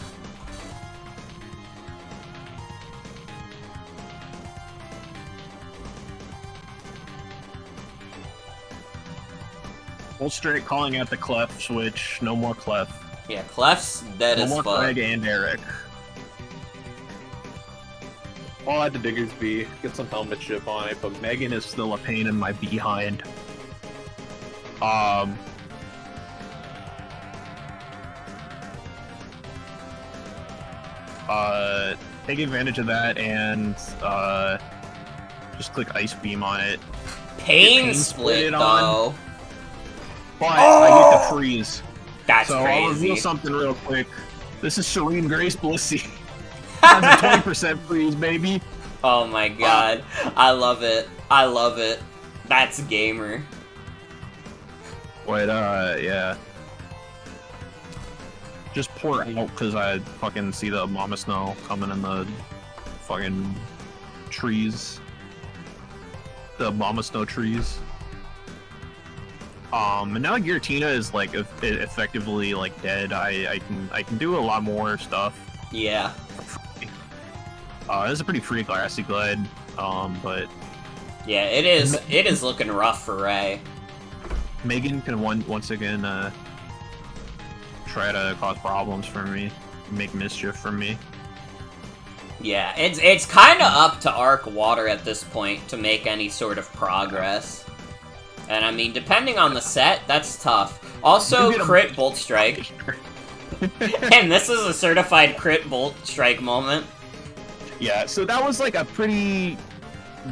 [SPEAKER 2] Full straight calling out the Clef switch. No more Clef.
[SPEAKER 1] Yeah, Clef's dead as
[SPEAKER 2] No
[SPEAKER 1] fuck.
[SPEAKER 2] more Craig and Eric.
[SPEAKER 10] I'll add the Diggersby, get some helmet chip on it, but
[SPEAKER 2] Megan is still a pain in my behind. Take advantage of that and just click Ice Beam on it.
[SPEAKER 1] Pain split though.
[SPEAKER 2] But I get the freeze.
[SPEAKER 1] That's
[SPEAKER 2] so I'll reveal
[SPEAKER 1] crazy.
[SPEAKER 2] something real quick. This is Serene Grace Blissey. That's a 20% freeze, baby.
[SPEAKER 1] Oh my god. I love it. I love it. That's gamer.
[SPEAKER 2] Wait, yeah. Just pour out because I fucking see the Mama Snow coming in the fucking trees. The Mama Snow trees. And now Giratina is like effectively like dead. I can do a lot more stuff.
[SPEAKER 1] Yeah.
[SPEAKER 2] This is a pretty free Grassy Glide, but
[SPEAKER 1] yeah, it is looking rough for Ray.
[SPEAKER 2] Megan can once again try to cause problems for me, make mischief for me.
[SPEAKER 1] Yeah, it's kind of up to Arc Water at this point to make any sort of progress. And I mean, depending on the set, that's tough. Also, crit Bolt Strike. And this is a certified crit Bolt Strike moment.
[SPEAKER 2] Yeah, so that was like a pretty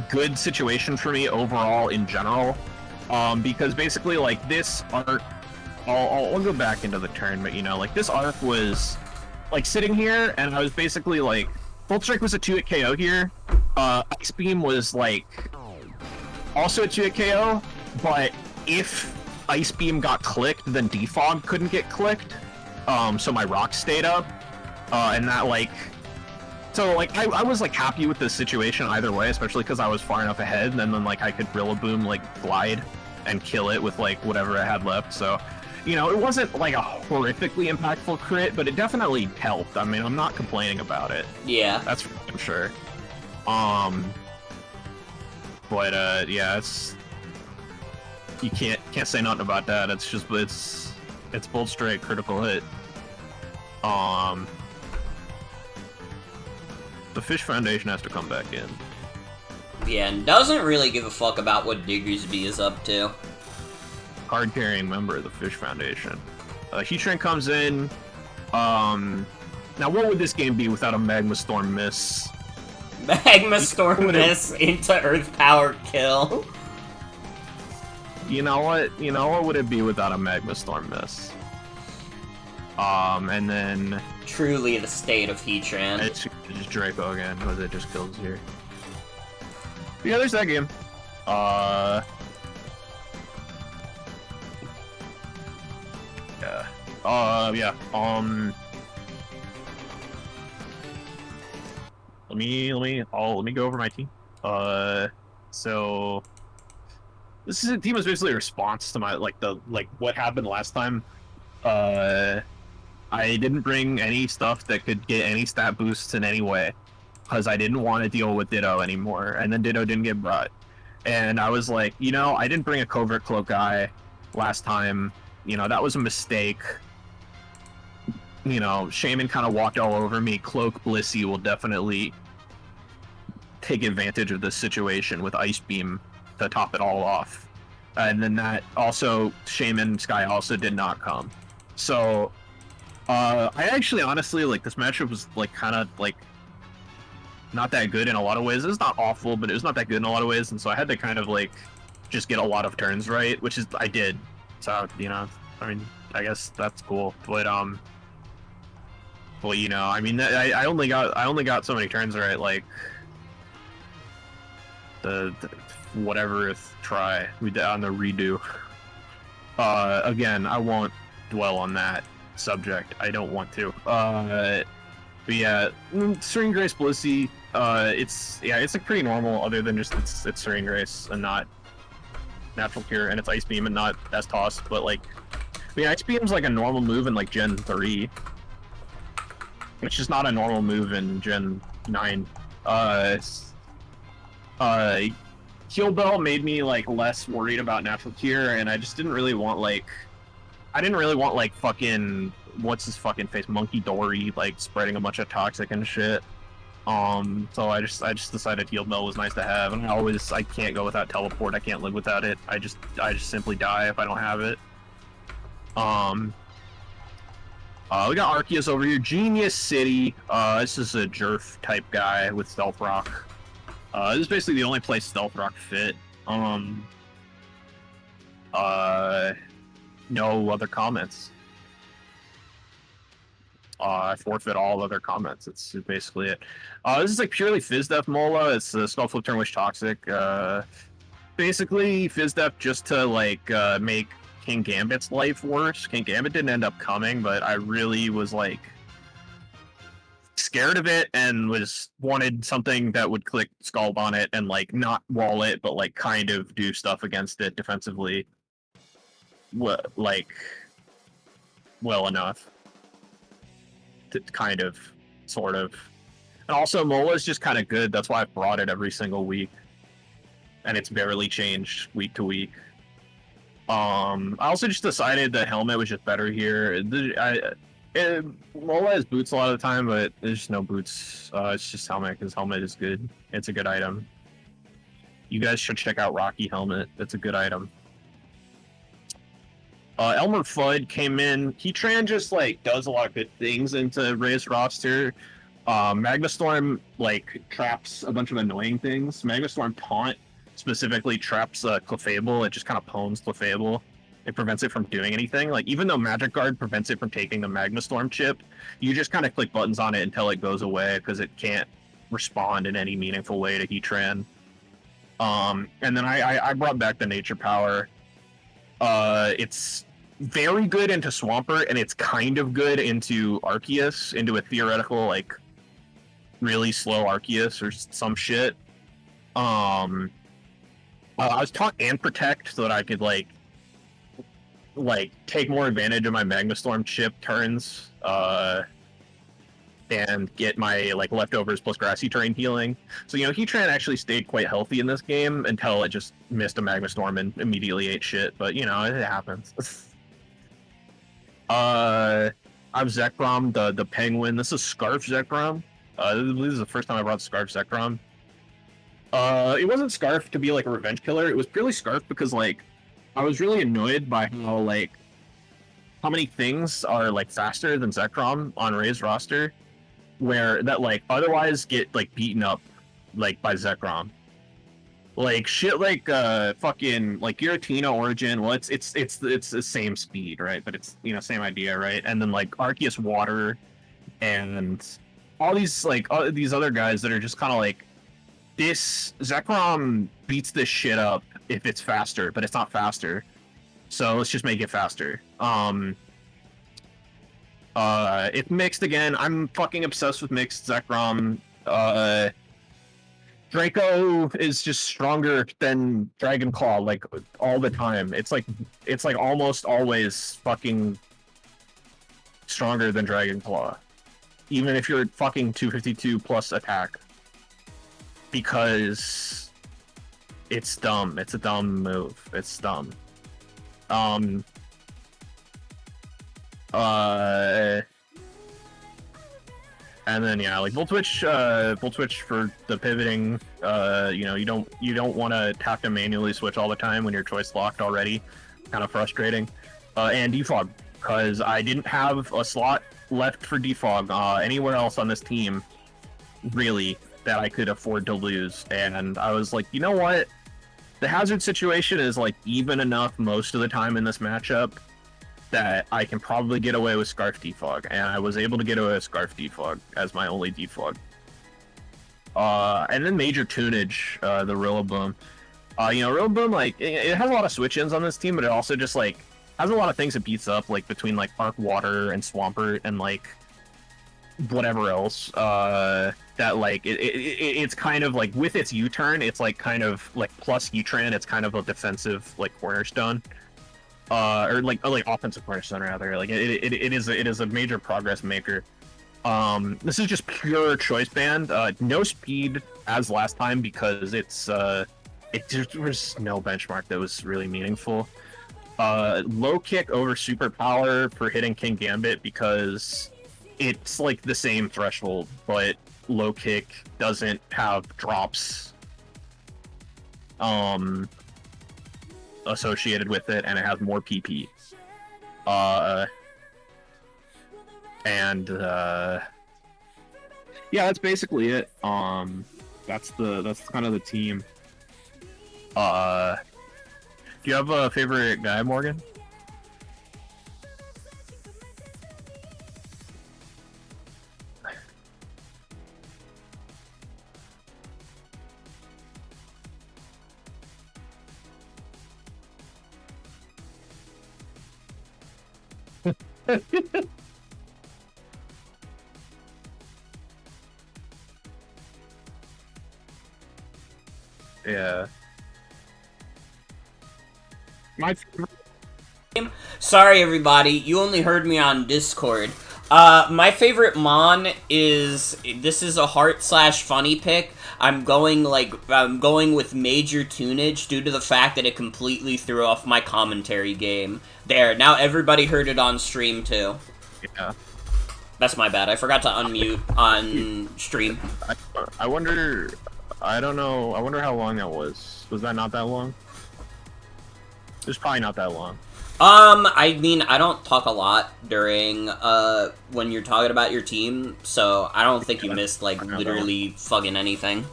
[SPEAKER 2] good situation for me overall in general. Because basically, like, this arc, I'll go back into the turn, but you know, like, this arc was like sitting here, and I was basically like, Bolt Strike was a 2-hit KO here. Ice Beam was like also a 2-hit KO, but if Ice Beam got clicked, then Defog couldn't get clicked. So my rock stayed up, and that like. So, like, I was, like, happy with this situation either way, especially because I was far enough ahead, and then, like, I could Rillaboom, like, glide and kill it with, like, whatever I had left, so, you know, it wasn't, like, a horrifically impactful crit, but it definitely helped. I mean, I'm not complaining about it.
[SPEAKER 1] Yeah.
[SPEAKER 2] That's for damn sure. But, yeah, it's... You can't say nothing about that. It's just, it's Bolt Strike, critical hit. The Fish Foundation has to come back in.
[SPEAKER 1] Yeah, and doesn't really give a fuck about what Diggersby is up to.
[SPEAKER 2] Card-carrying member of the Fish Foundation. Heatran comes in. Now, what would this game be without a Magma Storm miss?
[SPEAKER 1] Magma Storm miss into Earth Power kill.
[SPEAKER 2] You know what? You know what would it be without a Magma Storm miss? And then...
[SPEAKER 1] Truly the state of Heatran.
[SPEAKER 2] It's just Draco again, because it just kills here. Yeah, there's that game. Yeah. Yeah. Let me go over my team. So this team is basically a response to my what happened last time. I didn't bring any stuff that could get any stat boosts in any way, because I didn't want to deal with Ditto anymore, and then Ditto didn't get brought. And I was like, you know, I didn't bring a Covert Cloak guy last time. You know, that was a mistake. You know, Shaman kind of walked all over me. Cloak Blissey will definitely take advantage of this situation with Ice Beam to top it all off. And then that also, Shaman Sky also did not come. So... I actually, honestly, like, this matchup was, like, kind of, like, not that good in a lot of ways. It's not awful, but it was not that good in a lot of ways, and so I had to kind of, like, just get a lot of turns right, which is, I did. So, you know, I mean, I guess that's cool, but, well, you know, I mean, I only got so many turns right, like, the whatever try we did on the redo. Again, I won't dwell on that subject. I don't want to. But yeah, Serene Grace Blissey, it's like pretty normal, other than just it's Serene Grace and not Natural Cure, and it's Ice Beam and not S-Toss, but like, I mean, Ice Beam's like a normal move in like Gen 3. It's just not a normal move in Gen 9. Heal Bell made me like less worried about Natural Cure, and I just didn't really want like, fucking, what's his fucking face, Monkey Dory, like spreading a bunch of toxic and shit. So I just decided Heal Bell was nice to have, and I can't go without Teleport. I can't live without it. I just simply die if I don't have it. We got Arceus over here. Genius City. This is a Jerf type guy with Stealth Rock. This is basically the only place Stealth Rock fit. No other comments. I forfeit all other comments. It's basically it. This is like purely Fizdef Mola. It's Skull Flip Turn Wish Toxic. Basically Fizdef just to like make King Gambit's life worse. King Gambit didn't end up coming, but I really was like scared of it and wanted something that would click Scald on it and like not wall it, but like kind of do stuff against it defensively. Well enough to kind of, sort of. And also Mola is just kind of good. That's why I've brought it every single week, and it's barely changed week to week. I also just decided the helmet was just better here. Mola has boots a lot of the time, but there's just no boots. It's just helmet, because helmet is good. It's a good item. You guys should check out Rocky Helmet. It's a good item. Elmer Fudd came in. Heatran just like does a lot of good things into Ray's roster. Magnastorm like traps a bunch of annoying things. Magnastorm Taunt specifically traps Clefable. It just kind of pwns Clefable. It prevents it from doing anything. Like, even though Magic Guard prevents it from taking the Magnastorm chip, you just kind of click buttons on it until it goes away, because it can't respond in any meaningful way to Heatran. And then I brought back the Nature Power. It's very good into Swampert, and it's kind of good into Arceus, into a theoretical, like, really slow Arceus or some shit. I was taught and Protect so that I could, like take more advantage of my Magnastorm chip turns, and get my, like, leftovers plus Grassy Terrain healing. So, you know, Heatran actually stayed quite healthy in this game until it just missed a Magnastorm and immediately ate shit, but, you know, it happens. I'm Zekrom, the Penguin. This is Scarf Zekrom. This is the first time I brought Scarf Zekrom. It wasn't Scarf to be, like, a revenge killer. It was purely Scarf because, like, I was really annoyed by how many things are, like, faster than Zekrom on Ray's roster, where that, like, otherwise get, like, beaten up, like, by Zekrom. Like, shit like, fucking, like, Giratina Origin, well, it's the same speed, right? But it's, you know, same idea, right? And then, like, Arceus Water, and all these, like, these other guys that are just kind of like, this Zekrom beats this shit up if it's faster, but it's not faster. So let's just make it faster. It's mixed again. I'm fucking obsessed with mixed Zekrom. Draco is just stronger than Dragon Claw, like, all the time. It's like almost always fucking stronger than Dragon Claw, even if you're fucking 252 plus attack, because it's dumb. It's a dumb move. It's dumb. And then, yeah, like, Volt Switch for the pivoting. You know, you don't want to have to manually switch all the time when you're choice locked already. Kind of frustrating. And Defog, because I didn't have a slot left for Defog anywhere else on this team, really, that I could afford to lose. And I was like, you know what? The hazard situation is, like, even enough most of the time in this matchup that I can probably get away with Scarf Defog, and I was able to get away with Scarf Defog as my only Defog. And then Major Tunage, the Rillaboom. You know, Rillaboom, like, it has a lot of switch-ins on this team, but it also just, like, has a lot of things it beats up, like between like Arc Water and Swampert and like whatever else. That like it's kind of like with its U-turn, it's like kind of like plus U-turn, it's kind of a defensive like cornerstone. Or like offensive cornerstone rather. Like it is a major progress maker. This is just pure choice band. No speed as last time because it's there was no benchmark that was really meaningful. Low kick over superpower for hitting King Gambit because it's like the same threshold, but low kick doesn't have drops associated with it, and it has more PP. Yeah, that's basically it. That's kind of the team. Do you have a favorite guy, Morgan? Yeah. My favorite.
[SPEAKER 1] Sorry, everybody. You only heard me on Discord. My favorite Mon is... This is a heart/funny pick. I'm going with Major Tunage due to the fact that it completely threw off my commentary game. There, now everybody heard it on stream, too.
[SPEAKER 2] Yeah.
[SPEAKER 1] That's my bad. I forgot to unmute on stream.
[SPEAKER 2] I wonder... I don't know. I wonder how long that was. Was that not that long? It was probably not that long.
[SPEAKER 1] I mean, I don't talk a lot during, when you're talking about your team, so I don't think you missed, like, literally fucking anything.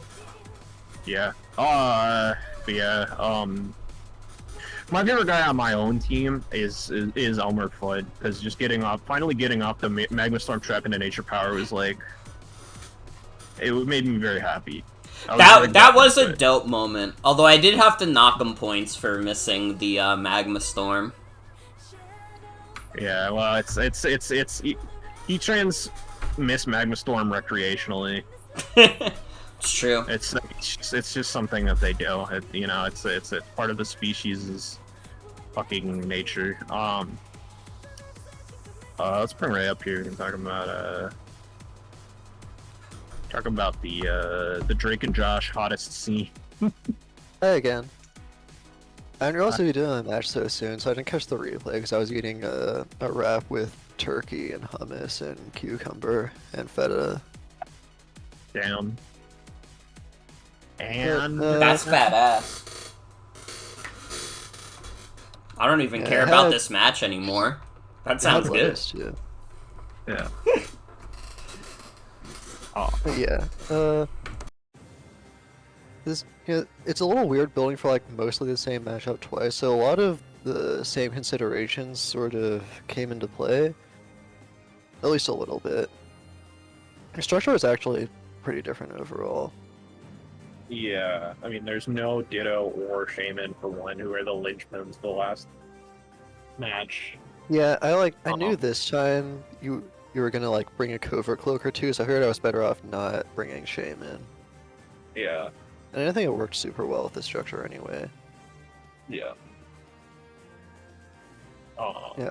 [SPEAKER 2] Yeah. But yeah, my favorite guy on my own team is Elmer Fudd, because just finally getting off the Magma Storm Trap into Nature Power was like, it made me very happy.
[SPEAKER 1] That was a dope moment, although I did have to knock him points for missing the, Magma Storm.
[SPEAKER 2] Yeah, well, he trans miss Magma Storm recreationally.
[SPEAKER 1] It's true.
[SPEAKER 2] It's just something that they do. It's part of the species' fucking nature. Let's bring Ray up here and talk about the Drake and Josh hottest scene.
[SPEAKER 7] Hey again. I didn't realize we'd be doing a match so soon, so I didn't catch the replay because I was eating a wrap with turkey and hummus and cucumber and feta.
[SPEAKER 2] Damn. And
[SPEAKER 1] that's badass. I don't even care about this match anymore. That sounds good.
[SPEAKER 7] Too.
[SPEAKER 2] Yeah.
[SPEAKER 7] Yeah. It's a little weird building for like mostly the same matchup twice, so a lot of the same considerations sort of came into play. At least a little bit. The structure is actually pretty different overall.
[SPEAKER 2] Yeah, I mean, there's no Ditto or Shaman for one, who are the linchpins the last match.
[SPEAKER 7] Yeah, I knew this time you were gonna like bring a covert cloak or two, so I figured I was better off not bringing Shaman.
[SPEAKER 2] Yeah.
[SPEAKER 7] And I think it worked super well with the structure anyway.
[SPEAKER 2] Yeah.
[SPEAKER 7] Yeah.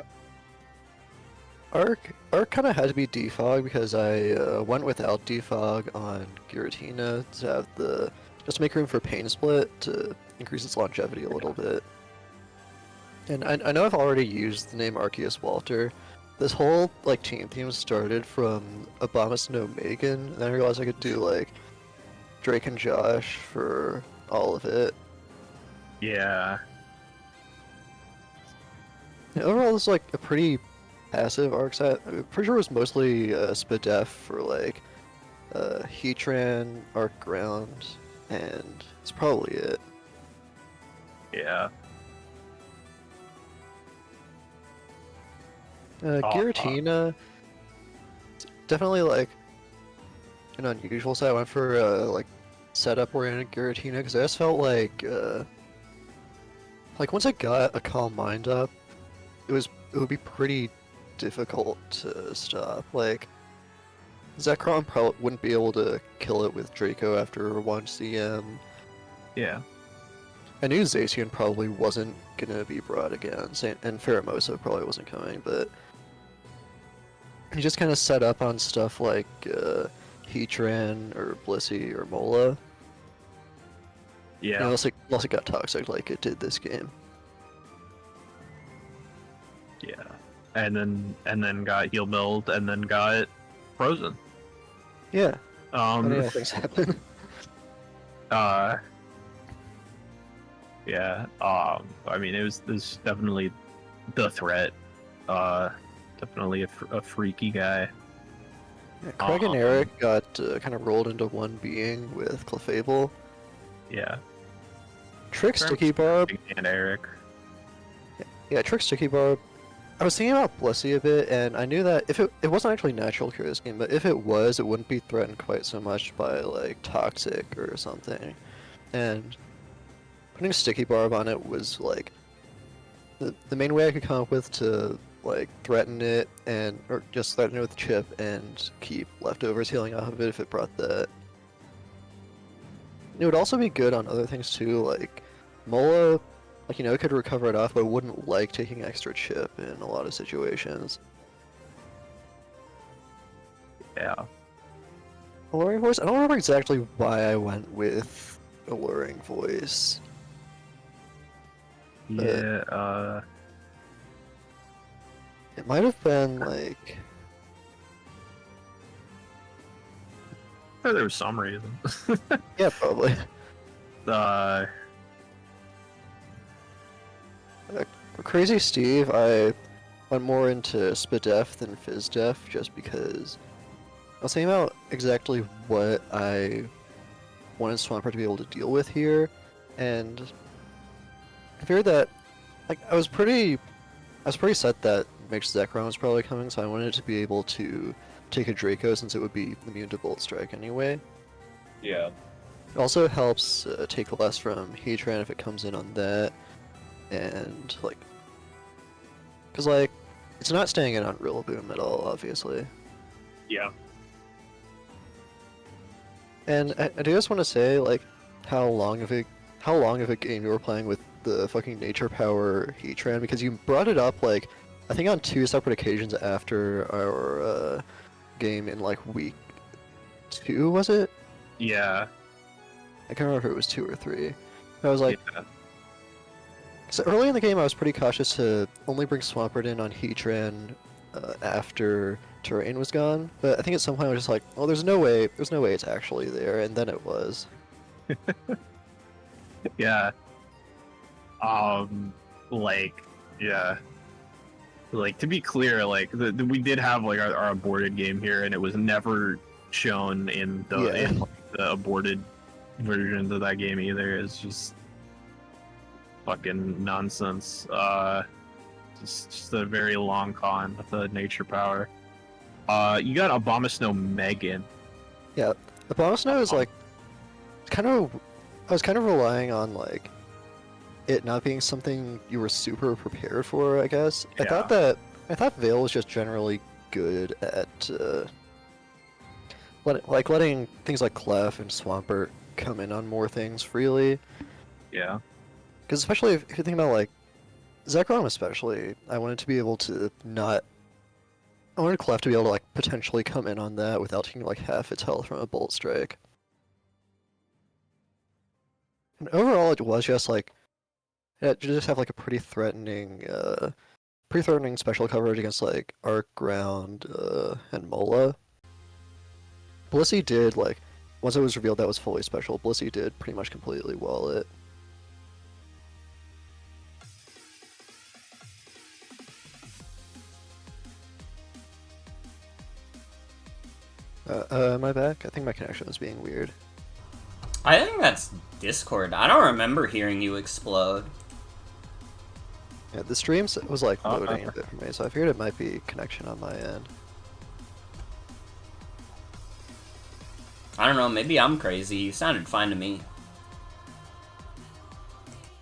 [SPEAKER 7] Arc kind of had to be defog because I went without defog on Giratina to have just to make room for Pain Split to increase its longevity a little bit. And I know I've already used the name Arceus Walter. This whole like team theme started from Abomus No Megan, and then I realized I could do like Drake and Josh for all of it.
[SPEAKER 2] Yeah.
[SPEAKER 7] Overall, it's like a pretty passive arc set. I'm pretty sure it was mostly Spadef for like Heatran, Arc Ground, and it's probably it.
[SPEAKER 2] Yeah.
[SPEAKER 7] Giratina, definitely like an unusual set. I went for like setup oriented Giratina because I just felt like once I got a Calm Mind up, it would be pretty difficult to stop. Like, Zekrom probably wouldn't be able to kill it with Draco after 1 CM.
[SPEAKER 2] Yeah.
[SPEAKER 7] I knew Zacian probably wasn't gonna be brought again, and Pheromosa probably wasn't coming, but he just kind of set up on stuff like Heatran or Blissey or Mola.
[SPEAKER 2] Yeah.
[SPEAKER 7] You know, unless it got toxic like it did this game.
[SPEAKER 2] Yeah. And then got heal build, and then got frozen.
[SPEAKER 7] Yeah. Funny how things happen.
[SPEAKER 2] Yeah. I mean, it was definitely the threat. Definitely a freaky guy.
[SPEAKER 7] Yeah, Craig and Eric got kind of rolled into one being with Clefable.
[SPEAKER 2] Yeah.
[SPEAKER 7] Trick Sticky Barb.
[SPEAKER 2] And Eric.
[SPEAKER 7] Yeah, Trick Sticky Barb. I was thinking about Blissey a bit, and I knew that if it wasn't actually natural cure this game, but if it was, it wouldn't be threatened quite so much by like Toxic or something. And putting Sticky Barb on it was like the main way I could come up with to like threaten it or just threaten it with Chip and keep leftovers healing off of it if it brought that. It would also be good on other things too, like Mola, like, you know, it could recover it off, but wouldn't like taking extra Chip in a lot of situations.
[SPEAKER 2] Yeah.
[SPEAKER 7] Alluring Voice? I don't remember exactly why I went with Alluring Voice.
[SPEAKER 2] Yeah,
[SPEAKER 7] It might have been like...
[SPEAKER 2] I thought there was some reason.
[SPEAKER 7] Yeah, probably. Crazy Steve, I went more into Spidef than Fizdef just because I was thinking about exactly what I wanted Swampert to be able to deal with here, and I figured that I was pretty set that Mixed Zekrom was probably coming, so I wanted to be able to take a Draco since it would be immune to Bolt Strike anyway.
[SPEAKER 10] Yeah.
[SPEAKER 7] It also helps take less from Heatran if it comes in on that, and like, because like, it's not staying in on Rillaboom at all, obviously.
[SPEAKER 2] Yeah.
[SPEAKER 7] And I do just want to say, like, how long of a game you were playing with the fucking Nature Power Heatran, because you brought it up, like, I think on 2 separate occasions after our game in, like, week 2, was it?
[SPEAKER 2] Yeah.
[SPEAKER 7] I can't remember if it was 2 or 3. I was like,
[SPEAKER 2] Yeah.
[SPEAKER 7] so early in the game I was pretty cautious to only bring Swampert in on Heatran after Terrain was gone, but I think at some point I was just like, well, there's no way it's actually there, and then it was.
[SPEAKER 2] Yeah. Like, yeah. Like, to be clear, like, we did have, like, our aborted game here, and it was never shown in the aborted versions of that game either. It's just fucking nonsense. Just a very long con with the Nature Power. You got Abomasnow Megan.
[SPEAKER 7] Yeah, Abomasnow is like, I was kind of relying on like it not being something you were super prepared for, I guess.
[SPEAKER 2] Yeah.
[SPEAKER 7] I thought Veil was just generally good at letting things like Clef and Swampert come in on more things freely.
[SPEAKER 2] Yeah.
[SPEAKER 7] Because especially if you think about like Zekrom especially, I wanted to be able to not. I wanted Clef to be able to like potentially come in on that without taking like half its health from a Bolt Strike. And overall, it was just like, yeah, you just have like a pretty threatening special coverage against like Arc, Ground, and Mola. Blissey did like, once it was revealed that was fully special, Blissey did pretty much completely wall it. Am I back? I think my connection was being weird.
[SPEAKER 1] I think that's Discord. I don't remember hearing you explode.
[SPEAKER 7] Yeah, the stream was like loading a bit for me, so I figured it might be connection on my end.
[SPEAKER 1] I don't know, maybe I'm crazy. You sounded fine to me.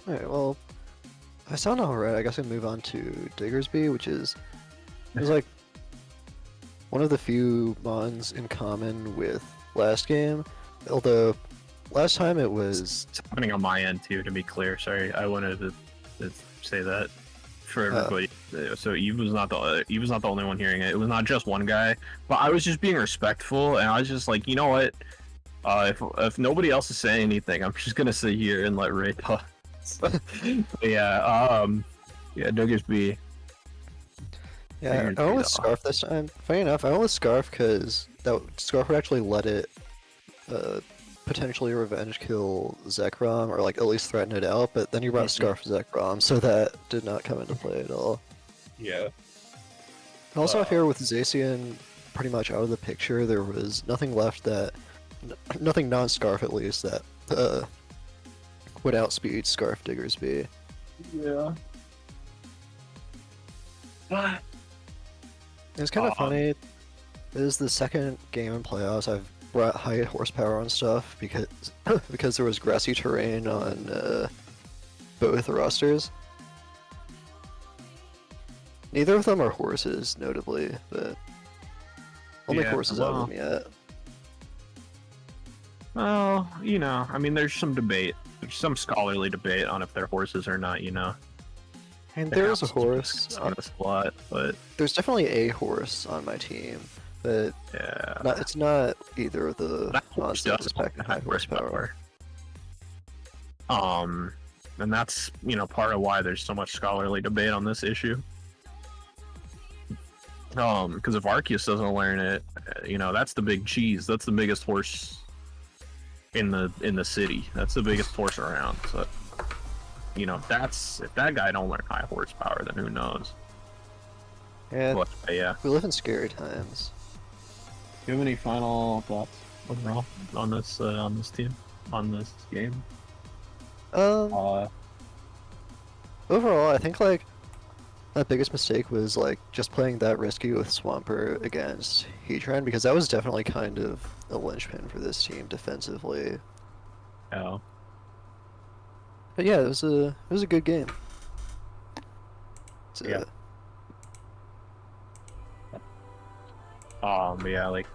[SPEAKER 7] Alright, well, I sound alright. I guess I move on to Diggersby, which is like one of the few mons in common with last game. Although last time it was
[SPEAKER 2] It's happening on my end too. To be clear, sorry, I wanted to say that for everybody. So Eve was not the only one hearing it. It was not just one guy, but I was just being respectful, and I was just like, you know what? If nobody else is saying anything, I'm just gonna sit here and let Ray talk. Yeah, Diggersby.
[SPEAKER 7] Yeah, I went with Scarf this time. Funny enough, I went with Scarf because that Scarf would actually let it potentially revenge kill Zekrom, or like at least threaten it out, but then you brought Scarf Zekrom, so that did not come into play at all.
[SPEAKER 10] Yeah.
[SPEAKER 7] Also, here with Zacian pretty much out of the picture, there was nothing left that, nothing non-Scarf at least, that would outspeed Scarf Diggersby.
[SPEAKER 10] Yeah. What?
[SPEAKER 7] It's kind of funny. It is the second game in playoffs I've brought high horsepower on stuff because there was grassy terrain on both rosters. Neither of them are horses, notably, but only horses out of them yet.
[SPEAKER 2] Well, you know, I mean, there's some debate. There's some scholarly debate on if they're horses or not, you know.
[SPEAKER 7] And there is a horse
[SPEAKER 2] on this plot, but
[SPEAKER 7] there's definitely a horse on my team, but
[SPEAKER 2] yeah,
[SPEAKER 7] it's not either of the monsters packing high horsepower.
[SPEAKER 2] And that's, you know, part of why there's so much scholarly debate on this issue. Because if Arceus doesn't learn it, you know, that's the big cheese. That's the biggest horse in the city. That's the biggest horse around. So, you know, if that guy don't learn high horsepower, then who knows?
[SPEAKER 7] Yeah,
[SPEAKER 2] but, yeah.
[SPEAKER 7] We live in scary times.
[SPEAKER 2] Do you have any final thoughts overall on this team, on this game?
[SPEAKER 7] Overall, I think like my biggest mistake was like just playing that risky with Swampert against Heatran, because that was definitely kind of a linchpin for this team defensively.
[SPEAKER 2] Oh.
[SPEAKER 7] But yeah, it was a good game. So,
[SPEAKER 2] yeah. But yeah, like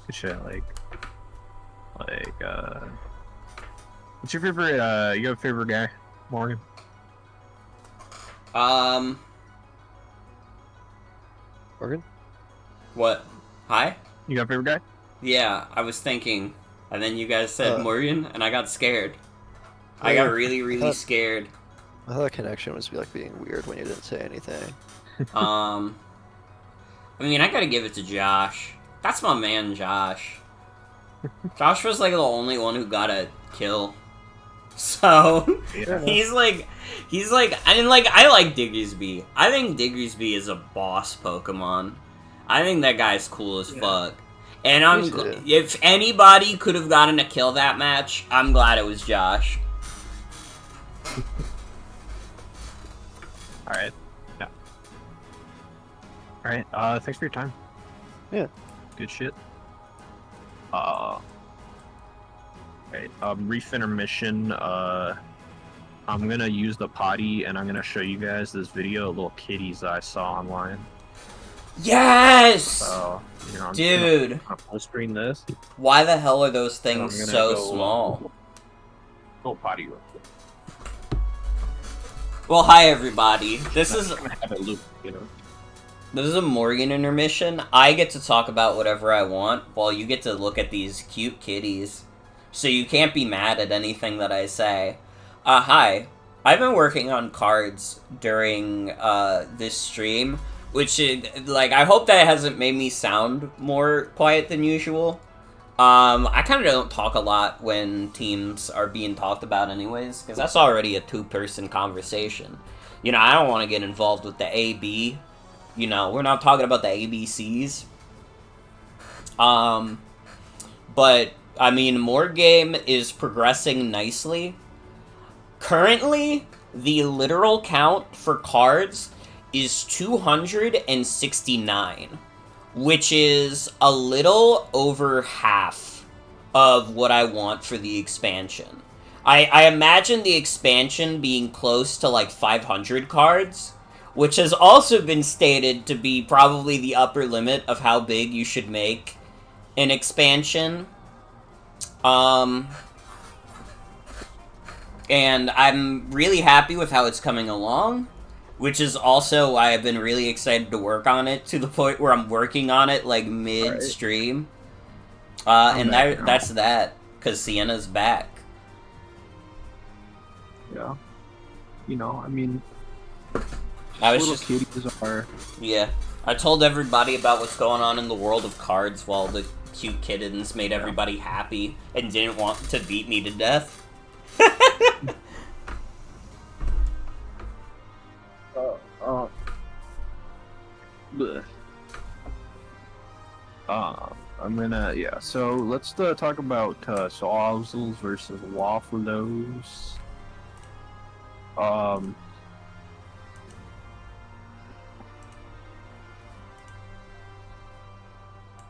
[SPEAKER 2] good shit. Like, what's your favorite? You have a favorite guy, Morgan? Morgan?
[SPEAKER 1] What? Hi?
[SPEAKER 2] You got a favorite guy?
[SPEAKER 1] Yeah, I was thinking, and then you guys said Morgan, and I got scared. I got really scared.
[SPEAKER 7] I thought the connection was like being weird when you didn't say anything.
[SPEAKER 1] I mean, I gotta give it to Josh. That's my man, Josh. Josh was like the only one who got a kill. So,
[SPEAKER 2] yeah.
[SPEAKER 1] he's like, I mean, like, I like Diggersby. I think Diggersby is a boss Pokemon. I think that guy's cool as fuck. And if anybody could have gotten a kill that match, I'm glad it was Josh.
[SPEAKER 2] Alright. Yeah. Alright, thanks for your time.
[SPEAKER 7] Yeah.
[SPEAKER 2] Good shit. Alright, brief intermission. I'm gonna use the potty and I'm gonna show you guys this video of little kitties that I saw online.
[SPEAKER 1] Yes!
[SPEAKER 2] So, you know,
[SPEAKER 1] dude.
[SPEAKER 2] I'm gonna full screen this.
[SPEAKER 1] Why the hell are those things so small?
[SPEAKER 2] Go potty real quick.
[SPEAKER 1] Well, hi everybody. This is
[SPEAKER 2] have a loop, you know.
[SPEAKER 1] This is a Morgan intermission. I get to talk about whatever I want, while you get to look at these cute kitties. So you can't be mad at anything that I say. Hi. I've been working on cards during this stream, which I hope that hasn't made me sound more quiet than usual. I kind of don't talk a lot when teams are being talked about anyways, because that's already a two-person conversation. You know, I don't want to get involved with the AB. You know, we're not talking about the ABCs. But, I mean, More Game is progressing nicely. Currently, the literal count for cards is 269, which is a little over half of what I want for the expansion. I imagine the expansion being close to like 500 cards, which has also been stated to be probably the upper limit of how big you should make an expansion. And I'm really happy with how it's coming along, which is also why I've been really excited to work on it, to the point where I'm working on it like mid-stream. And that's that, because Sienna's back.
[SPEAKER 2] Yeah. You know, I mean,
[SPEAKER 1] I was
[SPEAKER 2] little
[SPEAKER 1] just
[SPEAKER 2] kitties are.
[SPEAKER 1] Yeah, I told everybody about what's going on in the world of cards while the cute kittens made everybody happy and didn't want to beat me to death.
[SPEAKER 2] I'm gonna, so let's talk about Sauzels versus WAFFLOES.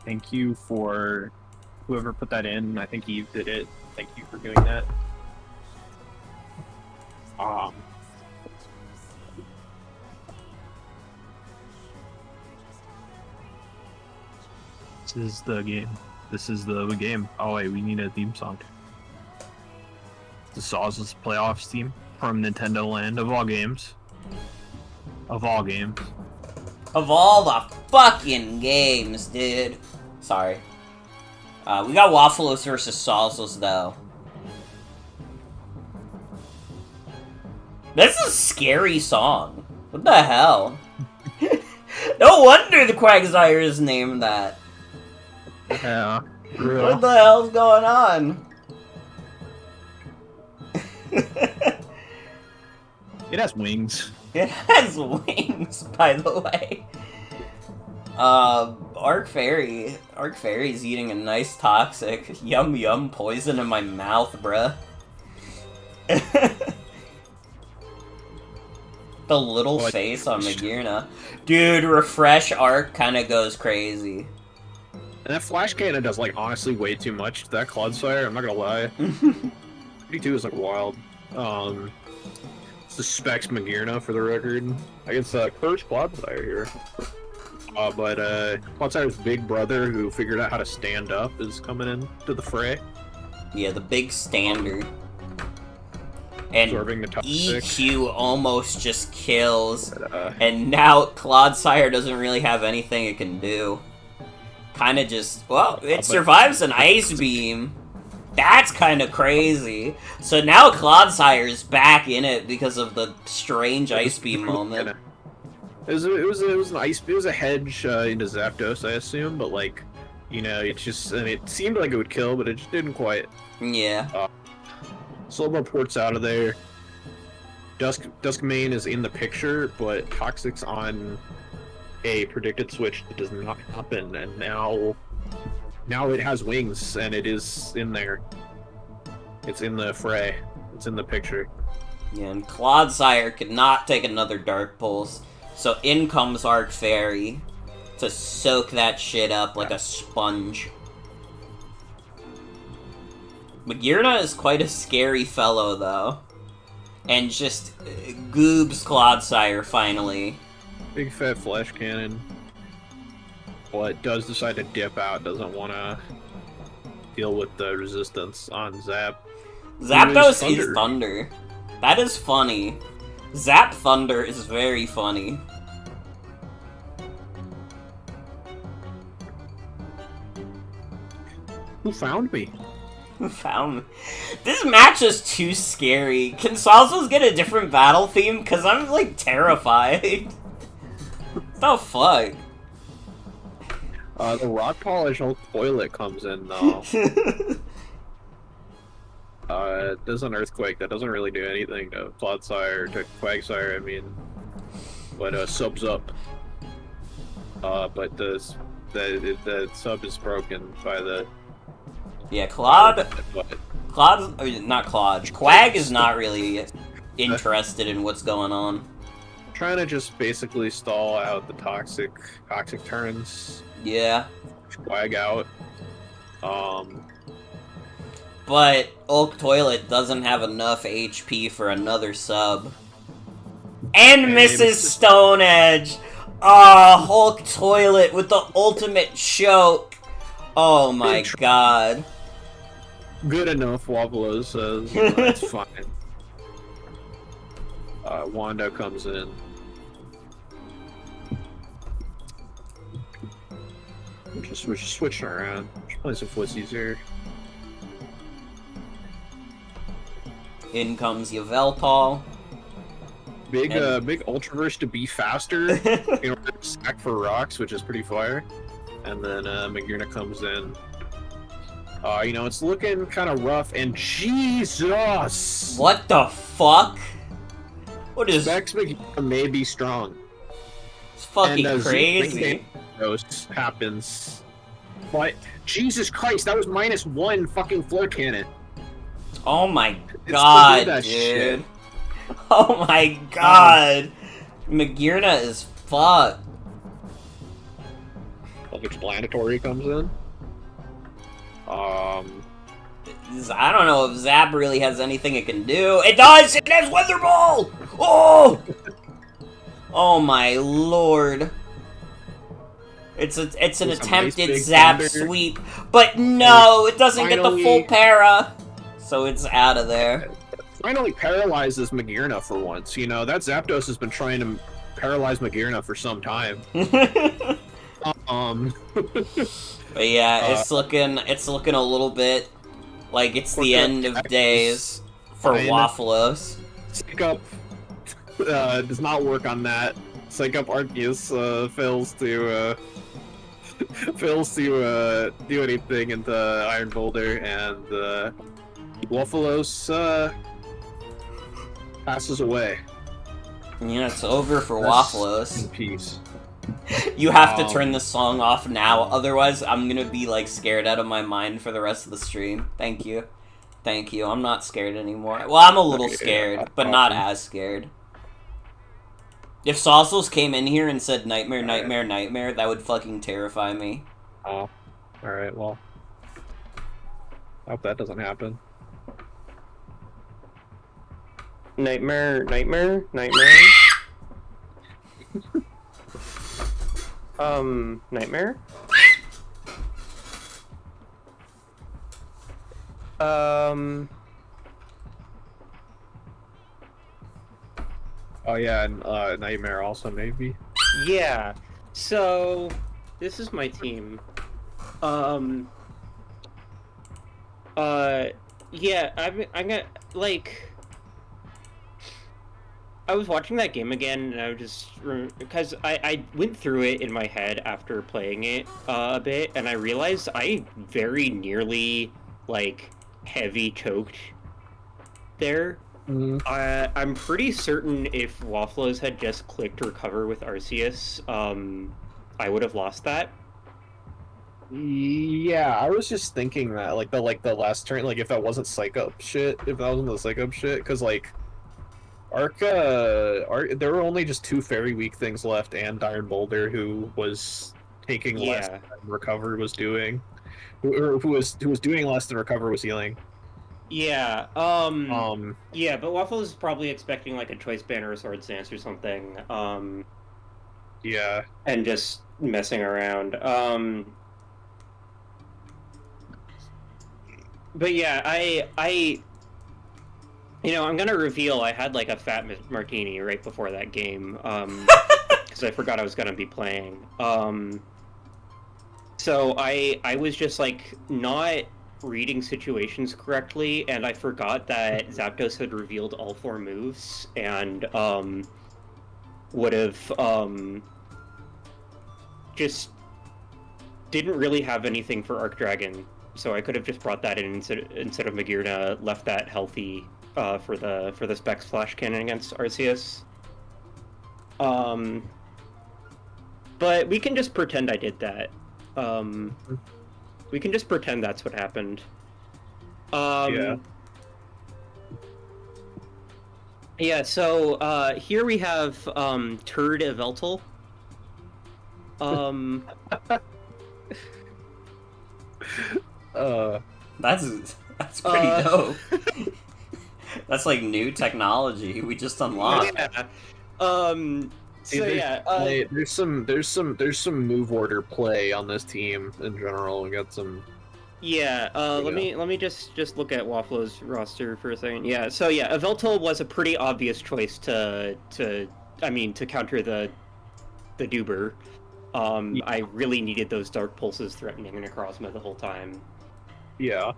[SPEAKER 2] Thank you for whoever put that in. I think Eve did it. Thank you for doing that. This is the game. This is the game. Oh wait, we need a theme song. The Sauzels Playoffs team from Nintendo Land, of all games. Of all games.
[SPEAKER 1] Of all the fucking games, dude. Sorry. We got WAFFLOES versus Sauzels, though. This is a scary song. What the hell? No wonder the Quagsire is named that.
[SPEAKER 2] Yeah.
[SPEAKER 1] What the hell's going on?
[SPEAKER 2] It has wings.
[SPEAKER 1] It has wings, by the way. Arc Fairy's eating a nice toxic. Yum yum poison in my mouth, bruh. The little face on Magirna. Dude, refresh Arc kinda goes crazy.
[SPEAKER 2] And that Flash Cannon does, like, honestly way too much to that Clodsire, I'm not gonna lie. 32 is, like, wild. Suspects Magirna, for the record. I guess, Curse Clodsire here. But Clodsire's big brother, who figured out how to stand up, is coming in to the fray.
[SPEAKER 1] Yeah, the big standard. And
[SPEAKER 2] Absorbing the top
[SPEAKER 1] EQ almost just kills. And now Clodsire doesn't really have anything it can do. Kinda just, well, it survives an Ice Beam. That's kind of crazy. So now Clodsire's back in it because of the strange Ice Beam moment.
[SPEAKER 2] It was a hedge into Zapdos, I assume, but like, you know, it just, and it seemed like it would kill, but it just didn't quite.
[SPEAKER 1] Yeah.
[SPEAKER 2] Slowbro ports out of there. Duskmane is in the picture, but Toxic's on a predicted switch that does not happen, and now it has wings, and it is in there. It's in the fray. It's in the picture.
[SPEAKER 1] Yeah, and Clodsire could not take another Dark Pulse, so in comes Arc Fairy to soak that shit up like a sponge. Magirna is quite a scary fellow, though. And just goobs Clodsire, finally.
[SPEAKER 2] Big fat Flash Cannon. But does decide to dip out, doesn't want to deal with the resistance on Zap.
[SPEAKER 1] Zapdos is Thunder. That is funny. Zap Thunder is very funny.
[SPEAKER 2] Who found me?
[SPEAKER 1] Who found me? This match is too scary. Can Sauzels get a different battle theme? Because I'm, like, terrified. What the fuck?
[SPEAKER 2] The Rock Polish whole toilet comes in, though. It does an Earthquake. That doesn't really do anything to Clodsire, to Quagsire, I mean. But, subs up. But the sub is broken by the...
[SPEAKER 1] Yeah, Quag is not really interested in what's going on.
[SPEAKER 2] Trying to just basically stall out the toxic turns.
[SPEAKER 1] Yeah.
[SPEAKER 2] Quag out.
[SPEAKER 1] But Oak Toilet doesn't have enough HP for another sub. And Mrs. Stone Edge! Ah, Hulk Toilet with the ultimate choke! Oh my god.
[SPEAKER 2] Good enough, WAFFLOES says. That's fine. Wanda comes in. We're just switching around. Just playing some footsies here.
[SPEAKER 1] In comes Yveltal.
[SPEAKER 2] Big Ultraverse to be faster in order to stack for rocks, which is pretty fire. And then Magirna comes in. You know, it's looking kind of rough, and Jesus!
[SPEAKER 1] What the fuck? What is...
[SPEAKER 2] Specs Magirna may be strong.
[SPEAKER 1] It's fucking
[SPEAKER 2] and,
[SPEAKER 1] crazy.
[SPEAKER 2] Happens. But, Jesus Christ, that was -1 fucking flare cannon.
[SPEAKER 1] Oh my god,
[SPEAKER 2] that
[SPEAKER 1] dude.
[SPEAKER 2] shit.
[SPEAKER 1] Oh my god. Magirna is fucked.
[SPEAKER 2] Self-explanatory comes in.
[SPEAKER 1] I don't know if Zap really has anything it can do. It does! It has Weather Ball! Oh! Oh my lord. It's an attempted
[SPEAKER 2] nice
[SPEAKER 1] Zap
[SPEAKER 2] thunder.
[SPEAKER 1] sweep, but no, it doesn't get the full
[SPEAKER 2] Finally-
[SPEAKER 1] para. So it's out of there.
[SPEAKER 2] Finally paralyzes Magirna for once. You know, that Zapdos has been trying to paralyze Magirna for some time.
[SPEAKER 1] But yeah, it's looking a little bit like it's the end of days for
[SPEAKER 2] fine.
[SPEAKER 1] WAFFLOES.
[SPEAKER 2] Stick up does not work on that. Psych up Arceus fails to do anything into Iron Boulder, and WAFFLOES passes away.
[SPEAKER 1] Yeah, it's over for
[SPEAKER 2] Rest
[SPEAKER 1] WAFFLOES.
[SPEAKER 2] in peace.
[SPEAKER 1] You have to turn the song off now, otherwise I'm gonna be like scared out of my mind for the rest of the stream. Thank you. Thank you. I'm not scared anymore. Well, I'm a little scared, but not as scared. If Sauzels came in here and said nightmare, nightmare, nightmare, that would fucking terrify me.
[SPEAKER 2] Oh. Alright, well. I hope that doesn't happen.
[SPEAKER 6] Nightmare. Nightmare.
[SPEAKER 2] Oh yeah, and Nightmare also maybe.
[SPEAKER 6] Yeah. So this is my team. Yeah, I'm gonna like. I was watching that game again, and I was just because I went through it in my head after playing it a bit, and I realized I very nearly like heavy choked there. I'm pretty certain if WAFFLOES had just clicked recover with Arceus, I would have lost that.
[SPEAKER 2] Yeah, I was just thinking that, like the last turn, like if that wasn't psych up shit, because like there were only just 2 very weak things left, and Iron Boulder, who was taking less than recover was doing, who was doing less than recover was healing.
[SPEAKER 6] Yeah. Yeah, but WAFFLOES is probably expecting like a choice banner or Swords Dance or something.
[SPEAKER 2] Yeah.
[SPEAKER 6] And just messing around. But yeah, I you know, I'm gonna reveal I had like a fat martini right before that game, because I forgot I was gonna be playing. So I was just like not reading situations correctly, and I forgot that Zapdos had revealed all 4 moves, and would have just didn't really have anything for Arc Dragon, so I could have just brought that in instead of Magirna, left that healthy for the Specs Flash Cannon against Arceus. But we can just pretend I did that. We can just pretend that's what happened. Yeah, so here we have Turd Yveltal.
[SPEAKER 1] That's pretty dope. That's like new technology we just unlocked.
[SPEAKER 6] Yeah.
[SPEAKER 10] See,
[SPEAKER 6] So
[SPEAKER 10] there's,
[SPEAKER 6] yeah.
[SPEAKER 10] there's some move order play on this team in general. We got some.
[SPEAKER 6] Yeah, let me just look at WAFFLOES roster for a second. Yeah, so yeah, Yveltal was a pretty obvious choice to counter the Duber. I really needed those dark pulses threatening Necrozma the whole time.
[SPEAKER 10] Yeah.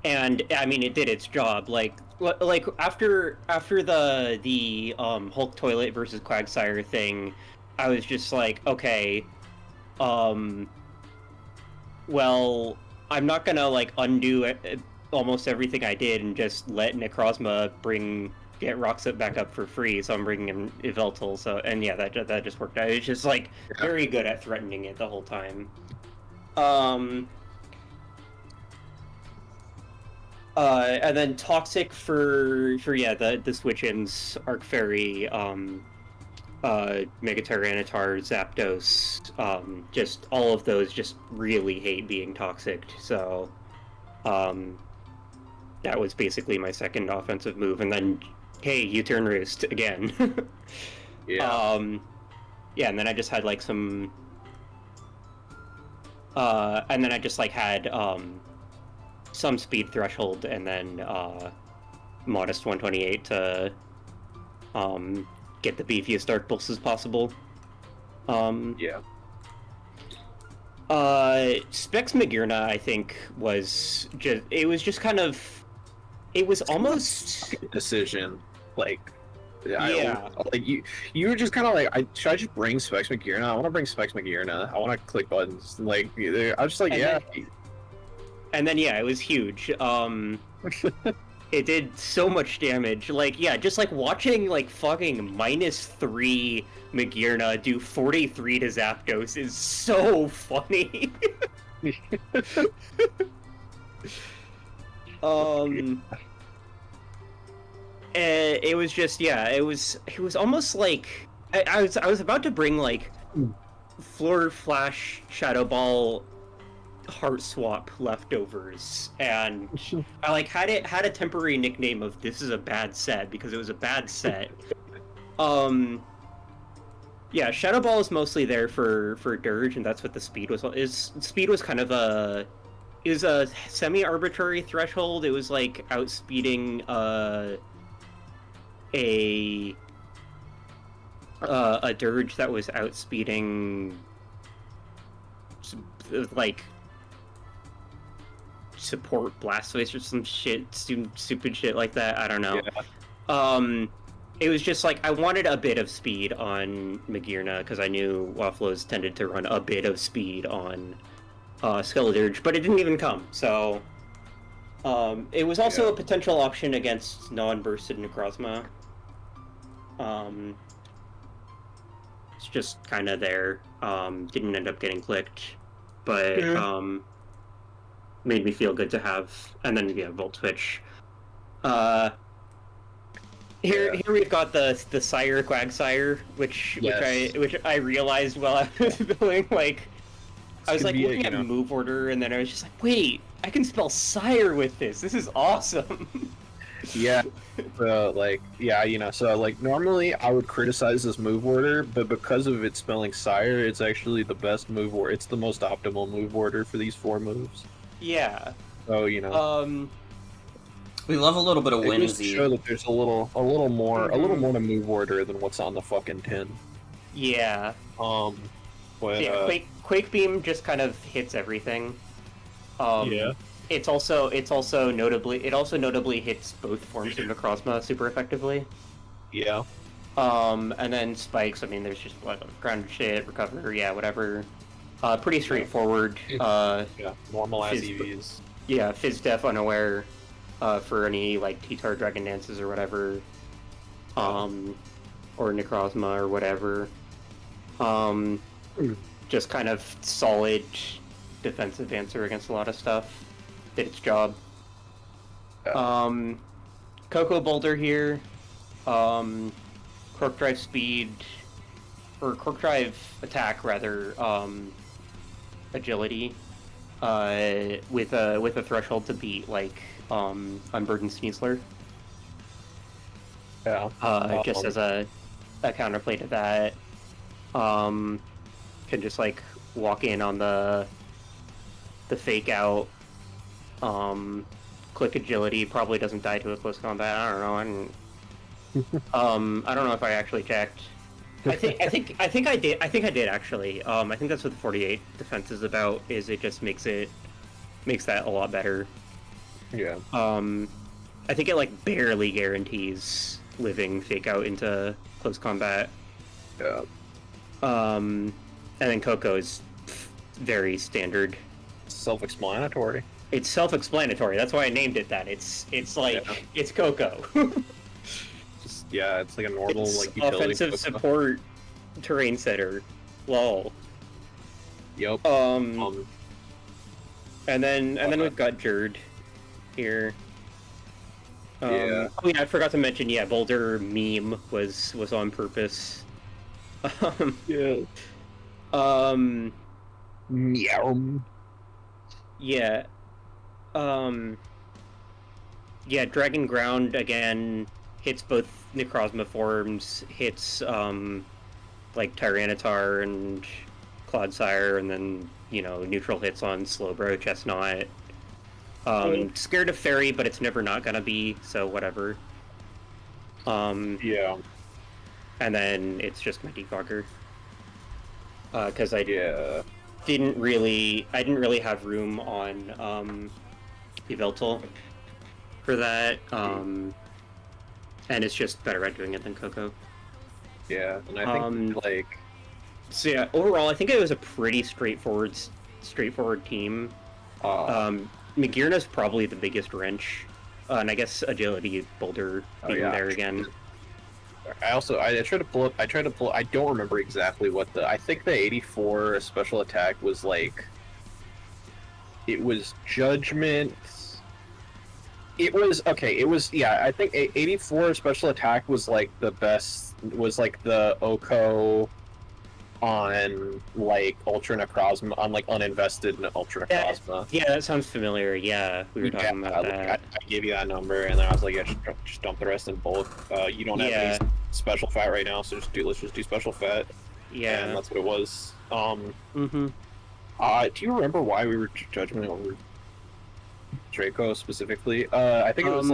[SPEAKER 6] And I mean, it did its job. Like after the Hulk Toilet versus Quagsire thing, I was just like, okay, well, I'm not gonna like undo almost everything I did and just let Necrozma get Roxette back up for free. So I'm bringing in Yveltal. So and yeah, that just worked out. It's just like very good at threatening it the whole time. And then Toxic for the switch-ins, Arc Fairy, Mega Tyranitar, Zapdos, just all of those just really hate being toxic, so that was basically my second offensive move, and then hey, U-turn Roost again.
[SPEAKER 10] Yeah.
[SPEAKER 6] Yeah, and then I just had like some and then I just like had some speed threshold and then modest 128 to get the beefiest dark pulse as possible.
[SPEAKER 10] Yeah.
[SPEAKER 6] Specs Magirna, I think, was just kind of, it was almost
[SPEAKER 10] decision. Like,
[SPEAKER 6] yeah.
[SPEAKER 10] Like you were just kind of like, should I just bring Specs Magirna? I want to bring Specs Magirna. I want to click buttons. Like, I was just like,
[SPEAKER 6] And then yeah, it was huge. It did so much damage. Like, yeah, just like watching like fucking -3 Magirna do 43 to Zapdos is so funny. It was just, yeah, it was almost like I was about to bring like Floor Flash Shadow Ball Heart Swap leftovers, and I like had a temporary nickname of "This is a bad set" because it was a bad set. Yeah, Shadow Ball is mostly there for Dirge, and that's what the speed was. Speed was kind of a semi-arbitrary threshold. It was like outspeeding a Dirge that was outspeeding like support Blastoise or some shit, stupid shit like that. I don't know. Yeah. It was just like I wanted a bit of speed on Magirna because I knew WAFFLOES tended to run a bit of speed on Skeledirge, but it didn't even come. So it was also a potential option against non-bursted Necrozma. It's just kind of there. Didn't end up getting clicked, but made me feel good to have. And then Volt Switch. Here we've got the Sire Quagsire, which I realized while I was building. Like, I was like looking at move order, and then I was just like, wait, I can spell Sire with this. This is awesome.
[SPEAKER 10] Yeah, so normally I would criticize this move order, but because of it spelling Sire, it's actually the best move order. It's the most optimal move order for these 4 moves.
[SPEAKER 6] Yeah.
[SPEAKER 10] So
[SPEAKER 1] we love a little bit of whimsy.
[SPEAKER 10] Show that there's a little more to move order than what's on the fucking tin.
[SPEAKER 6] Yeah.
[SPEAKER 10] But
[SPEAKER 6] yeah, Quake Beam just kind of hits everything.
[SPEAKER 10] Yeah.
[SPEAKER 6] It also notably hits both forms of Necrozma super effectively.
[SPEAKER 10] Yeah.
[SPEAKER 6] And then spikes. I mean, there's just grounded shit, recover, yeah, whatever. Pretty straightforward.
[SPEAKER 10] Normal as EVs.
[SPEAKER 6] Yeah, Fizz Def Unaware, for any like T-Tar Dragon Dances or whatever, or Necrozma or whatever. Just kind of solid defensive answer against a lot of stuff. Did its job. Cocoa Boulder here. Cork Drive Speed. or Cork Drive attack rather, agility, with a threshold to beat like Unburdened Sneasler.
[SPEAKER 10] Yeah.
[SPEAKER 6] Just as a counterplay to that, can just like walk in on the fake out, click agility, probably doesn't die to a close combat. I don't know. I don't know if I actually checked. I think I did actually. I think that's what the 48 defense is about. Is it just makes that a lot better.
[SPEAKER 10] Yeah.
[SPEAKER 6] I think it like barely guarantees living fake out into close combat.
[SPEAKER 10] Yeah.
[SPEAKER 6] And then Coco is very standard.
[SPEAKER 10] Self-explanatory.
[SPEAKER 6] It's self-explanatory. That's why I named it that. It's like it's Coco.
[SPEAKER 10] Yeah, it's like a normal
[SPEAKER 6] It's
[SPEAKER 10] like utility
[SPEAKER 6] offensive
[SPEAKER 10] Coco.
[SPEAKER 6] support terrain setter. Lol.
[SPEAKER 10] Yep.
[SPEAKER 6] And then we've got Jerd here.
[SPEAKER 10] Yeah.
[SPEAKER 6] Oh yeah, I forgot to mention. Yeah, Boulder meme was on purpose.
[SPEAKER 10] Yeah. Meow.
[SPEAKER 6] Yeah. Yeah, Dragon Ground again hits both Necrozma forms, hits like Tyranitar and Clodsire, and then, you know, neutral hits on Slowbro, Chestnut. Scared of Fairy, but it's never not gonna be, so whatever.
[SPEAKER 10] Yeah.
[SPEAKER 6] And then it's just my Defogger. Because I
[SPEAKER 10] Yeah.
[SPEAKER 6] didn't really have room on Yveltal for that. And it's just better at doing it than Coco.
[SPEAKER 10] Yeah, and I think like
[SPEAKER 6] So yeah, overall I think it was a pretty straightforward team. Magirna's probably the biggest wrench. And I guess agility Boulder being there again.
[SPEAKER 10] I tried to pull I don't remember exactly what I think the 84 special attack was like. It was Judgment. It was I think 84 special attack was like the best, was like the Oko on like Ultra Necrozma, on like uninvested Ultra Necrozma.
[SPEAKER 6] Yeah, that sounds familiar. Yeah, we were talking about that.
[SPEAKER 10] I gave you that number, and then I was like, yeah, just dump the rest in bulk. You don't have any special fat right now, so let's just do special fat.
[SPEAKER 6] Yeah,
[SPEAKER 10] and that's what it was.
[SPEAKER 6] Do
[SPEAKER 10] you remember why we were Judgment over Draco specifically? I think it was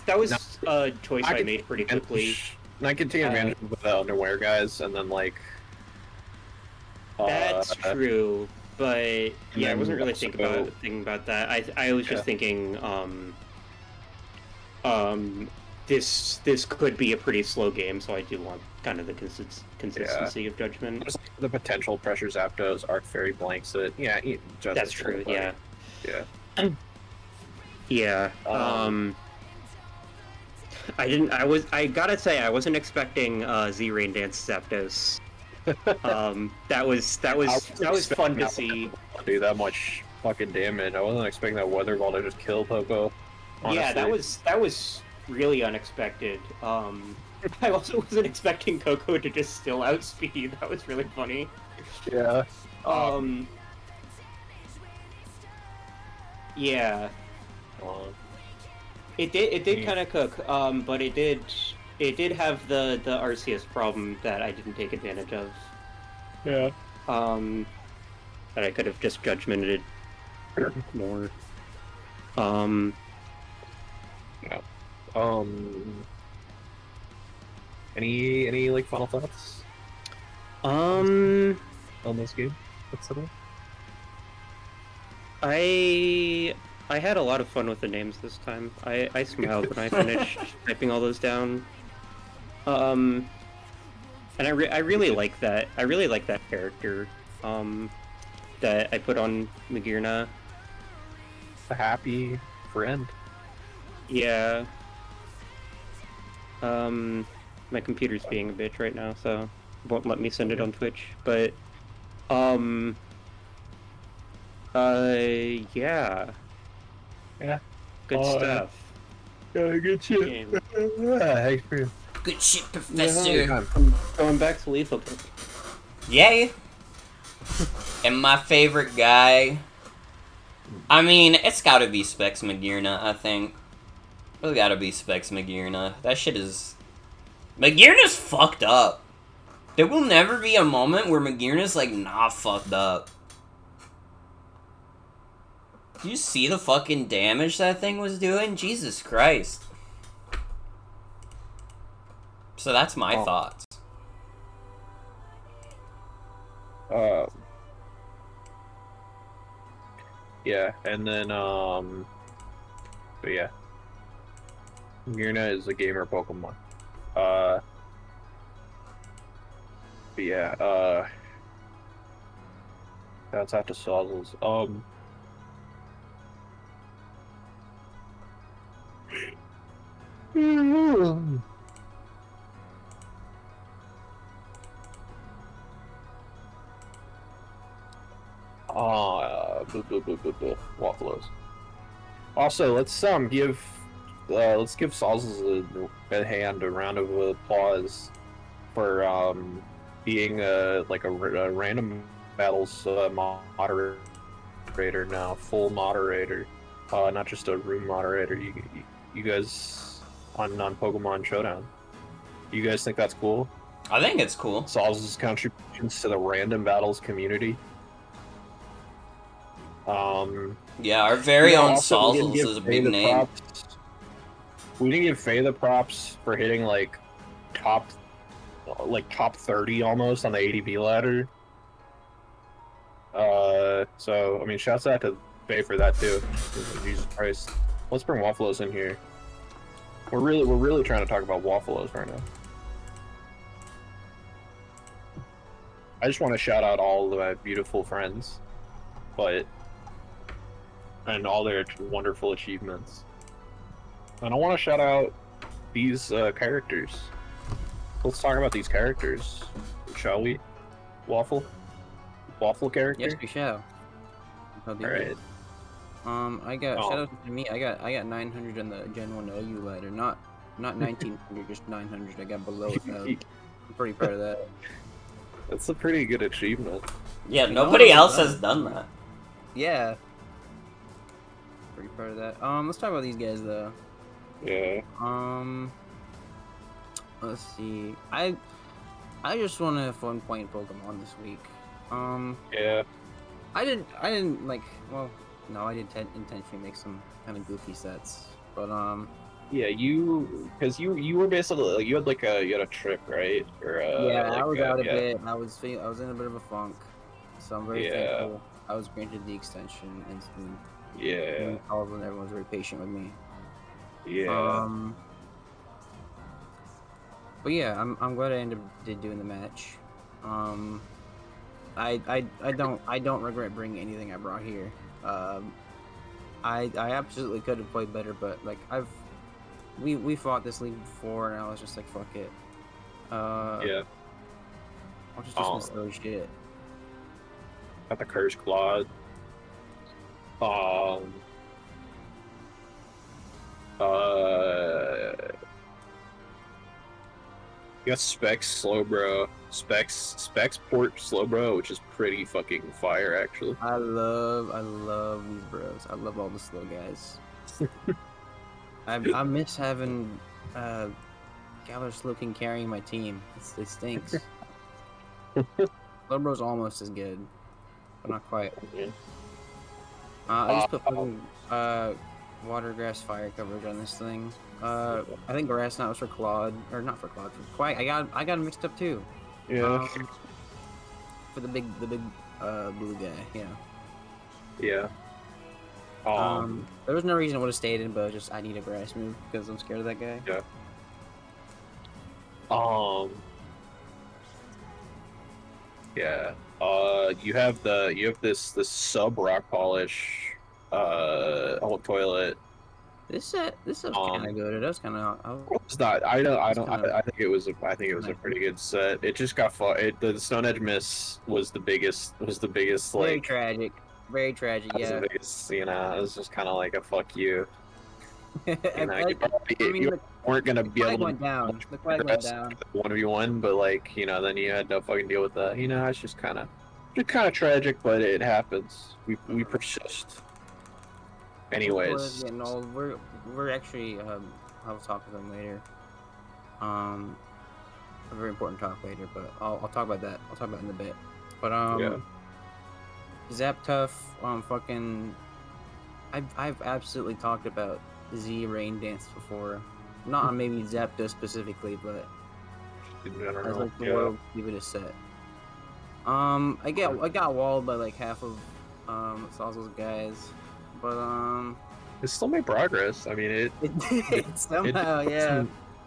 [SPEAKER 6] that was a choice I made pretty quickly.
[SPEAKER 10] And I can take advantage of the underwear guys, and then like.
[SPEAKER 6] That's true, but yeah, I wasn't really thinking about that. I was just thinking, this could be a pretty slow game, so I do want kind of the consistency of Judgment.
[SPEAKER 10] The potential pressure Zapdos, Arc Fairy blanks it. Yeah,
[SPEAKER 6] that's true. Yeah.
[SPEAKER 10] Yeah.
[SPEAKER 6] Yeah. I gotta say, I wasn't expecting Z-Rain Dance Zapdos. That was fun to see.
[SPEAKER 10] Do that much fucking damage. I wasn't expecting that Weather Ball to just kill Poco. Honestly.
[SPEAKER 6] Yeah, that was really unexpected. I also wasn't expecting Coco to just still outspeed. That was really funny.
[SPEAKER 10] Yeah.
[SPEAKER 6] Yeah. It did kind of cook, but it did have the Arceus problem that I didn't take advantage of.
[SPEAKER 10] Yeah.
[SPEAKER 6] That I could have just judgmented more.
[SPEAKER 10] Yeah. Any like final thoughts?
[SPEAKER 6] On
[SPEAKER 10] this game, etc.
[SPEAKER 6] I had a lot of fun with the names this time. I smiled when I finished typing all those down. And I really like that. I really like that character. That I put on Magirna.
[SPEAKER 10] A happy friend.
[SPEAKER 6] Yeah. My computer's being a bitch right now, so it won't let me send it on Twitch. But, yeah.
[SPEAKER 10] Yeah.
[SPEAKER 6] Good stuff.
[SPEAKER 10] Yeah, good shit. Hey,
[SPEAKER 1] Good shit, Professor.
[SPEAKER 10] I'm going back to lethal.
[SPEAKER 1] Yay. And my favorite guy... I mean, it's gotta be Specs Magirna, I think. It's gotta be Specs Magirna. That shit is... Magirna's fucked up. There will never be a moment where Magirna's like, nah, fucked up. Do you see the fucking damage that thing was doing? Jesus Christ. So that's my thoughts.
[SPEAKER 10] Yeah, and then, but yeah. Mirna is a gamer Pokemon. But yeah, that's after Sauzels. WAFFLOES. Also, let's give Sauzels a round of applause for being like a random battles moderator now, full moderator, not just a room moderator. You guys on Pokemon Showdown. You guys think that's cool?
[SPEAKER 1] I think it's cool.
[SPEAKER 10] Sauzels' contributions to the random battles community.
[SPEAKER 1] Yeah, our very own
[SPEAKER 10] also,
[SPEAKER 1] Sauzels is a big name.
[SPEAKER 10] Props. We didn't give Faye the props for hitting like top 30 almost on the ADB ladder. So I mean, shouts out to Faye for that too. Jesus Christ. Let's bring WAFFLOES in here. We're really trying to talk about WAFFLOES right now. I just want to shout out all of my beautiful friends, and all their wonderful achievements. And I want to shout out these characters. Let's talk about these characters, shall we? Waffle character.
[SPEAKER 4] Yes, we shall.
[SPEAKER 10] All right.
[SPEAKER 4] Shout out to me. I got 900 on the Gen 1 OU ladder. Not 1900, just 900. I got below 1,000. I'm pretty proud of that.
[SPEAKER 10] That's a pretty good achievement.
[SPEAKER 1] Yeah, nobody else has done that.
[SPEAKER 4] Yeah. Pretty proud of that. Let's talk about these guys though.
[SPEAKER 10] Yeah.
[SPEAKER 4] Let's see. I just want to have fun playing Pokemon this week.
[SPEAKER 10] Yeah.
[SPEAKER 4] I didn't like. Well, no, I did intentionally make some kind of goofy sets, but
[SPEAKER 10] Yeah, because you were basically like, you had a trip, right? Or
[SPEAKER 4] yeah, I was out a
[SPEAKER 10] yeah.
[SPEAKER 4] bit. I was in a bit of a funk, so I'm very thankful. I was granted the extension and everyone was very patient with me.
[SPEAKER 10] Yeah.
[SPEAKER 4] But yeah, I'm glad I ended up doing the match. I don't regret bringing anything I brought here. I absolutely could have played better, but like we fought this league before, and I was just like, fuck it.
[SPEAKER 10] Yeah.
[SPEAKER 4] I'll just do some silly shit.
[SPEAKER 10] Got the Curse Claude. You got Specs Slowbro. Specs Port Slowbro, which is pretty fucking fire, actually.
[SPEAKER 4] I love these bros. I love all the slow guys. I miss having Galar Slowking carrying my team. It stinks. Slowbro's almost as good, but not quite. I just put fucking water, grass, fire coverage on this thing. I think grass knot was for Claude, or not for Claude, for Quite. I got it mixed up too.
[SPEAKER 10] Yeah.
[SPEAKER 4] For the big blue guy. Yeah.
[SPEAKER 10] Yeah.
[SPEAKER 4] There was no reason I would have stayed in, but I need a grass move because I'm scared of that guy.
[SPEAKER 10] Yeah. Yeah. You have this sub rock polish toilet.
[SPEAKER 4] This set's kind of good. It was kind of.
[SPEAKER 10] It's not. I think it was a pretty good set. It just got fought. The Stone Edge miss was the biggest. Like,
[SPEAKER 4] very tragic. Very tragic. Yeah.
[SPEAKER 10] The biggest, it was just kind of like a fuck you. You weren't gonna be
[SPEAKER 4] flag
[SPEAKER 10] able to
[SPEAKER 4] went down. The flag went down.
[SPEAKER 10] 1v1, but like, then you had to fucking deal with that. It's just kind of tragic, but it happens. We persist. Anyways,
[SPEAKER 4] Getting old. We're actually I'll talk to them later. A very important talk later, but I'll talk about that. I'll talk about it in a bit. But Zap Tough, fucking, I've absolutely talked about Z Rain Dance before, not on maybe Zapdos specifically, but
[SPEAKER 10] in general,
[SPEAKER 4] as like the world give it a set. I got walled by like half of Sauzels guys, but
[SPEAKER 10] it still made progress. I mean,
[SPEAKER 4] it somehow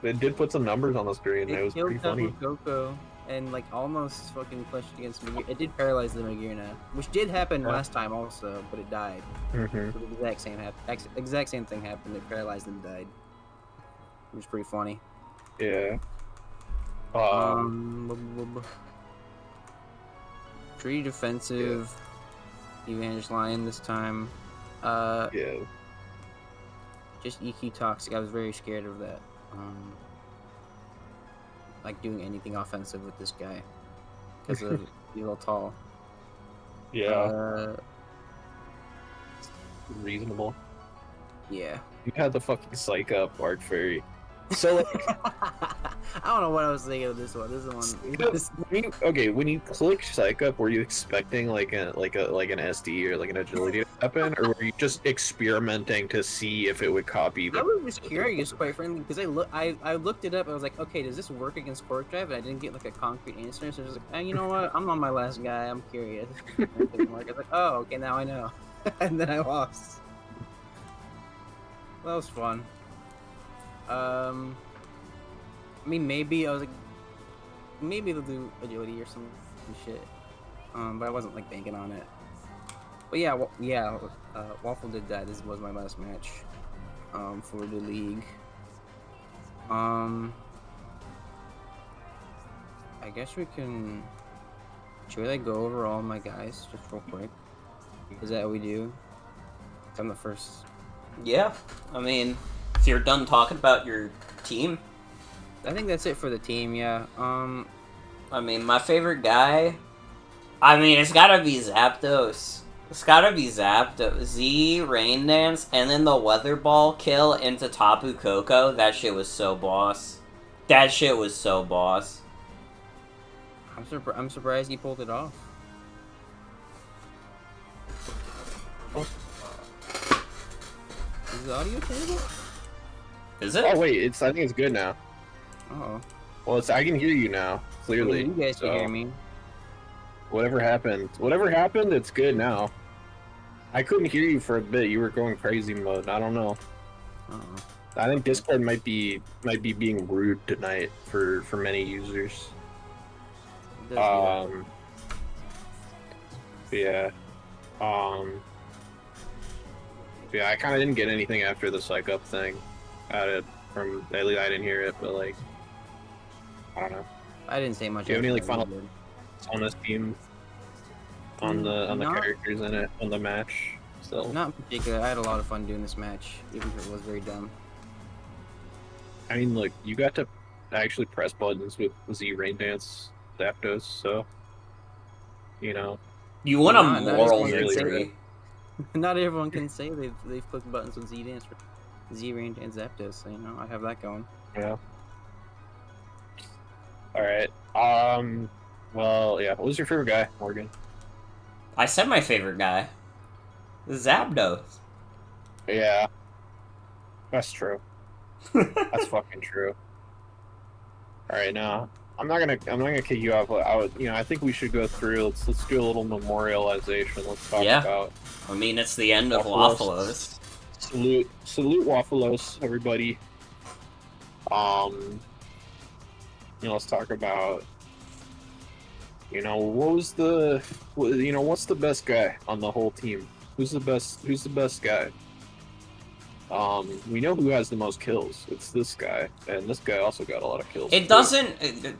[SPEAKER 10] it did put some numbers on the screen. It was pretty funny.
[SPEAKER 4] Coco and like almost fucking pushed against Magirna. It did paralyze the Magirna, which did happen last time also, but it died.
[SPEAKER 10] Mm-hmm.
[SPEAKER 4] So the exact same thing happened. It paralyzed and died. It was pretty funny.
[SPEAKER 10] Yeah.
[SPEAKER 4] Pretty defensive. Evangelist Lion this time.
[SPEAKER 10] Yeah.
[SPEAKER 4] Just EQ toxic. I was very scared of that. Like doing anything offensive with this guy because of he's a little tall.
[SPEAKER 10] Yeah. Reasonable.
[SPEAKER 4] Yeah.
[SPEAKER 10] You had the fucking psych up, Arc Fairy. So like,
[SPEAKER 4] I don't know what I was thinking of this one. This is one.
[SPEAKER 10] When you click psych up, were you expecting like an SD or like an agility to happen, or were you just experimenting to see if it would copy?
[SPEAKER 4] I was just curious, quite frankly, because I looked it up. I was like, okay, does this work against Quark Drive? And I didn't get like a concrete answer. So I was like, you know what? I'm on my last guy. I'm curious. I was like, oh, okay, now I know. And then I lost. That was fun. I mean, maybe I was like, maybe they'll do agility or some shit. But I wasn't like banking on it. But yeah, Waffle did that. This was my last match, for the league. I guess we can. Should we like go over all my guys just real quick? Is that what we do? I'm the first.
[SPEAKER 1] Yeah, I mean, if you're done talking about your team,
[SPEAKER 4] I think that's it for the team. Yeah.
[SPEAKER 1] I mean, my favorite guy. I mean, it's gotta be Zapdos. It's gotta be Zapdos. Z, Rain Dance, and then the Weather Ball kill into Tapu Koko. That shit was so boss. That shit was so boss.
[SPEAKER 4] I'm surprised he pulled it off. Is the audio terrible?
[SPEAKER 1] Is it?
[SPEAKER 10] Oh wait, I think it's good now.
[SPEAKER 4] Oh.
[SPEAKER 10] Well, I can hear you now clearly.
[SPEAKER 4] You guys can hear me.
[SPEAKER 10] Whatever happened, it's good now. I couldn't hear you for a bit. You were going crazy mode. I don't know. I think Discord might be being rude tonight for many users. Yeah. Yeah, I kind of didn't get anything after the psych up thing. At least I didn't hear it, but like, I don't know.
[SPEAKER 4] I didn't say much.
[SPEAKER 10] Do you have any like final on this team? On the characters in it, on the match? Still.
[SPEAKER 4] Not in particular. I had a lot of fun doing this match, even if it was very dumb.
[SPEAKER 10] I mean, look, you got to actually press buttons with Z Rain Dance Zapdos, so
[SPEAKER 1] you want a moral victory.
[SPEAKER 4] Not everyone can say they've clicked buttons with Z Dance, Z Rain Dance Zapdos, so I have that going.
[SPEAKER 10] Yeah. All right. Well, yeah. What was your favorite guy, Morgan?
[SPEAKER 1] I said my favorite guy. Zapdos.
[SPEAKER 10] Yeah. That's true. That's fucking true. All right, now I'm not gonna kick you off. I think we should go through. Let's do a little memorialization. Let's talk about.
[SPEAKER 1] I mean, it's the end of WAFFLOES.
[SPEAKER 10] Salute WAFFLOES, everybody. Let's talk about. What's the best guy on the whole team? Who's the best guy? We know who has the most kills. It's this guy, and this guy also got a lot of kills.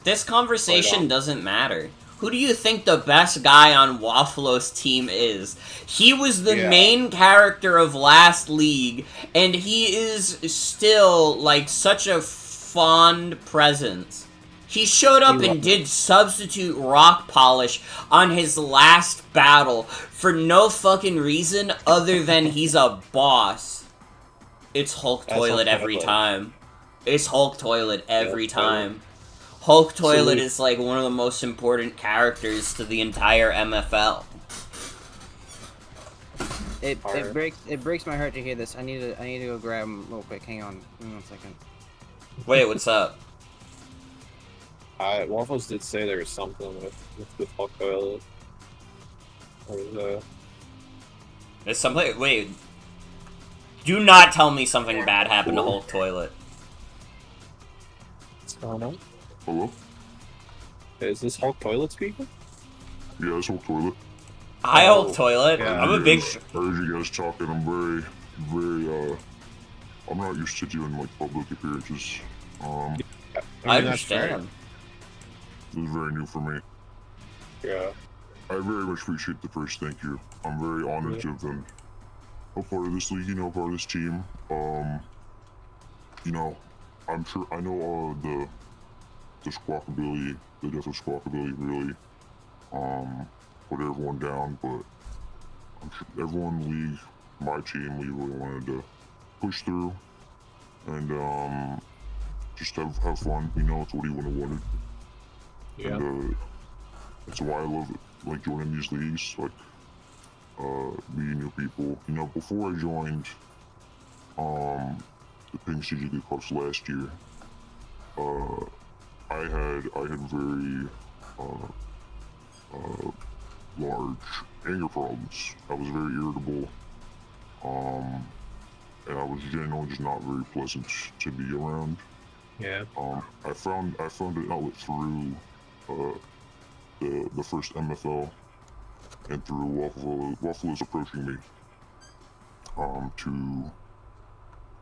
[SPEAKER 1] This conversation doesn't matter. Who do you think the best guy on WAFFLOES Team is? He was the main character of last league, and he is still, like, such a fond presence. He showed up and did substitute rock polish on his last battle for no fucking reason other than he's a boss. It's Hulk Toilet every time. It's Hulk Toilet every time. Hulk Toilet is like one of the most important characters to the entire MFL.
[SPEAKER 4] It breaks my heart to hear this. I need to go grab him real quick. Hang on, give me 1 second.
[SPEAKER 1] Wait, what's up?
[SPEAKER 10] Waffles did say there was something with Hulk Toilet.
[SPEAKER 1] There's something. Wait. Do not tell me something bad happened to Hulk Toilet.
[SPEAKER 10] What's going on?
[SPEAKER 11] Hello?
[SPEAKER 10] Is this Hulk Toilet speaking?
[SPEAKER 11] Yeah, it's Hulk Toilet.
[SPEAKER 1] Hi, Hulk Toilet.
[SPEAKER 10] Yeah.
[SPEAKER 1] I'm a big.
[SPEAKER 11] I heard you guys talking. I'm very, I'm not used to doing, like, public appearances.
[SPEAKER 1] I understand.
[SPEAKER 11] This is very new for me.
[SPEAKER 10] Yeah.
[SPEAKER 11] I very much appreciate the first thank you. I'm very honored to have been a part of this league, you know, part of this team. You know, I'm sure, I know, the squawkability, the death of squawkability really, put everyone down, but I'm sure everyone in the league, my team, we really wanted to push through and, just have fun, you know, it's what he would have wanted.
[SPEAKER 10] Yeah.
[SPEAKER 11] And, that's why I love it, like, joining these leagues, like, meeting new people. You know, before I joined, the Pink CGK Cups last year, I had very, large anger problems. I was very irritable, and I was generally just not very pleasant to be around.
[SPEAKER 10] Yeah.
[SPEAKER 11] I found an outlet through, the first MFL and through WAFFLOES approaching me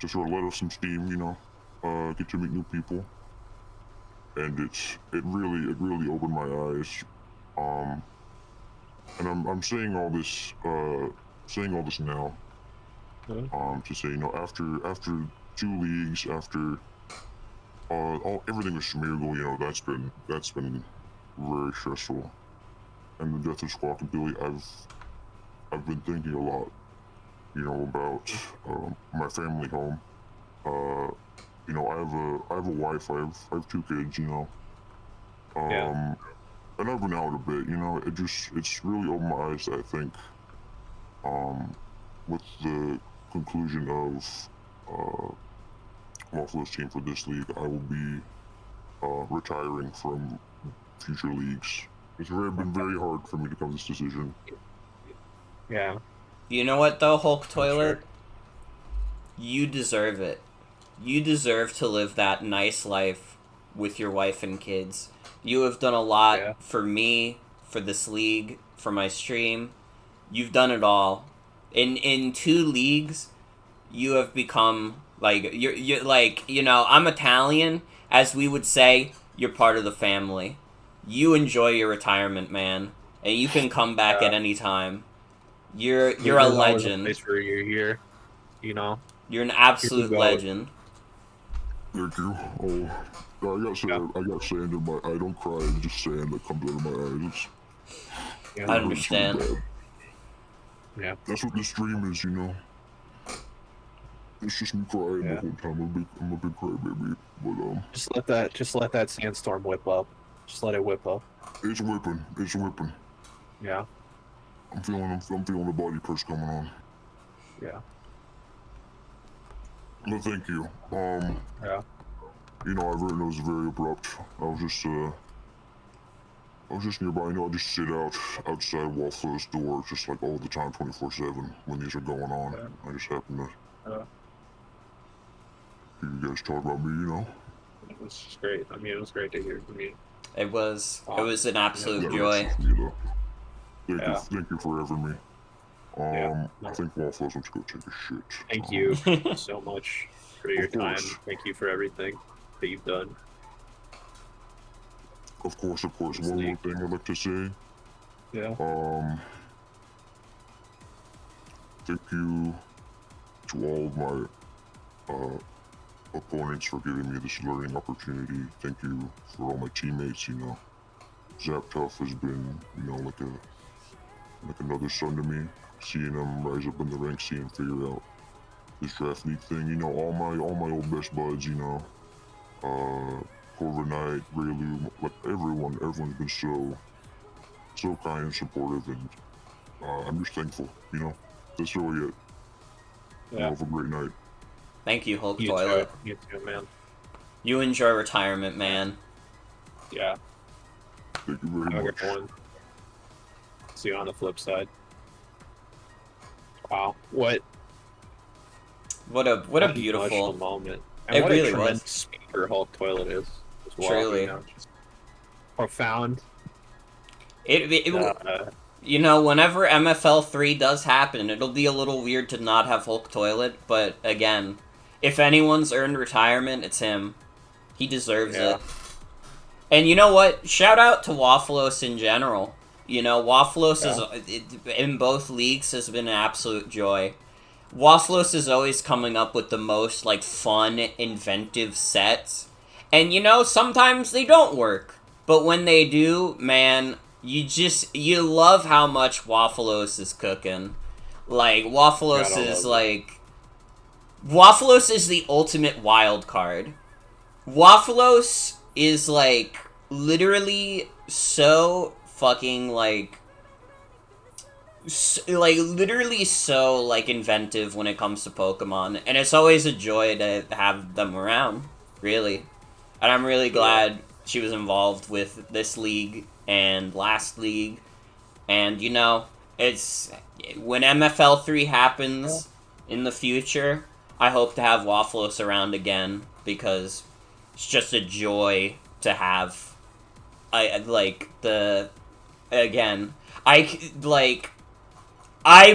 [SPEAKER 11] to sort of let off some steam, you know, get to meet new people, and it really opened my eyes, and I'm saying all this now, to say, you know, after 2 leagues, after everything with Schmiergle, you know, that's been very stressful. And the death of Squawkabilly, I've been thinking a lot, you know, about my family home. You know, I have a wife, I have 2 kids, you know. And I've been out a bit, you know, it's really opened my eyes, I think, with the conclusion of WAFFLOES Team for this league, I will be retiring from future leagues. It's been very hard for me to come to this decision.
[SPEAKER 10] Yeah.
[SPEAKER 1] You know what, though, Hulk Toilet?
[SPEAKER 10] Sure.
[SPEAKER 1] You deserve it. You deserve to live that nice life with your wife and kids. You have done a lot for me, for this league, for my stream. You've done it all. In 2 leagues, you have become, like, you're like, you know, I'm Italian, as we would say, you're part of the family. You enjoy your retirement, man, and you can come back at any time. You're a legend.
[SPEAKER 10] Place where you're here, you know.
[SPEAKER 1] You're an absolute legend.
[SPEAKER 11] Thank you. Oh, I got sand in my. I don't cry. It's just sand that comes out of my eyes.
[SPEAKER 1] I understand.
[SPEAKER 10] Yeah.
[SPEAKER 11] That's what this stream is, you know. It's just me crying the whole time. I'm a big crybaby, but
[SPEAKER 10] Just let that sandstorm whip up. Just let it whip up.
[SPEAKER 11] It's whipping. It's whipping.
[SPEAKER 10] Yeah.
[SPEAKER 11] I'm feeling the body press coming on.
[SPEAKER 10] Yeah.
[SPEAKER 11] No, thank you.
[SPEAKER 10] Yeah.
[SPEAKER 11] You know, it was very abrupt. I was just nearby. You know, I just sit outside WAFFLOES door, just like all the time, 24/7 when these are going on. I just happen to hear you guys talk about me. You know.
[SPEAKER 10] It was just great. I mean, it was great to hear from you.
[SPEAKER 1] It was an absolute joy.
[SPEAKER 11] Thank you for having me. I think WAFFLOES wants to go take a shit.
[SPEAKER 10] Thank you so much for your time. Thank you for everything that you've done.
[SPEAKER 11] Of course. One more thing I'd like to say.
[SPEAKER 10] Yeah.
[SPEAKER 11] Thank you to all of my opponents for giving me this learning opportunity. Thank you for all my teammates. You know, Zap Tough has been, you know, like another son to me. Seeing him rise up in the ranks, seeing him figure out this draft league thing. You know, all my old best buds. You know, Corver Knight, Raylu, like everyone's been so kind and supportive, and I'm just thankful. You know, that's really it. You know, have a great night.
[SPEAKER 1] Thank you, Hulk
[SPEAKER 10] You
[SPEAKER 1] Toilet.
[SPEAKER 10] too. You too, man.
[SPEAKER 1] You enjoy retirement, man.
[SPEAKER 10] Yeah.
[SPEAKER 11] Thank you very
[SPEAKER 10] Have a
[SPEAKER 11] much.
[SPEAKER 10] good one. See you on the flip side. Wow. What
[SPEAKER 1] What a
[SPEAKER 10] emotional
[SPEAKER 1] beautiful
[SPEAKER 10] moment.
[SPEAKER 1] It
[SPEAKER 10] And what
[SPEAKER 1] really
[SPEAKER 10] a tremendous
[SPEAKER 1] was.
[SPEAKER 10] speaker Hulk Toilet is. As well,
[SPEAKER 1] Truly.
[SPEAKER 10] You know, just profound.
[SPEAKER 1] You know, whenever MFL 3 does happen, it'll be a little weird to not have Hulk Toilet, but again, if anyone's earned retirement, it's him. He deserves it. And you know what? Shout out to WAFFLOES in general. You know, WAFFLOES in both leagues has been an absolute joy. WAFFLOES is always coming up with the most, like, fun, inventive sets. And, you know, sometimes they don't work. But when they do, man, you love how much WAFFLOES is cooking. Like, WAFFLOES is, like... WAFFLOES is the ultimate wild card. WAFFLOES is, like, literally so fucking, like... literally so, like, inventive when it comes to Pokemon. And it's always a joy to have them around, really. And I'm really glad she was involved with this league and last league. And, you know, it's... when MFL 3 happens in the future, I hope to have WAFFLOES around again, because it's just a joy to have. I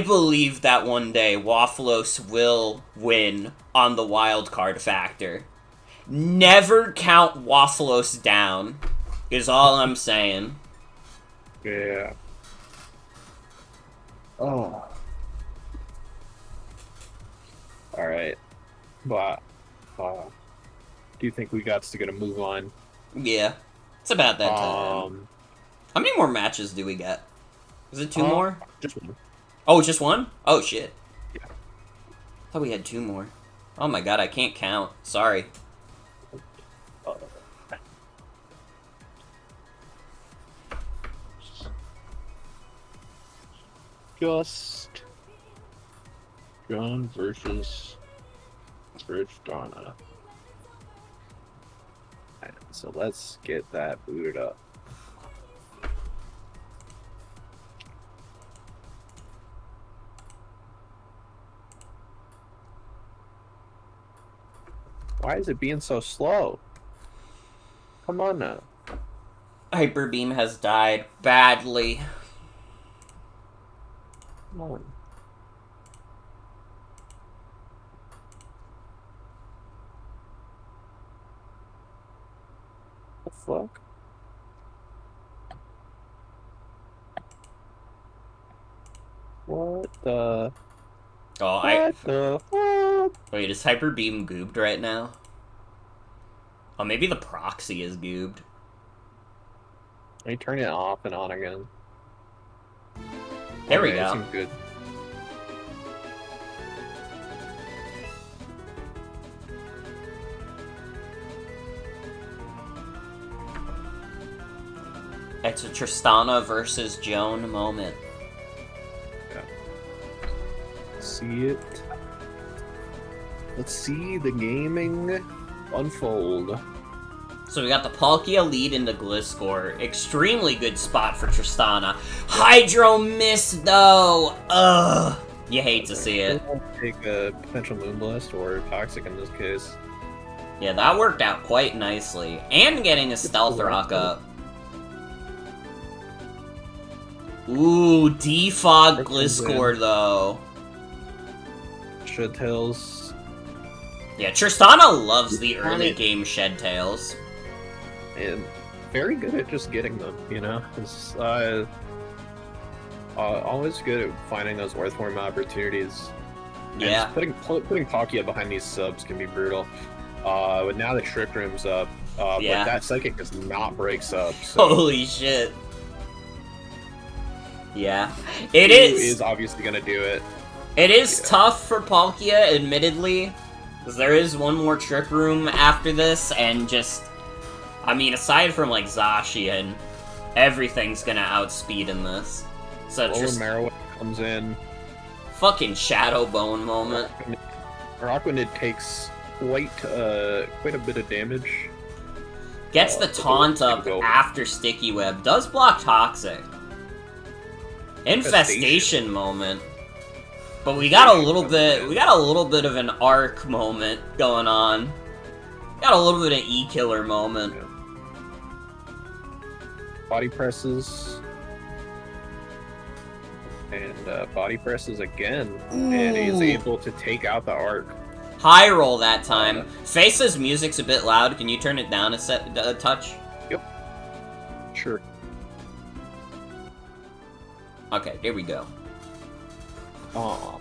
[SPEAKER 1] believe that one day WAFFLOES will win on the wild card factor. Never count WAFFLOES down, is all I'm saying.
[SPEAKER 10] Yeah. Oh. Alright. But, do you think we got to get a move on?
[SPEAKER 1] Yeah. It's about that time. How many more matches do we get? Is it 2 more?
[SPEAKER 10] Just one.
[SPEAKER 1] Oh, just one? Oh, shit. Yeah. I thought we had 2 more. Oh my god, I can't count. Sorry.
[SPEAKER 10] Just John versus Tristana. So let's get that booted up. Why is it being so slow? Come on now.
[SPEAKER 1] Hyper Beam has died badly.
[SPEAKER 10] Come on. The fuck? What the?
[SPEAKER 1] Oh,
[SPEAKER 10] the fuck?
[SPEAKER 1] Wait, is Hyper Beam goobed right now? Oh, maybe the proxy is goobed.
[SPEAKER 10] Let me turn it off and on again.
[SPEAKER 1] There we
[SPEAKER 10] Okay,
[SPEAKER 1] go.
[SPEAKER 10] it seems good.
[SPEAKER 1] It's a Tristana versus Joan moment.
[SPEAKER 10] See it. Let's see the gaming unfold.
[SPEAKER 1] So we got the Palkia lead into Gliscor. Extremely good spot for Tristana. Hydro miss though! Ugh! You hate to see it.
[SPEAKER 10] Take a potential Moonblast or Toxic in this case.
[SPEAKER 1] Yeah, that worked out quite nicely. And getting a Stealth Rock up. Ooh, defog Gliscor though.
[SPEAKER 10] Shed Tails.
[SPEAKER 1] Yeah, Tristana loves the early game Shed Tails.
[SPEAKER 10] And very good at just getting them, you know? It's always good at finding those Earthworm opportunities. And
[SPEAKER 1] Yeah.
[SPEAKER 10] just putting Palkia behind these subs can be brutal. But now the Trick Room's up.
[SPEAKER 1] Yeah.
[SPEAKER 10] But that Psychic does not break subs. So
[SPEAKER 1] Holy shit. Yeah. It
[SPEAKER 10] Mew
[SPEAKER 1] is
[SPEAKER 10] obviously gonna do it.
[SPEAKER 1] It is tough for Palkia, admittedly, because there is one more Trick Room after this, and just, I mean, aside from, like, Zacian, everything's gonna outspeed in this. So
[SPEAKER 10] Lower
[SPEAKER 1] just
[SPEAKER 10] Marowak comes in.
[SPEAKER 1] fucking Shadow Bone moment.
[SPEAKER 10] Araquanid takes quite a bit of damage.
[SPEAKER 1] Gets the taunt up after Sticky Web. Does block Toxic. Infestation moment. But we got a little bit of an arc moment going on. Got a little bit of E-Killer moment.
[SPEAKER 10] Body presses. And body presses again. And he's able to take out the arc.
[SPEAKER 1] High roll that time. Face's music's a bit loud. Can you turn it down a touch?
[SPEAKER 10] Yep. Sure.
[SPEAKER 1] Okay, there we go.
[SPEAKER 10] Aw.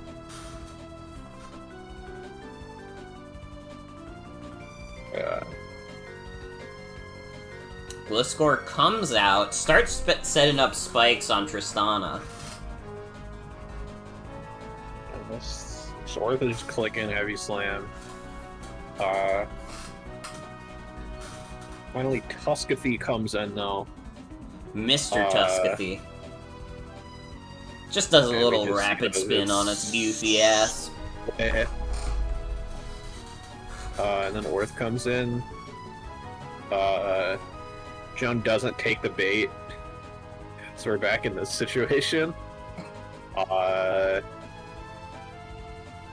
[SPEAKER 1] Gliscor comes out, starts setting up spikes on Tristana.
[SPEAKER 10] Sword is clicking heavy slam. Finally Tuskathy comes in though.
[SPEAKER 1] Mr. Tuskathy. Just does a
[SPEAKER 10] Yeah,
[SPEAKER 1] little
[SPEAKER 10] we just
[SPEAKER 1] rapid
[SPEAKER 10] go
[SPEAKER 1] spin on its goofy ass.
[SPEAKER 10] And then Orth comes in. Joan doesn't take the bait. So we're back in this situation.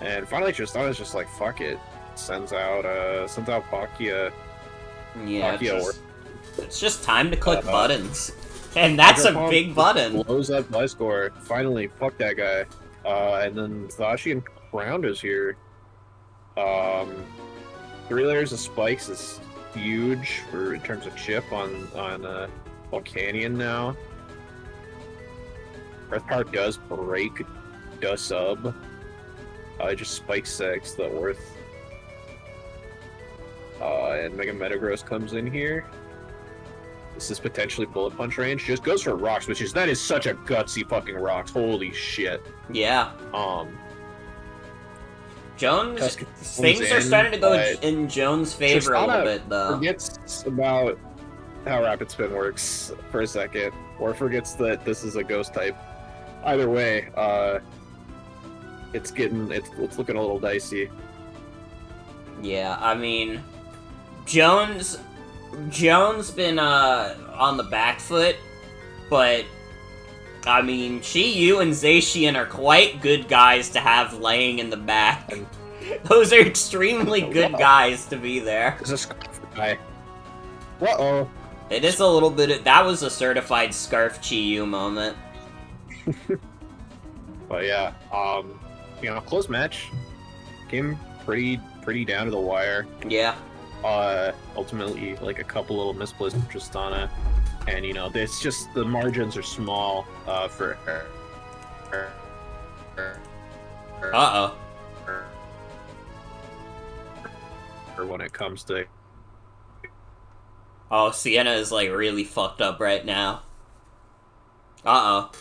[SPEAKER 10] And finally Tristana's just like, fuck it. Sends out Palkia.
[SPEAKER 1] Yeah,
[SPEAKER 10] Palkia
[SPEAKER 1] it's just time to click buttons. And that's a big button.
[SPEAKER 10] Blows up Gliscor. Finally, fuck that guy. And then Zacian Crowned is here. 3 layers of spikes is huge in terms of chip on Volcanion now. Breath Power does break, does sub. Just spike 6 the worth. And Mega Metagross comes in here. This is potentially Bullet Punch range. Just goes for rocks, that is such a gutsy fucking rocks. Holy shit.
[SPEAKER 1] Yeah. Jones, things are
[SPEAKER 10] in,
[SPEAKER 1] starting to go in Jones' favor a little bit, though.
[SPEAKER 10] Forgets about how Rapid Spin works for a second, or forgets that this is a ghost type. Either way, it's looking a little dicey.
[SPEAKER 1] Yeah, I mean, Jones been on the back foot, but I mean, Chi-Yu and Zacian are quite good guys to have laying in the back. Those are extremely good guys to be there.
[SPEAKER 10] This is a guy. Uh-oh.
[SPEAKER 1] It is a little bit that was a certified Scarf Chi-Yu moment.
[SPEAKER 10] But yeah, close match. Came pretty down to the wire.
[SPEAKER 1] Yeah.
[SPEAKER 10] Ultimately, like a couple little misplays from Tristana. And, it's just the margins are small for her.
[SPEAKER 1] Uh-oh.
[SPEAKER 10] Or when it comes to...
[SPEAKER 1] Oh, Sienna is, like, really fucked up right now. Uh-oh.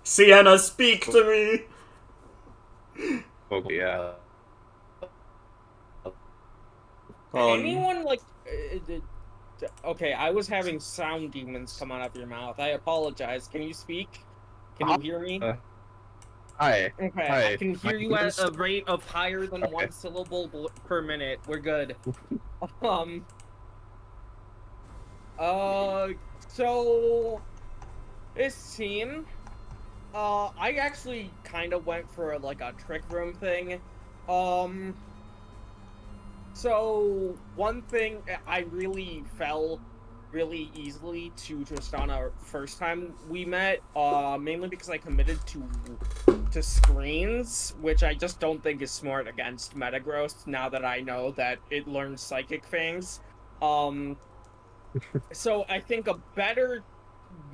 [SPEAKER 1] Sienna, speak to me!
[SPEAKER 10] Oh, yeah.
[SPEAKER 8] Anyone, like... Okay, I was having sound demons come out of your mouth. I apologize. Can you speak? Can you hear me?
[SPEAKER 10] Hi.
[SPEAKER 8] Okay,
[SPEAKER 10] Hi.
[SPEAKER 8] I can hear you at a rate of higher than 1 syllable per minute. We're good. So this team, I actually kind of went for like a trick room thing. So one thing, I really fell really easily to Tristana first time we met, mainly because I committed to screens, which I just don't think is smart against Metagross now that I know that it learns psychic things. So I think a better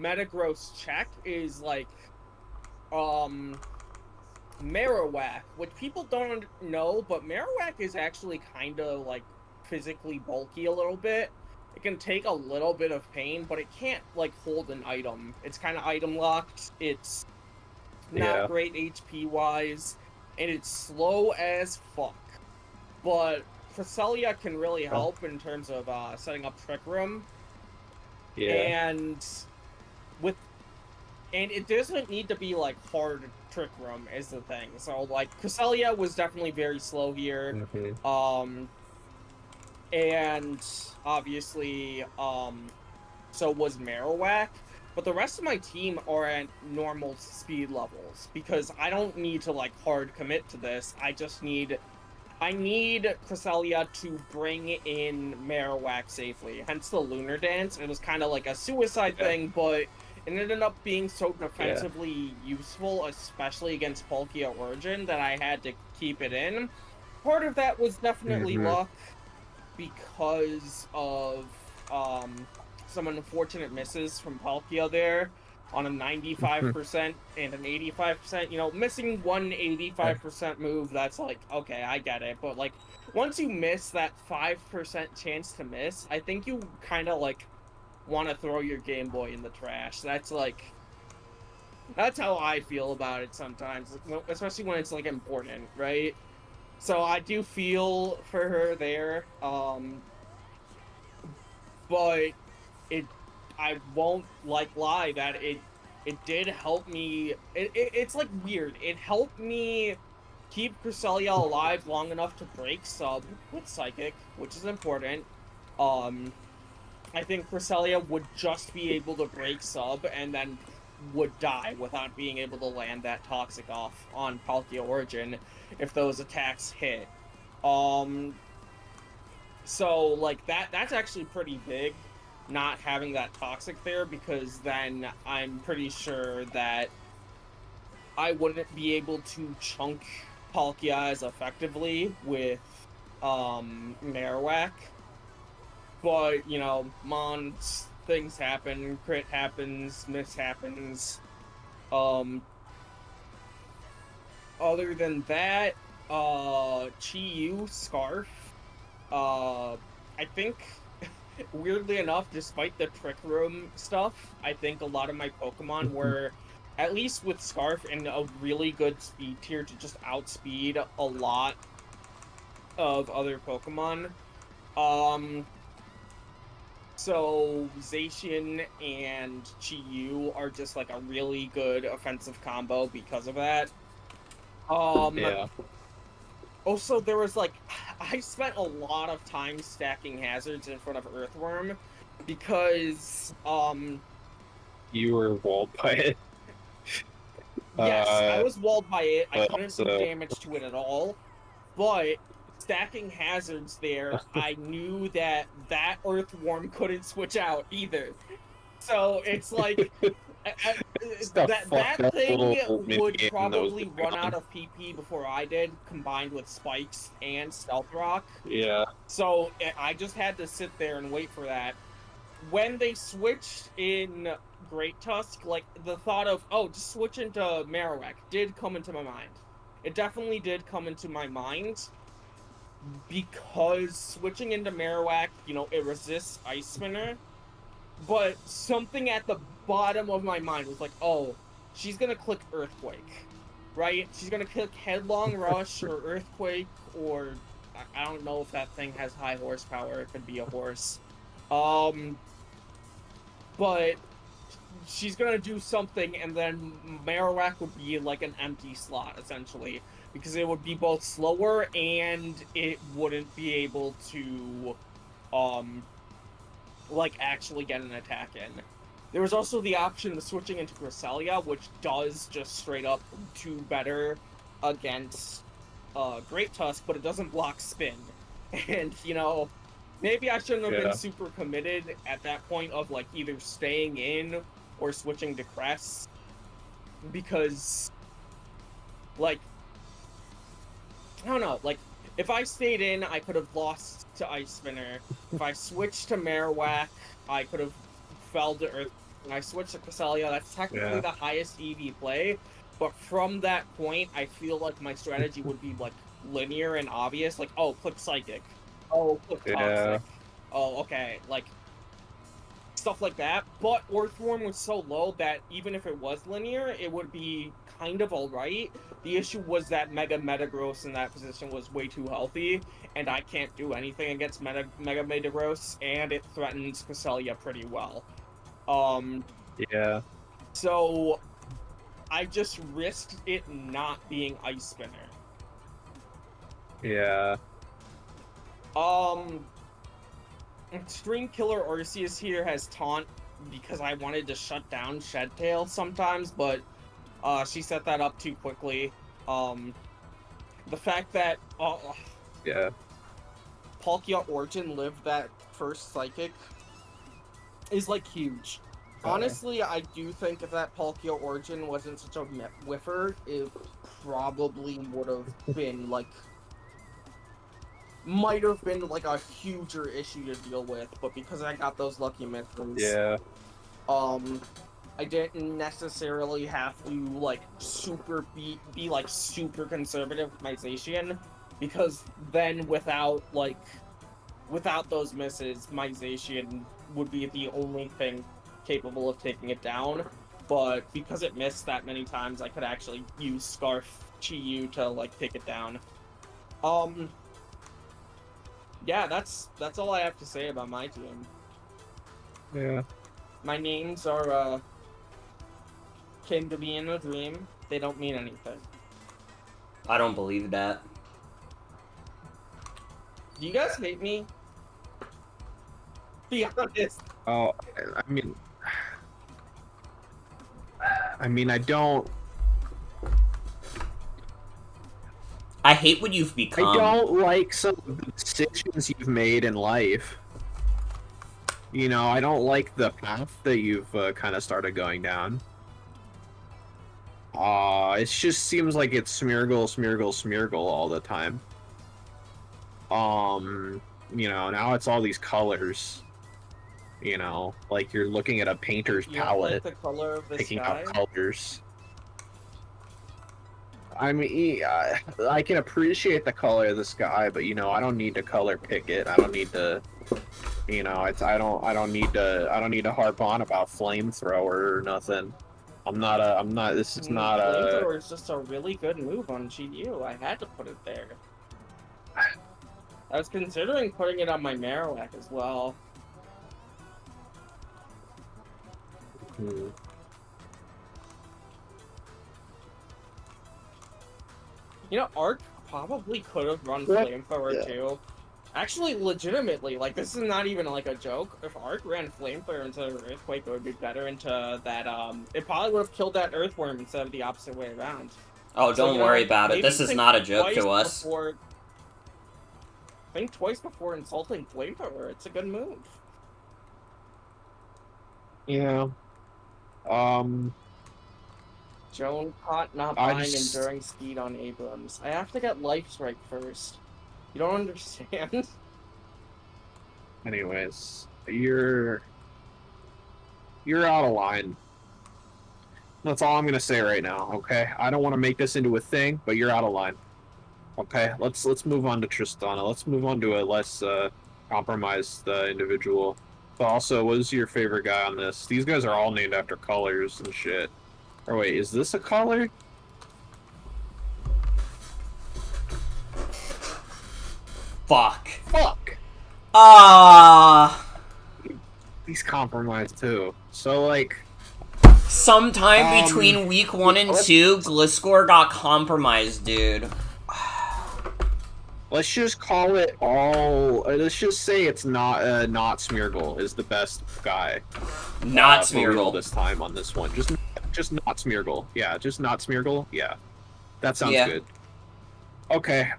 [SPEAKER 8] Metagross check is like Marowak, which people don't know, but Marowak is actually kind of like physically bulky a little bit. It can take a little bit of pain, but it can't like hold an item. It's kind of item locked. It's not great HP wise, and it's slow as fuck. But Cresselia can really help in terms of setting up Trick Room. And it doesn't need to be like hard Trick Room is the thing. So like Cresselia was definitely very slow here. And obviously so was Marowak. But the rest of my team are at normal speed levels because I don't need to like hard commit to this. I need Cresselia to bring in Marowak safely, hence the Lunar Dance. It was kind of like a suicide thing, but it ended up being so defensively useful, especially against Palkia Origin, that I had to keep it in. Part of that was definitely luck because of some unfortunate misses from Palkia there on a 95% and an 85%. You know, missing one 85% move, that's like, okay, I get it. But like, once you miss that 5% chance to miss, I think you kind of like want to throw your Game Boy in the trash. That's like, that's how I feel about it sometimes, especially when it's like important, right? So I do feel for her there, but I won't like lie that it did help me. It's like weird. It helped me keep Cresselia alive long enough to break sub with Psychic, which is important. I think Cresselia would just be able to break sub and then would die without being able to land that Toxic off on Palkia Origin if those attacks hit. So like that's actually pretty big, not having that Toxic there, because then I'm pretty sure that I wouldn't be able to chunk Palkia as effectively with Marowak. But, you know, Mons, things happen, crit happens, miss happens. Other than that, Chi-Yu, Scarf, I think, weirdly enough, despite the Trick Room stuff, I think a lot of my Pokemon were, at least with Scarf, in a really good speed tier to just outspeed a lot of other Pokemon. So Zacian and Chi-Yu are just like a really good offensive combo because of that. Also, there was like, I spent a lot of time stacking hazards in front of Earthworm because,
[SPEAKER 10] You were walled by it.
[SPEAKER 8] yes, I was walled by it. I couldn't do damage to it at all, but stacking hazards there, I knew that Earthworm couldn't switch out either. So it's like, that thing would probably run out of PP before I did, combined with Spikes and Stealth Rock.
[SPEAKER 10] Yeah.
[SPEAKER 8] So I just had to sit there and wait for that. When they switched in Great Tusk, like, the thought of, oh, just switch into Marowak did come into my mind. It definitely did come into my mind, because switching into Marowak, you know, it resists Ice Spinner, but something at the bottom of my mind was like, oh, she's gonna click Earthquake, right? She's gonna click Headlong Rush or Earthquake, or I don't know if that thing has high horsepower. It could be a horse. But she's gonna do something, and then Marowak would be like an empty slot, essentially, because it would be both slower and it wouldn't be able to, like, actually get an attack in. There was also the option of switching into Cresselia, which does just straight up do better against Great Tusk, but it doesn't block spin. And, you know, maybe I shouldn't have been super committed at that point of, like, either staying in or switching to Crest, because, like, I don't know, like, If I stayed in, I could have lost to Ice Spinner. If I switched to Marowak, I could have fell to Earth. When I switched to Cresselia, that's technically the highest EV play. But from that point, I feel like my strategy would be like linear and obvious. Like, oh, click Psychic. Oh, click Toxic. Oh, okay. Like, stuff like that. But Earthworm was so low that even if it was linear, it would be kind of alright. The issue was that Mega Metagross in that position was way too healthy, and I can't do anything against Mega Metagross, and it threatens Cresselia pretty well.
[SPEAKER 10] Yeah.
[SPEAKER 8] So I just risked it not being Ice Spinner.
[SPEAKER 10] Yeah.
[SPEAKER 8] Extreme Killer Arceus here has Taunt because I wanted to shut down Shedtail sometimes, but she set that up too quickly. The fact that
[SPEAKER 10] Yeah.
[SPEAKER 8] Palkia Origin lived that first Psychic is like huge. Honestly, I do think if that Palkia Origin wasn't such a whiffer, it probably would have been like might have been like a huger issue to deal with, but because I got those lucky misses, I didn't necessarily have to like be like super conservative with my Zacian, because then without those misses, my Zacian would be the only thing capable of taking it down. But because it missed that many times, I could actually use Scarf Chi-Yu to like take it down. Yeah, that's all I have to say about my team.
[SPEAKER 10] Yeah.
[SPEAKER 8] My names are came to be in a dream. They don't mean anything.
[SPEAKER 1] I don't believe that.
[SPEAKER 8] Do you guys hate me? Be honest.
[SPEAKER 10] Oh, I mean, I don't.
[SPEAKER 1] I hate what you've become.
[SPEAKER 10] I don't like some of the decisions you've made in life. You know, I don't like the path that you've kind of started going down. It just seems like it's Smeargle, Smeargle, Smeargle all the time. You know, now it's all these colors. You know, like you're looking at a painter's palette,
[SPEAKER 8] like the color of the
[SPEAKER 10] picking
[SPEAKER 8] sky?
[SPEAKER 10] out colors. I mean, I can appreciate the color of the sky, but you know, I don't need to color pick it. I don't need to, you know, I don't need to harp on about flamethrower or nothing. This is not a.
[SPEAKER 8] Flamethrower is just a really good move on GU. I had to put it there. I was considering putting it on my Marowak as well. You know, Arc probably could have run Flamethrower too. Actually, legitimately, like, this is not even like a joke. If Arc ran Flamethrower into Earthquake, it would be better into that, it probably would have killed that Earthworm instead of the opposite way around.
[SPEAKER 1] Oh, don't worry about it. This is not a joke to us.
[SPEAKER 8] Think twice before insulting Flamethrower. It's a good move.
[SPEAKER 10] Yeah.
[SPEAKER 8] Joan caught not buying enduring speed on Abrams. I have to get Life Strike first. You don't understand?
[SPEAKER 10] Anyways, you're out of line. That's all I'm gonna say right now, okay? I don't want to make this into a thing, but you're out of line. Okay, let's move on to Tristana. Let's move on to a less compromised individual. But also, what is your favorite guy on this? These guys are all named after colors and shit. Or wait, is this a color?
[SPEAKER 1] Fuck.
[SPEAKER 10] Fuck! He's compromised too. So, like...
[SPEAKER 1] Sometime between week 1 and 2, Gliscor got compromised, dude.
[SPEAKER 10] Let's just call it all... let's just say it's not, not Smeargle is the best guy.
[SPEAKER 1] Not Smeargle.
[SPEAKER 10] This time on this one. Just not Smeargle. Yeah, just not Smeargle. Yeah. That sounds good. Okay,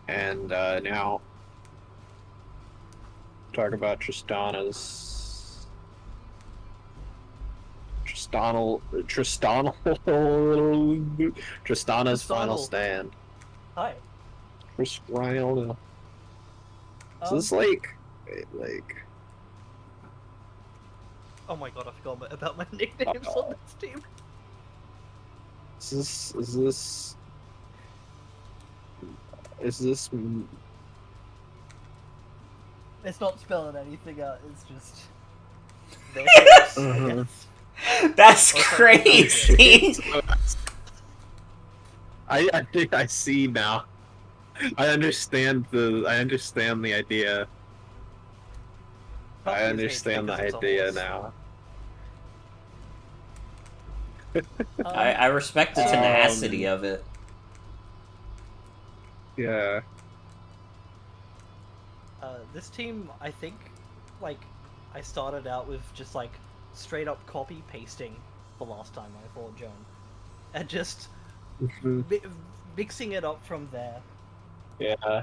[SPEAKER 10] and, now... talk about Tristana's final stand.
[SPEAKER 9] Hi.
[SPEAKER 10] Chris Ryan. So this like.
[SPEAKER 9] Oh my god, I forgot about my nicknames on this team.
[SPEAKER 10] Is this?
[SPEAKER 9] It's not spelling anything out. It's just. Their face, I guess.
[SPEAKER 1] That's
[SPEAKER 9] Or something
[SPEAKER 1] crazy.
[SPEAKER 10] I think I see now. I understand the idea. I understand the idea now.
[SPEAKER 1] I respect the tenacity of it.
[SPEAKER 10] Yeah.
[SPEAKER 9] This team, I think, like, I started out with just like straight up copy pasting the last time I fought Joan, and just mixing it up from there.
[SPEAKER 10] Yeah.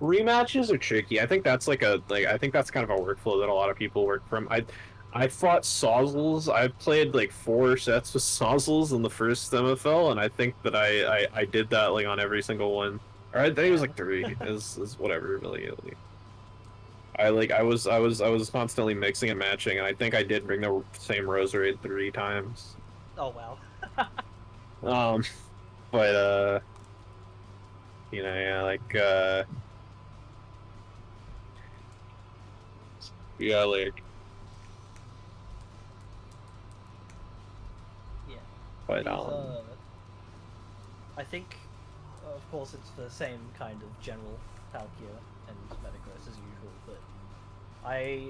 [SPEAKER 10] Rematches are tricky. I think that's I think that's kind of a workflow that a lot of people work from. I fought Sauzels. I played like 4 sets with Sauzels in the first MFL, and I think that I did that like on every single one. Or I think it was like 3. is whatever really. I was constantly mixing and matching, and I think I did bring the same rose rate 3 times.
[SPEAKER 9] Oh wow.
[SPEAKER 10] But you know, yeah, like yeah, like
[SPEAKER 9] yeah.
[SPEAKER 10] But
[SPEAKER 9] I think, of course, it's the same kind of general Palkia and Metagross as usual, but I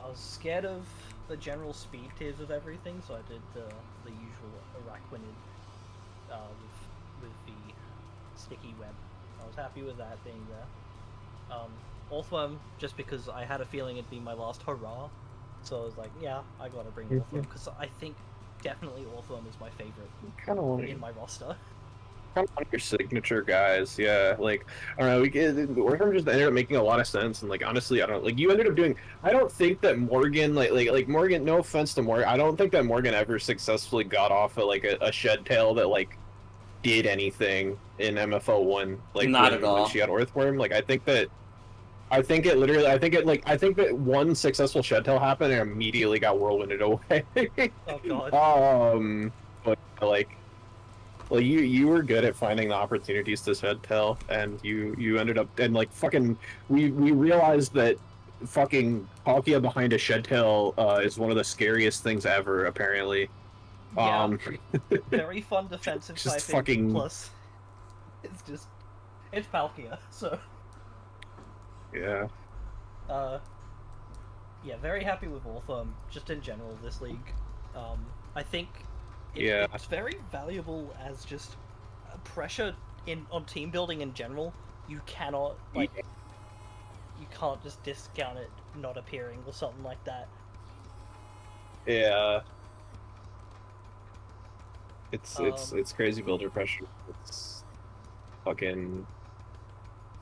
[SPEAKER 9] was scared of the general speed tiers of everything, so I did the usual Araquanid with the sticky web. I was happy with that being there. Orthworm, just because I had a feeling it'd be my last hurrah, so I was like, yeah, I gotta bring Orthworm, because I think definitely Orthworm is my favorite in my roster.
[SPEAKER 10] Kind of like your signature guys, yeah. Like, I don't know, Orthworm just ended up making a lot of sense, and like honestly, I don't like you ended up doing. I don't think that Morgan, like Morgan. No offense to Morgan, I don't think that Morgan ever successfully got off of like a shed tail that like did anything in MFL 1. Like
[SPEAKER 1] Not
[SPEAKER 10] when,
[SPEAKER 1] at all.
[SPEAKER 10] when she had Earthworm, like I think that one successful shed tail happened and immediately got whirlwinded away.
[SPEAKER 9] Oh god.
[SPEAKER 10] But like. Well, you were good at finding the opportunities to shed tail, and you ended up and like fucking we realized that fucking Palkia behind a shed tail is one of the scariest things ever, apparently.
[SPEAKER 9] Yeah. Very fun defensive
[SPEAKER 10] just
[SPEAKER 9] typing,
[SPEAKER 10] fucking
[SPEAKER 9] plus it's Palkia, so
[SPEAKER 10] yeah.
[SPEAKER 9] Yeah, very happy with Orthworm, just in general this league. I think it's very valuable as just pressure on team building in general. You cannot you can't just discount it not appearing or something like that.
[SPEAKER 10] Yeah. It's crazy builder pressure. It's fucking.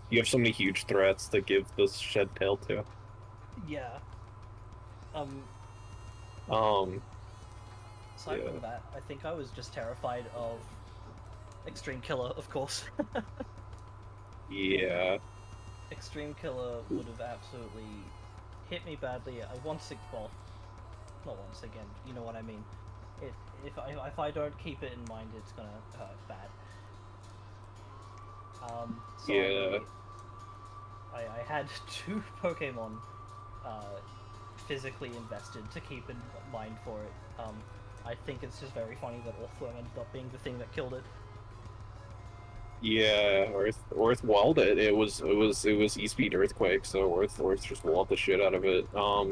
[SPEAKER 10] You have so many huge threats to give this shed tail to.
[SPEAKER 9] Yeah. Aside from that, I think I was just terrified of Extreme Killer, of course.
[SPEAKER 10] Yeah.
[SPEAKER 9] Extreme Killer would have absolutely hit me badly. Not once again. You know what I mean. If I don't keep it in mind, it's gonna hurt bad. So I had 2 Pokemon physically invested to keep in mind for it. I think it's just very funny that Orthworm ended up being the thing that killed it.
[SPEAKER 10] Yeah, Earth walled it. It was E-Speed Earthquake, so Earth just walled the shit out of it. I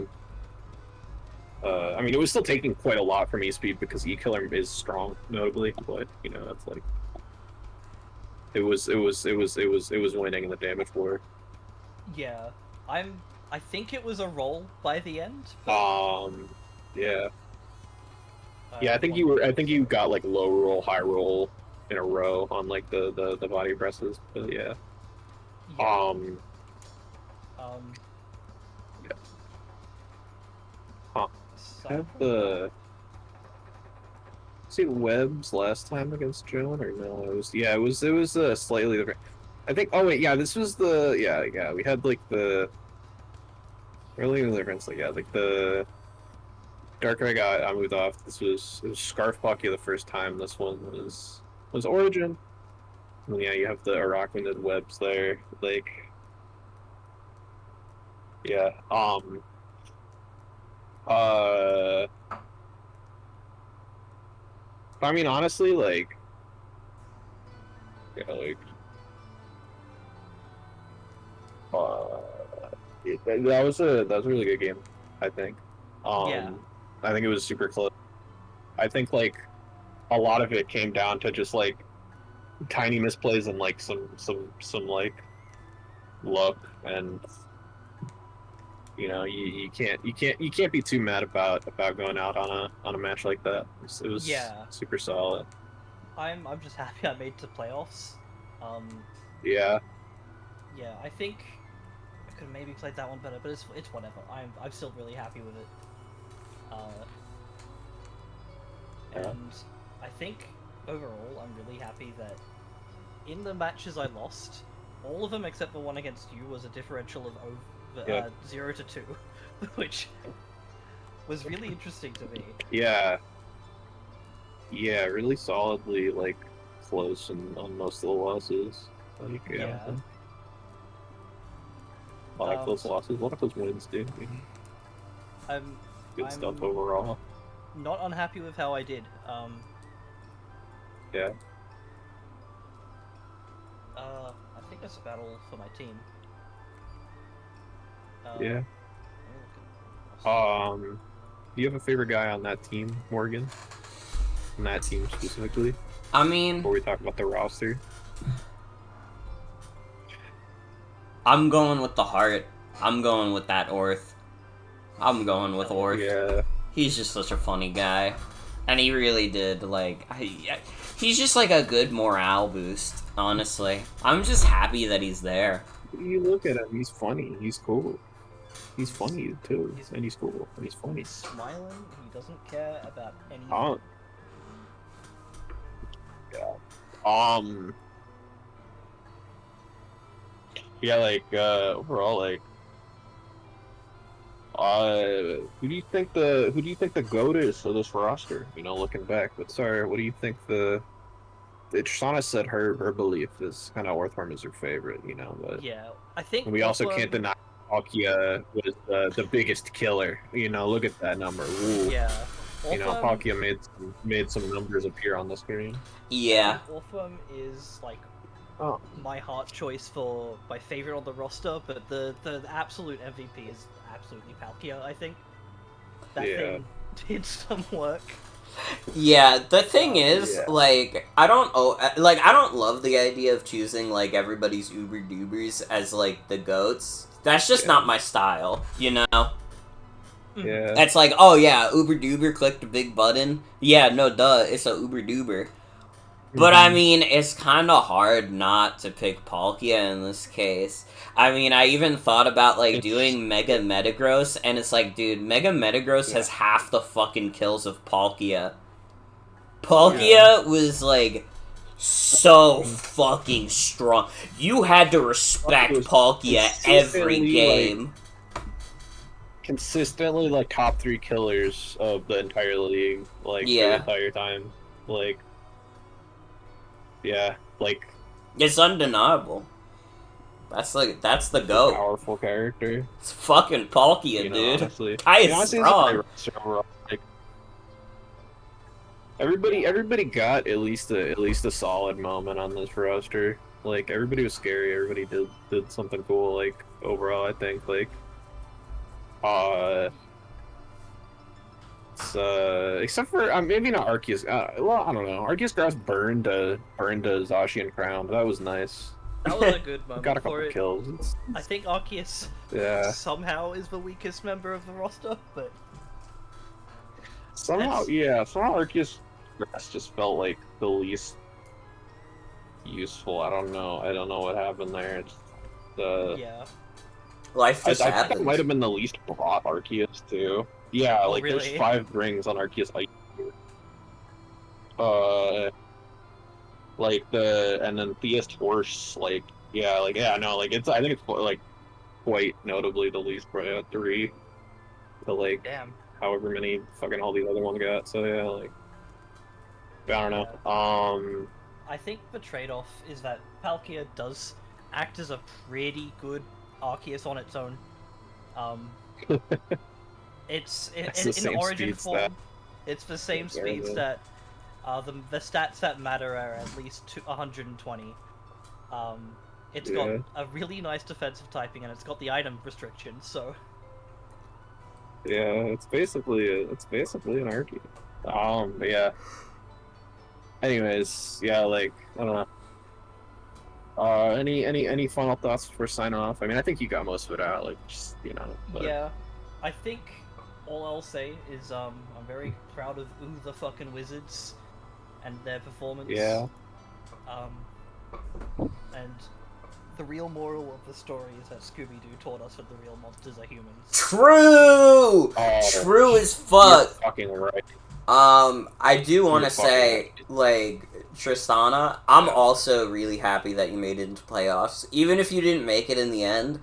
[SPEAKER 10] mean, it was still taking quite a lot from E-Speed because E-Killer is strong, notably, but you know, that's like it was winning in the damage war.
[SPEAKER 9] Yeah, I think it was a roll by the end.
[SPEAKER 10] But... yeah. Yeah, I think you got like low roll, high roll in a row on like the body presses, but yeah.
[SPEAKER 9] Yeah.
[SPEAKER 10] Have the see webs last time against Joan or no? It was slightly different. I think. Oh wait, yeah, this was the we had like the early difference. Like the darker I moved off. It was Scarf Pocky the first time. This one was Origin. And yeah, you have the Araquanid webs there. Like yeah. I mean, honestly, like, yeah, like, that was a really good game, I think.
[SPEAKER 9] Yeah.
[SPEAKER 10] I think it was super close. I think like a lot of it came down to just like tiny misplays and like some like luck, and you know you can't be too mad about going out on a match like that. It was
[SPEAKER 9] Yeah.
[SPEAKER 10] super solid.
[SPEAKER 9] I'm just happy I made it to playoffs.
[SPEAKER 10] Yeah.
[SPEAKER 9] Yeah, I think I could have maybe played that one better, but it's whatever. I'm still really happy with it. And I think overall I'm really happy that in the matches I lost, all of them except the one against you was a differential of over 0 to 2, which was really interesting to me.
[SPEAKER 10] Yeah. Yeah, really solidly like close on most of the losses. Like, yeah. A lot of close losses, a lot of close wins, dude.
[SPEAKER 9] I'm
[SPEAKER 10] stuff overall.
[SPEAKER 9] Not unhappy with how I did.
[SPEAKER 10] Yeah.
[SPEAKER 9] I think that's about all for my team.
[SPEAKER 10] Yeah. Do you have a favorite guy on that team, Morgan? On that team specifically?
[SPEAKER 1] I mean,
[SPEAKER 10] before we talk about the roster,
[SPEAKER 1] I'm going with the heart. I'm going with that Orth. I'm going with Orth.
[SPEAKER 10] Yeah.
[SPEAKER 1] He's just such a funny guy. And he really did, like... he's just like a good morale boost, honestly. I'm just happy that he's there.
[SPEAKER 10] You look at him, he's funny. He's cool. He's funny, too. And he's cool. And he's funny.
[SPEAKER 9] He's smiling. He doesn't care about anything.
[SPEAKER 10] Yeah. Yeah, like, overall, like... who do you think the GOAT is for this roster? You know, looking back. But sorry, what do you think Tristana said her belief is kind of Orthworm is her favorite, you know, but
[SPEAKER 9] yeah, I think
[SPEAKER 10] we also can't deny Palkia was the biggest killer. You know, look at that number. Ooh.
[SPEAKER 9] Yeah.
[SPEAKER 10] You know, Palkia made some numbers appear on the screen.
[SPEAKER 1] Yeah.
[SPEAKER 9] Orthworm is like my heart choice for my favorite on the roster, but the absolute MVP is absolutely Palkia, I think. That thing did some work.
[SPEAKER 1] Yeah, the thing is, like, I don't love the idea of choosing, like, everybody's uber dubers as, like, the GOATs. That's just not my style, you know?
[SPEAKER 10] Yeah.
[SPEAKER 1] It's like, oh yeah, uber duber, click the big button. Yeah, no, duh, it's a uber duber. But I mean, it's kind of hard not to pick Palkia in this case. I mean, I even thought about, like, doing Mega Metagross, and it's like, dude, Mega Metagross has half the fucking kills of Palkia. Palkia was, like, so fucking strong. You had to respect Palkia every game.
[SPEAKER 10] Like, consistently, like, top 3 killers of the entire league, like, the entire time. Like, yeah, like...
[SPEAKER 1] It's undeniable. That's the GOAT.
[SPEAKER 10] Powerful character.
[SPEAKER 1] It's fucking Palkia, dude.
[SPEAKER 10] Honestly.
[SPEAKER 1] Guy is strong.
[SPEAKER 10] Like, everybody got at least a solid moment on this roster. Like, everybody was scary. Everybody did something cool. Like, overall, I think, like, except for maybe not Arceus. Well, I don't know. Arceus Grass burned a Zacian Crown. That was nice.
[SPEAKER 9] That was a good moment.
[SPEAKER 10] Got a couple kills.
[SPEAKER 9] I think Arceus somehow is the weakest member of the roster, but
[SPEAKER 10] somehow Arceus Grass just felt like the least useful. I don't know what happened there. It's,
[SPEAKER 1] life just happens.
[SPEAKER 10] I think it might have been the least brought Arceus too. Yeah, like
[SPEAKER 9] really?
[SPEAKER 10] there's 5 rings on Arceus. like and then Theist Horse, like no, like I think it's like quite notably the least probably at 3 to like
[SPEAKER 9] Damn.
[SPEAKER 10] however many fucking all these other ones got. So yeah, like I don't know.
[SPEAKER 9] I think the trade-off is that Palkia does act as a pretty good Arceus on its own. It's in Origin form. It's the same speed stat. The stats that matter are at least 120. It's got a really nice defensive typing, and it's got the item restriction. So
[SPEAKER 10] yeah, it's basically an Arceus. But yeah. Anyways, yeah, like I don't know. Any final thoughts before signing off? I mean, I think you got most of it out. Like, just But...
[SPEAKER 9] Yeah, I think all I'll say is I'm very proud of the fucking Wizards and their performance.
[SPEAKER 10] Yeah.
[SPEAKER 9] And the real moral of the story is that Scooby-Doo taught us that the real monsters are humans.
[SPEAKER 1] True! True as fuck!
[SPEAKER 10] You're fucking right.
[SPEAKER 1] I do want to say, like, Tristana, I'm also really happy that you made it into playoffs. Even if you didn't make it in the end,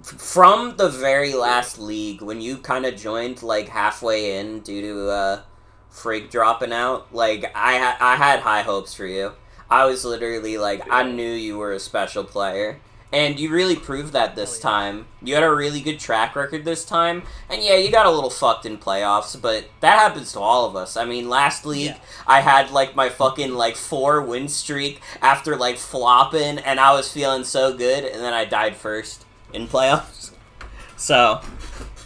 [SPEAKER 1] from the very last league, when you kind of joined, like, halfway in due to, Frigg dropping out, like, I had high hopes for you. I was literally, like, I knew you were a special player. And you really proved that this time. You had a really good track record this time. And yeah, you got a little fucked in playoffs, but that happens to all of us. I mean, last league, I had, like, my fucking, like, 4-win streak after, like, flopping, and I was feeling so good, and then I died first in playoffs. So,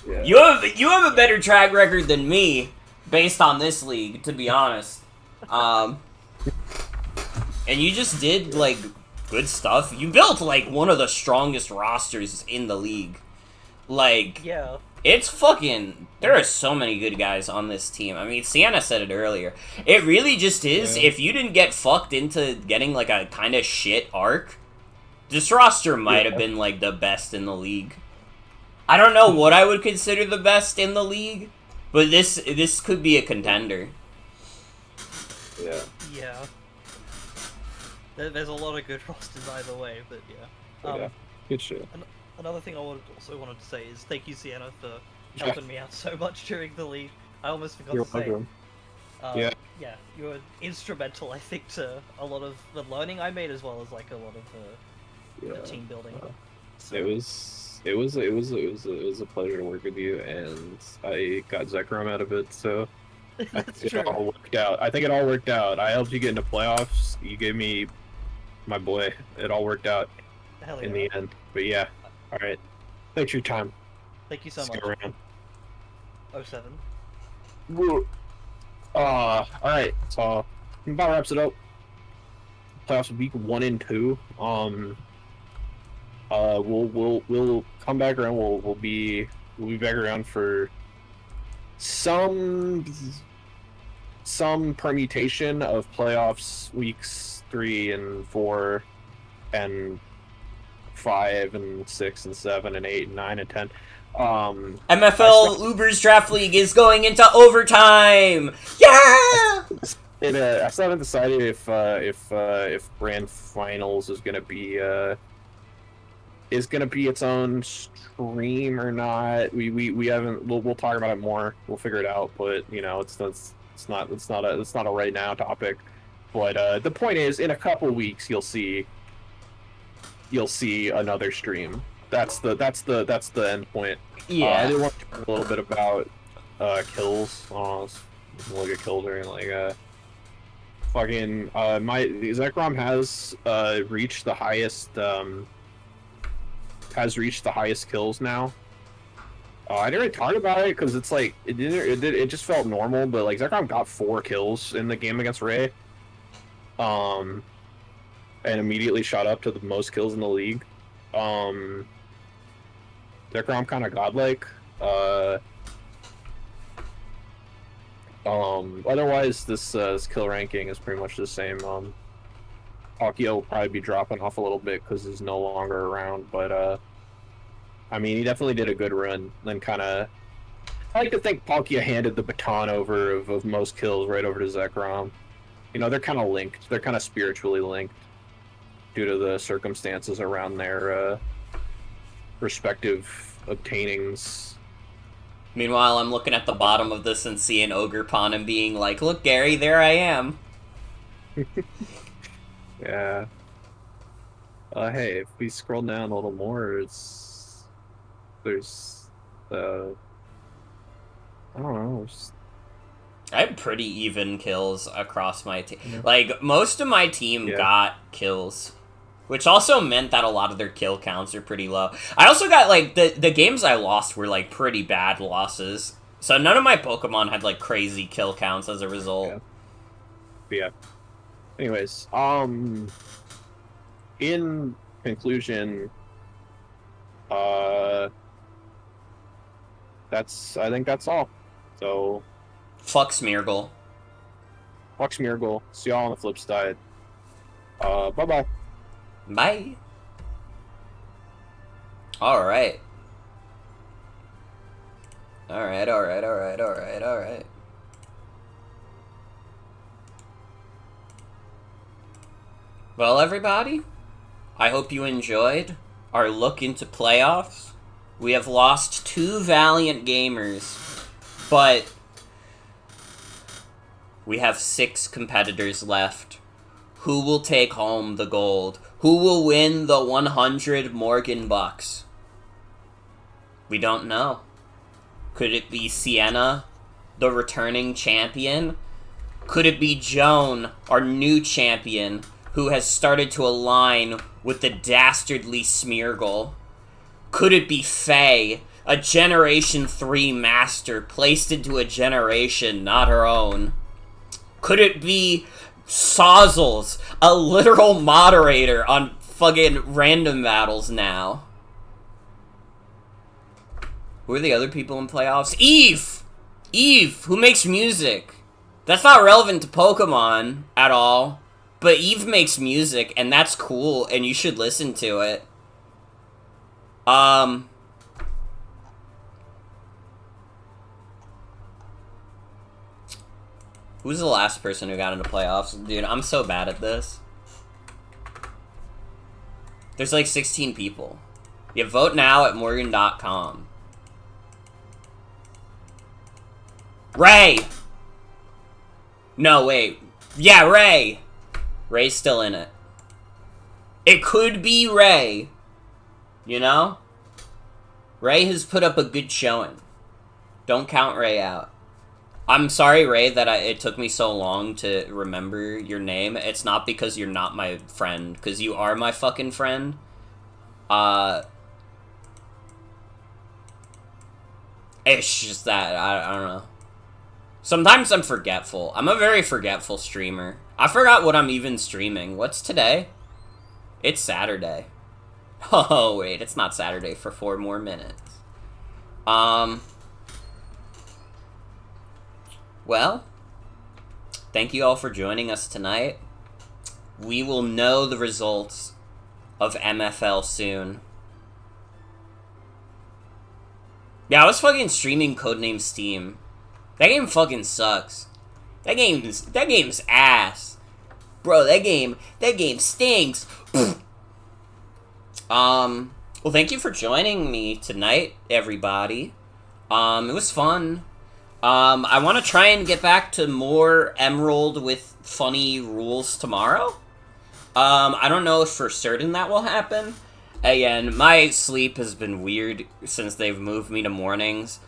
[SPEAKER 1] you have a better track record than me, based on this league, to be honest. And you just did, like, good stuff. You built, like, one of the strongest rosters in the league. Like, it's fucking... There are so many good guys on this team. I mean, Sienna said it earlier. It really just is. If you didn't get fucked into getting, like, a kind of shit arc, this roster might have been, like, the best in the league. I don't know what I would consider the best in the league, but this could be a contender.
[SPEAKER 10] Yeah.
[SPEAKER 9] Yeah. There's a lot of good rosters either way, but yeah.
[SPEAKER 10] Good shit.
[SPEAKER 9] Another thing I also wanted to say is thank you, Sienna, for helping me out so much during the league. I almost forgot to say.
[SPEAKER 10] Yeah,
[SPEAKER 9] you were instrumental, I think, to a lot of the learning I made, as well as like a lot of the team building. So.
[SPEAKER 10] It was a pleasure to work with you, and I got Zekrom out of it, so it all worked out. I think it all worked out. I helped you get into playoffs. You gave me my boy. It all worked out in the end. But yeah, all right. Thanks for your time.
[SPEAKER 9] Thank you so much.
[SPEAKER 10] Around.
[SPEAKER 9] 07.
[SPEAKER 10] All right. So about wraps it up. Playoffs week 1 and 2. We'll come back around. We'll be back around for some permutation of playoffs weeks 3 and 4 and 5 and 6 and 7 and 8 and 9 and 10.
[SPEAKER 1] MFL Uber's Draft League is going into overtime. Yeah.
[SPEAKER 10] I still haven't decided if Grand Finals is gonna be its own stream or not. We haven't. We'll talk about it more. We'll figure it out. But you know, it's not a right now topic. But the point is, in a couple weeks, you'll see another stream. That's the end point.
[SPEAKER 1] Yeah.
[SPEAKER 10] I did want to talk a little bit about kills. Look at kills or like fucking my Zekrom has reached the highest kills now. I didn't really talk about it because it's like it just felt normal, but like Zekrom got 4 kills in the game against Ray, and immediately shot up to the most kills in the league. Zekrom kind of godlike. Otherwise, this kill ranking is pretty much the same. Palkia will probably be dropping off a little bit because he's no longer around, but I mean, he definitely did a good run. Then kind of, I like to think Palkia handed the baton over of most kills right over to Zekrom. you know, they're kind of linked. They're kind of spiritually linked due to the circumstances around their respective obtainings.
[SPEAKER 1] Meanwhile, I'm looking at the bottom of this and seeing Ogerpon and being like, look, Gary, there I am.
[SPEAKER 10] Yeah. Hey, if we scroll down a little more, there's I don't know.
[SPEAKER 1] I had pretty even kills across my team. Yeah. Like, most of my team got kills. Which also meant that a lot of their kill counts are pretty low. I also got, like, the games I lost were, like, pretty bad losses. So none of my Pokemon had, like, crazy kill counts as a result.
[SPEAKER 10] Yeah. Anyways, in conclusion, I think that's all. So,
[SPEAKER 1] fuck Smeargle.
[SPEAKER 10] Fuck Smeargle. See y'all on the flip side. Bye-bye.
[SPEAKER 1] Bye. Alright. Alright. Well, everybody, I hope you enjoyed our look into playoffs. We have lost 2 valiant gamers, but we have 6 competitors left. Who will take home the gold? Who will win the 100 Morgan bucks? We don't know. Could it be Sienna, the returning champion? Could it be Joan, our new champion, who has started to align with the dastardly Smeargle? Could it be Faye, a Generation 3 master placed into a generation not her own? Could it be Sauzels, a literal moderator on fucking random battles now? Who are the other people in playoffs? Eve! Eve, who makes music. That's not relevant to Pokemon at all. But Eve makes music, and that's cool, and you should listen to it. Who's the last person who got into playoffs? Dude, I'm so bad at this. There's like 16 people. You vote now at Morgan.com. Ray! No, wait. Yeah, Ray! Ray's still in it. It could be Ray. You know? Ray has put up a good showing. Don't count Ray out. I'm sorry, Ray, that it took me so long to remember your name. It's not because you're not my friend, because you are my fucking friend. It's just that, I don't know. Sometimes I'm forgetful. I'm a very forgetful streamer. I forgot what I'm even streaming. What's today? It's Saturday. Oh, wait, it's not Saturday for 4 more minutes. Well, thank you all for joining us tonight. We will know the results of MFL soon. Yeah, I was fucking streaming Codename Steam. That game fucking sucks. That game's ass. Bro, that game stinks. Well, thank you for joining me tonight, everybody. It was fun. I want to try and get back to more Emerald with funny rules tomorrow. I don't know if for certain that will happen. Again, my sleep has been weird since they've moved me to mornings.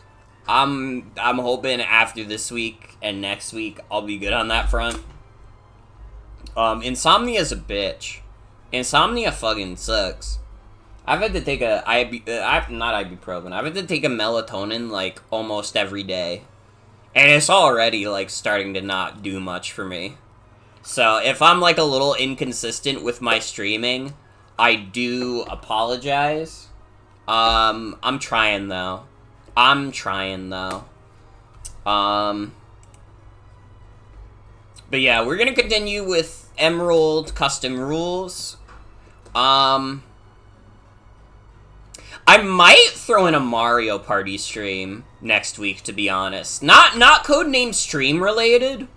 [SPEAKER 1] I'm hoping after this week and next week I'll be good on that front. Insomnia's a bitch. Insomnia fucking sucks. I've had to take not ibuprofen. I've had to take a melatonin like almost every day. And it's already like starting to not do much for me. So if I'm like a little inconsistent with my streaming, I do apologize. I'm trying though. But yeah, we're gonna continue with Emerald custom rules. I might throw in a Mario Party stream next week, to be honest. Not Codename Stream related.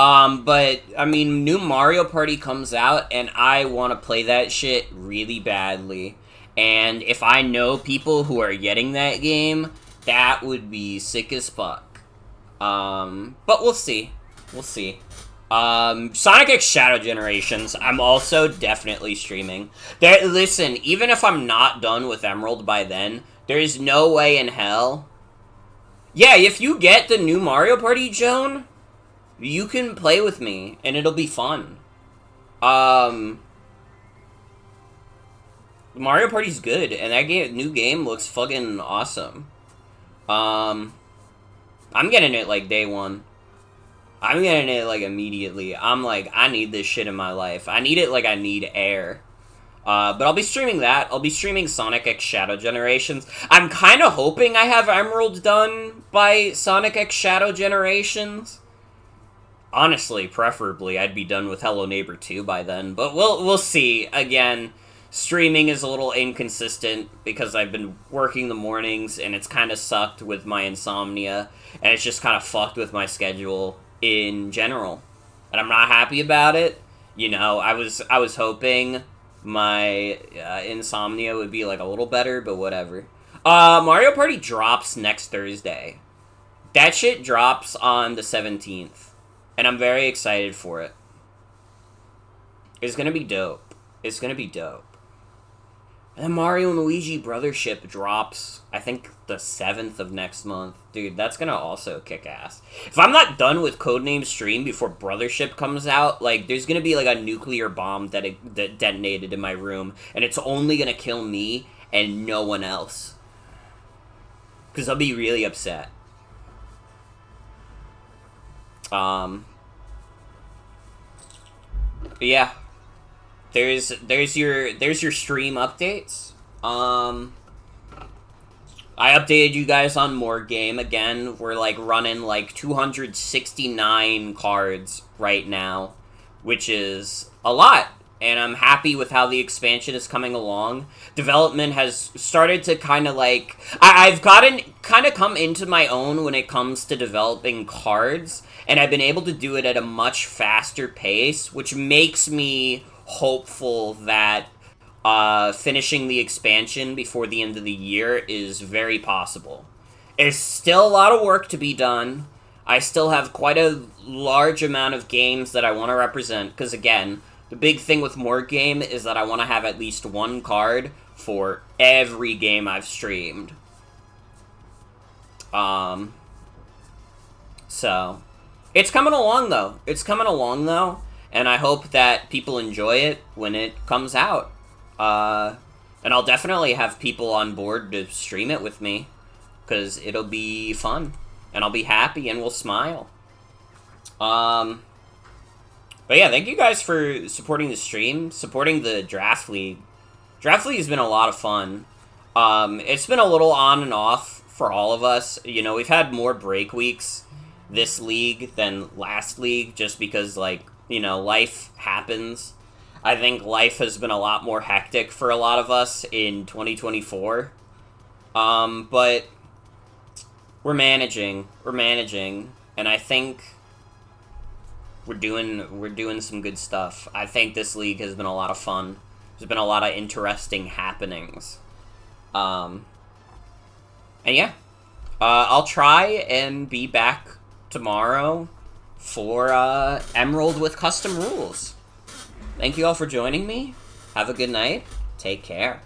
[SPEAKER 1] But, I mean, new Mario Party comes out, and I want to play that shit really badly. And if I know people who are getting that game, that would be sick as fuck. But we'll see. We'll see. Sonic X Shadow Generations, I'm also definitely streaming. Listen, even if I'm not done with Emerald by then, there is no way in hell. Yeah, if you get the new Mario Party, Joan, you can play with me, and it'll be fun. Mario Party's good, and that new game looks fucking awesome. I'm getting it, like, day one. I'm getting it, like, immediately. I'm like, I need this shit in my life. I need it like I need air. But I'll be streaming that. I'll be streaming Sonic X Shadow Generations. I'm kind of hoping I have Emerald done by Sonic X Shadow Generations. Honestly, preferably, I'd be done with Hello Neighbor 2 by then. But we'll see. Again, streaming is a little inconsistent because I've been working the mornings, and it's kind of sucked with my insomnia. And it's just kind of fucked with my schedule in general. And I'm not happy about it. You know, I was hoping my insomnia would be, like, a little better, but whatever. Mario Party drops next Thursday. That shit drops on the 17th. And I'm very excited for it. It's gonna be dope. It's gonna be dope. And then Mario and Luigi Brothership drops, I think, the 7th of next month. Dude, that's gonna also kick ass. If I'm not done with Codename Stream before Brothership comes out, like, there's gonna be, like, a nuclear bomb that detonated in my room, and it's only gonna kill me and no one else. Because I'll be really upset. But yeah. There's your stream updates. I updated you guys on More Game again. We're like running like 269 cards right now, which is a lot. And I'm happy with how the expansion is coming along. Development has started to kind of like... I've gotten kind of come into my own when it comes to developing cards. And I've been able to do it at a much faster pace, which makes me hopeful that finishing the expansion before the end of the year is very possible. There's still a lot of work to be done. I still have quite a large amount of games that I want to represent, because again, the big thing with More Game is that I want to have at least one card for every game I've streamed. So, it's coming along though. And I hope that people enjoy it when it comes out. And I'll definitely have people on board to stream it with me, because it'll be fun. And I'll be happy and we'll smile. But yeah, thank you guys for supporting the stream, supporting the Draft League. Draft League has been a lot of fun. It's been a little on and off for all of us. You know, we've had more break weeks this league than last league, just because, like, you know, life happens. I think life has been a lot more hectic for a lot of us in 2024. But we're managing, and I think we're doing some good stuff. I think this league has been a lot of fun. There's been a lot of interesting happenings. And yeah, I'll try and be back tomorrow for Emerald with custom rules. Thank you all for joining me. Have a good night. Take care.